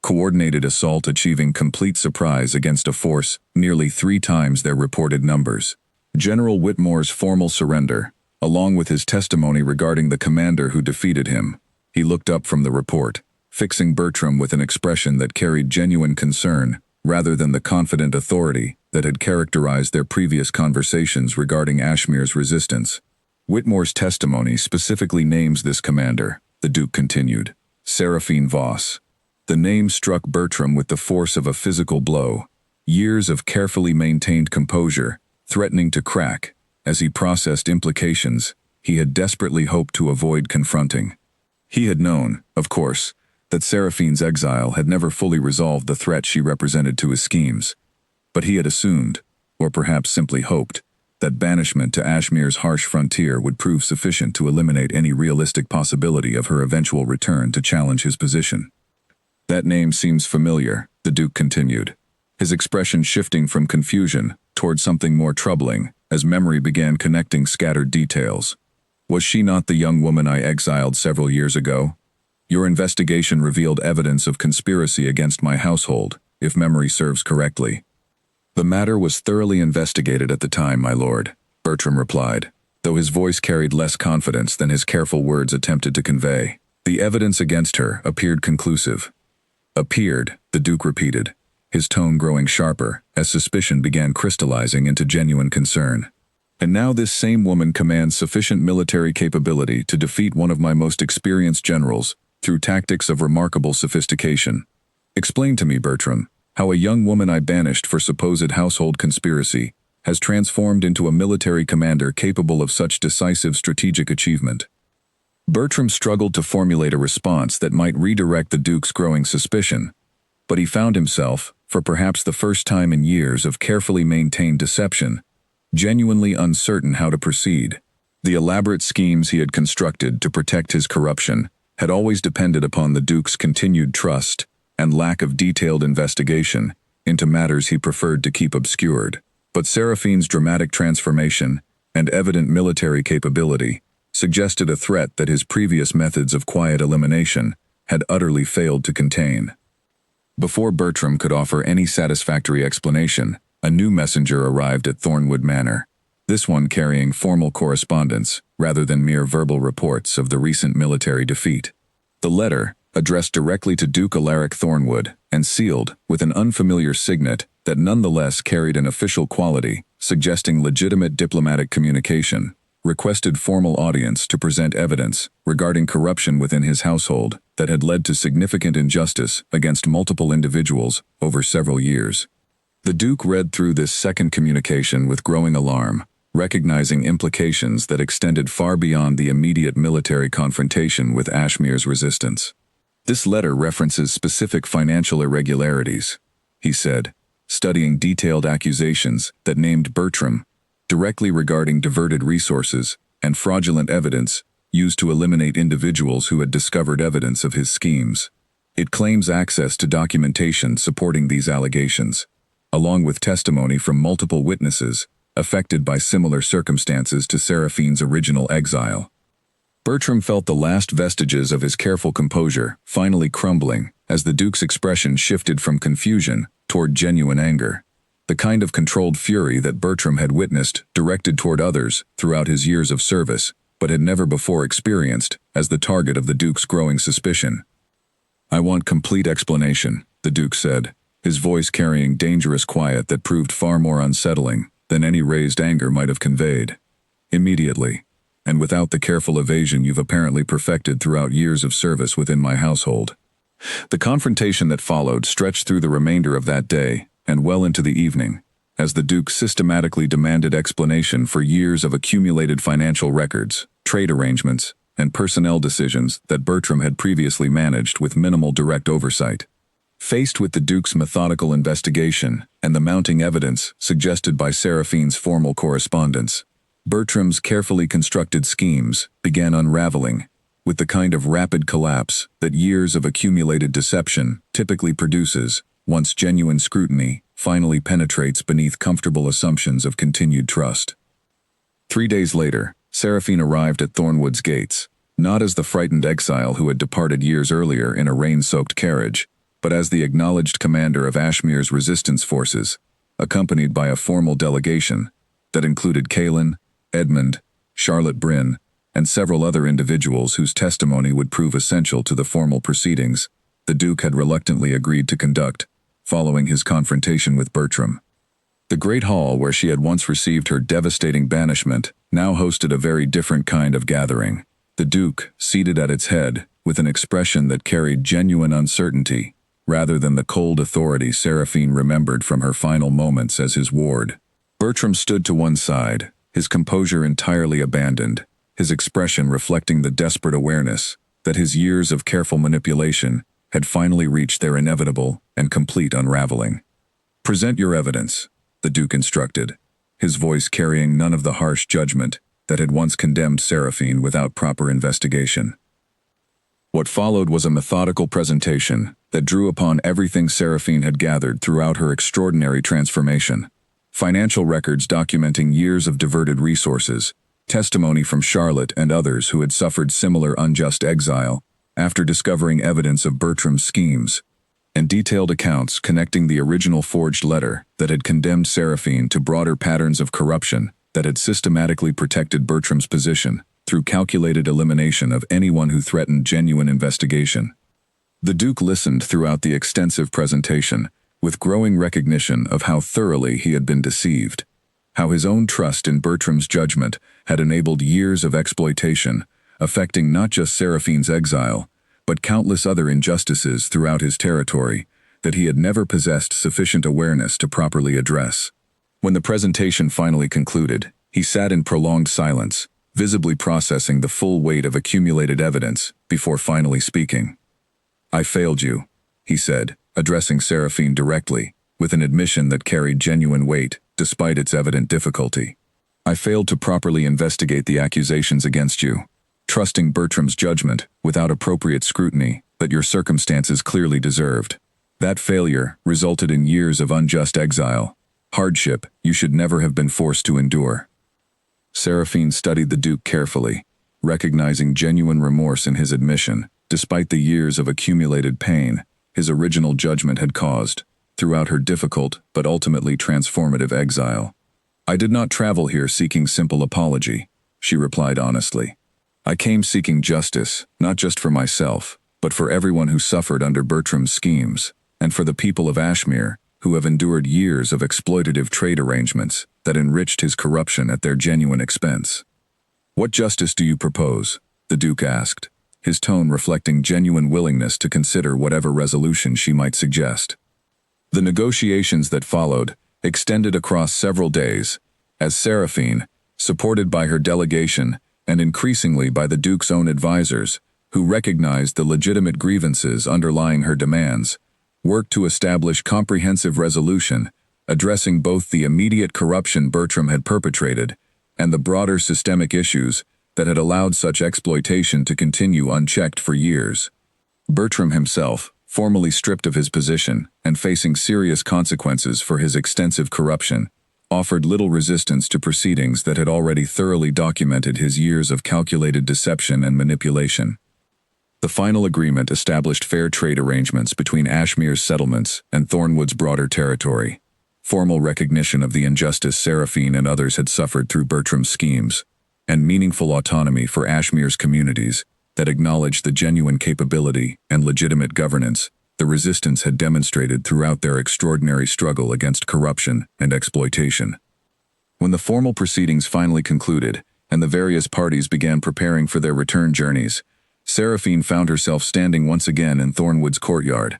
"Coordinated assault achieving complete surprise against a force nearly 3 times their reported numbers. General Whitmore's formal surrender, along with his testimony regarding the commander who defeated him, He looked up from the report, fixing Bertram with an expression that carried genuine concern rather than the confident authority that had characterized their previous conversations regarding Ashmere's resistance. Whitmore's testimony specifically names this commander, the Duke continued, Seraphine Voss. The name struck Bertram with the force of a physical blow, years of carefully maintained composure threatening to crack as he processed implications he had desperately hoped to avoid confronting. He had known, of course, that Seraphine's exile had never fully resolved the threat she represented to his schemes, but he had assumed, or perhaps simply hoped, that banishment to Ashmere's harsh frontier would prove sufficient to eliminate any realistic possibility of her eventual return to challenge his position. That name seems familiar, the Duke continued, his expression shifting from confusion toward something more troubling as memory began connecting scattered details. Was she not the young woman I exiled several years ago? Your investigation revealed evidence of conspiracy against my household, if memory serves correctly. The matter was thoroughly investigated at the time, my lord, Bertram replied, though his voice carried less confidence than his careful words attempted to convey. The evidence against her appeared conclusive. Appeared, the Duke repeated, his tone growing sharper as suspicion began crystallizing into genuine concern. And now this same woman commands sufficient military capability to defeat one of my most experienced generals through tactics of remarkable sophistication. Explain to me, Bertram, how a young woman I banished for supposed household conspiracy has transformed into a military commander capable of such decisive strategic achievement. Bertram struggled to formulate a response that might redirect the Duke's growing suspicion, but he found himself, for perhaps the first time in years of carefully maintained deception, genuinely uncertain how to proceed. The elaborate schemes he had constructed to protect his corruption had always depended upon the Duke's continued trust and lack of detailed investigation into matters he preferred to keep obscured. But Seraphine's dramatic transformation and evident military capability suggested a threat that his previous methods of quiet elimination had utterly failed to contain. Before Bertram could offer any satisfactory explanation, a new messenger arrived at Thornwood Manor, this one carrying formal correspondence rather than mere verbal reports of the recent military defeat. The letter, addressed directly to Duke Alaric Thornwood and sealed with an unfamiliar signet that nonetheless carried an official quality, suggesting legitimate diplomatic communication, requested formal audience to present evidence regarding corruption within his household that had led to significant injustice against multiple individuals over several years. The Duke read through this second communication with growing alarm, recognizing implications that extended far beyond the immediate military confrontation with Ashmere's resistance. This letter references specific financial irregularities, he said, studying detailed accusations that named Bertram directly regarding diverted resources and fraudulent evidence used to eliminate individuals who had discovered evidence of his schemes. It claims access to documentation supporting these allegations, along with testimony from multiple witnesses affected by similar circumstances to Seraphine's original exile. Bertram felt the last vestiges of his careful composure finally crumbling as the Duke's expression shifted from confusion toward genuine anger, the kind of controlled fury that Bertram had witnessed directed toward others throughout his years of service, but had never before experienced as the target of the Duke's growing suspicion. I want complete explanation, the Duke said, his voice carrying dangerous quiet that proved far more unsettling than any raised anger might have conveyed. Immediately, and without the careful evasion you've apparently perfected throughout years of service within my household. The confrontation that followed stretched through the remainder of that day and well into the evening, as the Duke systematically demanded explanation for years of accumulated financial records, trade arrangements, and personnel decisions that Bertram had previously managed with minimal direct oversight. Faced with the Duke's methodical investigation and the mounting evidence suggested by Seraphine's formal correspondence, Bertram's carefully constructed schemes began unraveling with the kind of rapid collapse that years of accumulated deception typically produces once genuine scrutiny finally penetrates beneath comfortable assumptions of continued trust. 3 days later, Seraphine arrived at Thornwood's gates, not as the frightened exile who had departed years earlier in a rain-soaked carriage, but as the acknowledged commander of Ashmere's resistance forces, accompanied by a formal delegation that included Kaelin, Edmund, Charlotte Bryn, and several other individuals whose testimony would prove essential to the formal proceedings the Duke had reluctantly agreed to conduct, following his confrontation with Bertram. The great hall where she had once received her devastating banishment now hosted a very different kind of gathering. The Duke, seated at its head, with an expression that carried genuine uncertainty, rather than the cold authority Seraphine remembered from her final moments as his ward. Bertram stood to one side, his composure entirely abandoned, his expression reflecting the desperate awareness that his years of careful manipulation had finally reached their inevitable and complete unraveling. "Present your evidence," the Duke instructed, his voice carrying none of the harsh judgment that had once condemned Seraphine without proper investigation. What followed was a methodical presentation that drew upon everything Seraphine had gathered throughout her extraordinary transformation. Financial records documenting years of diverted resources, testimony from Charlotte and others who had suffered similar unjust exile after discovering evidence of Bertram's schemes, and detailed accounts connecting the original forged letter that had condemned Seraphine to broader patterns of corruption that had systematically protected Bertram's position through calculated elimination of anyone who threatened genuine investigation. The Duke listened throughout the extensive presentation, with growing recognition of how thoroughly he had been deceived, how his own trust in Bertram's judgment had enabled years of exploitation, affecting not just Seraphine's exile, but countless other injustices throughout his territory that he had never possessed sufficient awareness to properly address. When the presentation finally concluded, he sat in prolonged silence, visibly processing the full weight of accumulated evidence before finally speaking. "I failed you," he said, addressing Seraphine directly, with an admission that carried genuine weight despite its evident difficulty. "I failed to properly investigate the accusations against you, trusting Bertram's judgment without appropriate scrutiny that your circumstances clearly deserved. That failure resulted in years of unjust exile, hardship you should never have been forced to endure." Seraphine studied the Duke carefully, recognizing genuine remorse in his admission, despite the years of accumulated pain his original judgment had caused throughout her difficult but ultimately transformative exile. "I did not travel here seeking simple apology," she replied honestly. "I came seeking justice, not just for myself, but for everyone who suffered under Bertram's schemes, and for the people of Ashmere who have endured years of exploitative trade arrangements that enriched his corruption at their genuine expense." "What justice do you propose?" the Duke asked, his tone reflecting genuine willingness to consider whatever resolution she might suggest. The negotiations that followed extended across several days, as Seraphine, supported by her delegation and increasingly by the Duke's own advisors, who recognized the legitimate grievances underlying her demands, worked to establish comprehensive resolution addressing both the immediate corruption Bertram had perpetrated and the broader systemic issues that had allowed such exploitation to continue unchecked for years. Bertram himself, formally stripped of his position and facing serious consequences for his extensive corruption, offered little resistance to proceedings that had already thoroughly documented his years of calculated deception and manipulation. The final agreement established fair trade arrangements between Ashmere's settlements and Thornwood's broader territory, formal recognition of the injustice Seraphine and others had suffered through Bertram's schemes, and meaningful autonomy for Ashmere's communities that acknowledged the genuine capability and legitimate governance the resistance had demonstrated throughout their extraordinary struggle against corruption and exploitation. When the formal proceedings finally concluded and the various parties began preparing for their return journeys, Seraphine found herself standing once again in Thornwood's courtyard,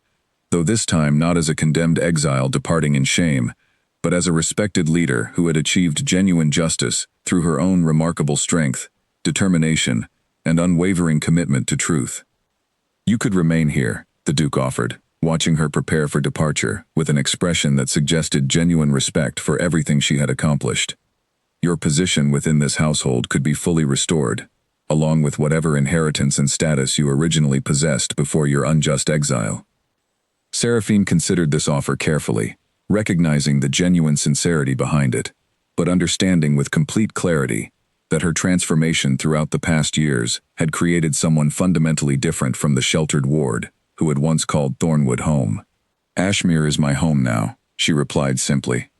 though this time not as a condemned exile departing in shame, but as a respected leader who had achieved genuine justice through her own remarkable strength, determination, and unwavering commitment to truth. "You could remain here," the Duke offered, watching her prepare for departure with an expression that suggested genuine respect for everything she had accomplished. "Your position within this household could be fully restored, along with whatever inheritance and status you originally possessed before your unjust exile." Seraphine considered this offer carefully, recognizing the genuine sincerity behind it, but understanding with complete clarity that her transformation throughout the past years had created someone fundamentally different from the sheltered ward who had once called Thornwood home. "Ashmere is my home now," she replied simply.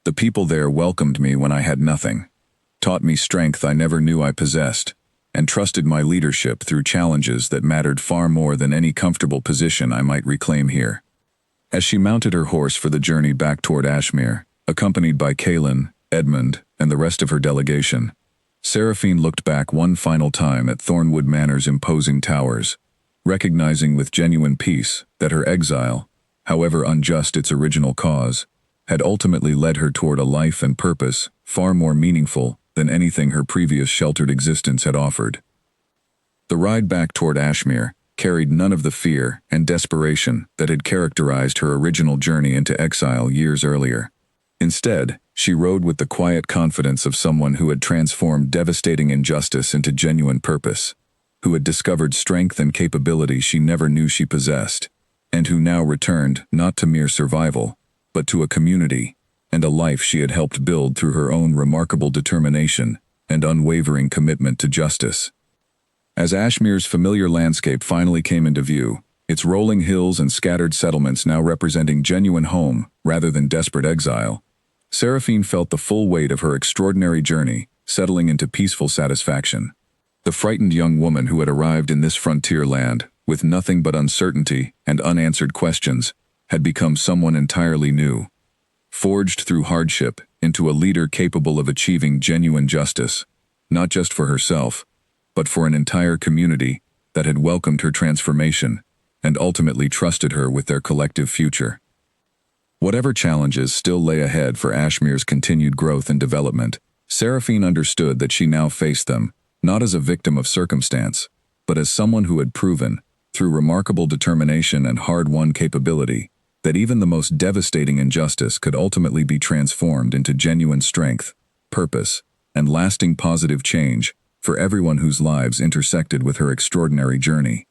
"The people there welcomed me when I had nothing, taught me strength I never knew I possessed, and trusted my leadership through challenges that mattered far more than any comfortable position I might reclaim here. As she mounted her horse for the journey back toward Ashmere, accompanied by Kaelin, Edmund, and the rest of her delegation, Seraphine looked back one final time at Thornwood Manor's imposing towers, recognizing with genuine peace that her exile, however unjust its original cause, had ultimately led her toward a life and purpose far more meaningful than anything her previous sheltered existence had offered. The ride back toward Ashmere carried none of the fear and desperation that had characterized her original journey into exile years earlier. Instead, she rode with the quiet confidence of someone who had transformed devastating injustice into genuine purpose, who had discovered strength and capability she never knew she possessed, and who now returned not to mere survival, but to a community and a life she had helped build through her own remarkable determination and unwavering commitment to justice. As Ashmere's familiar landscape finally came into view, its rolling hills and scattered settlements now representing genuine home rather than desperate exile, Seraphine felt the full weight of her extraordinary journey settling into peaceful satisfaction. The frightened young woman who had arrived in this frontier land with nothing but uncertainty and unanswered questions had become someone entirely new, forged through hardship into a leader capable of achieving genuine justice, not just for herself, but for an entire community that had welcomed her transformation and ultimately trusted her with their collective future. Whatever challenges still lay ahead for Ashmere's continued growth and development, Seraphine understood that she now faced them, not as a victim of circumstance, but as someone who had proven, through remarkable determination and hard-won capability, that even the most devastating injustice could ultimately be transformed into genuine strength, purpose, and lasting positive change for everyone whose lives intersected with her extraordinary journey.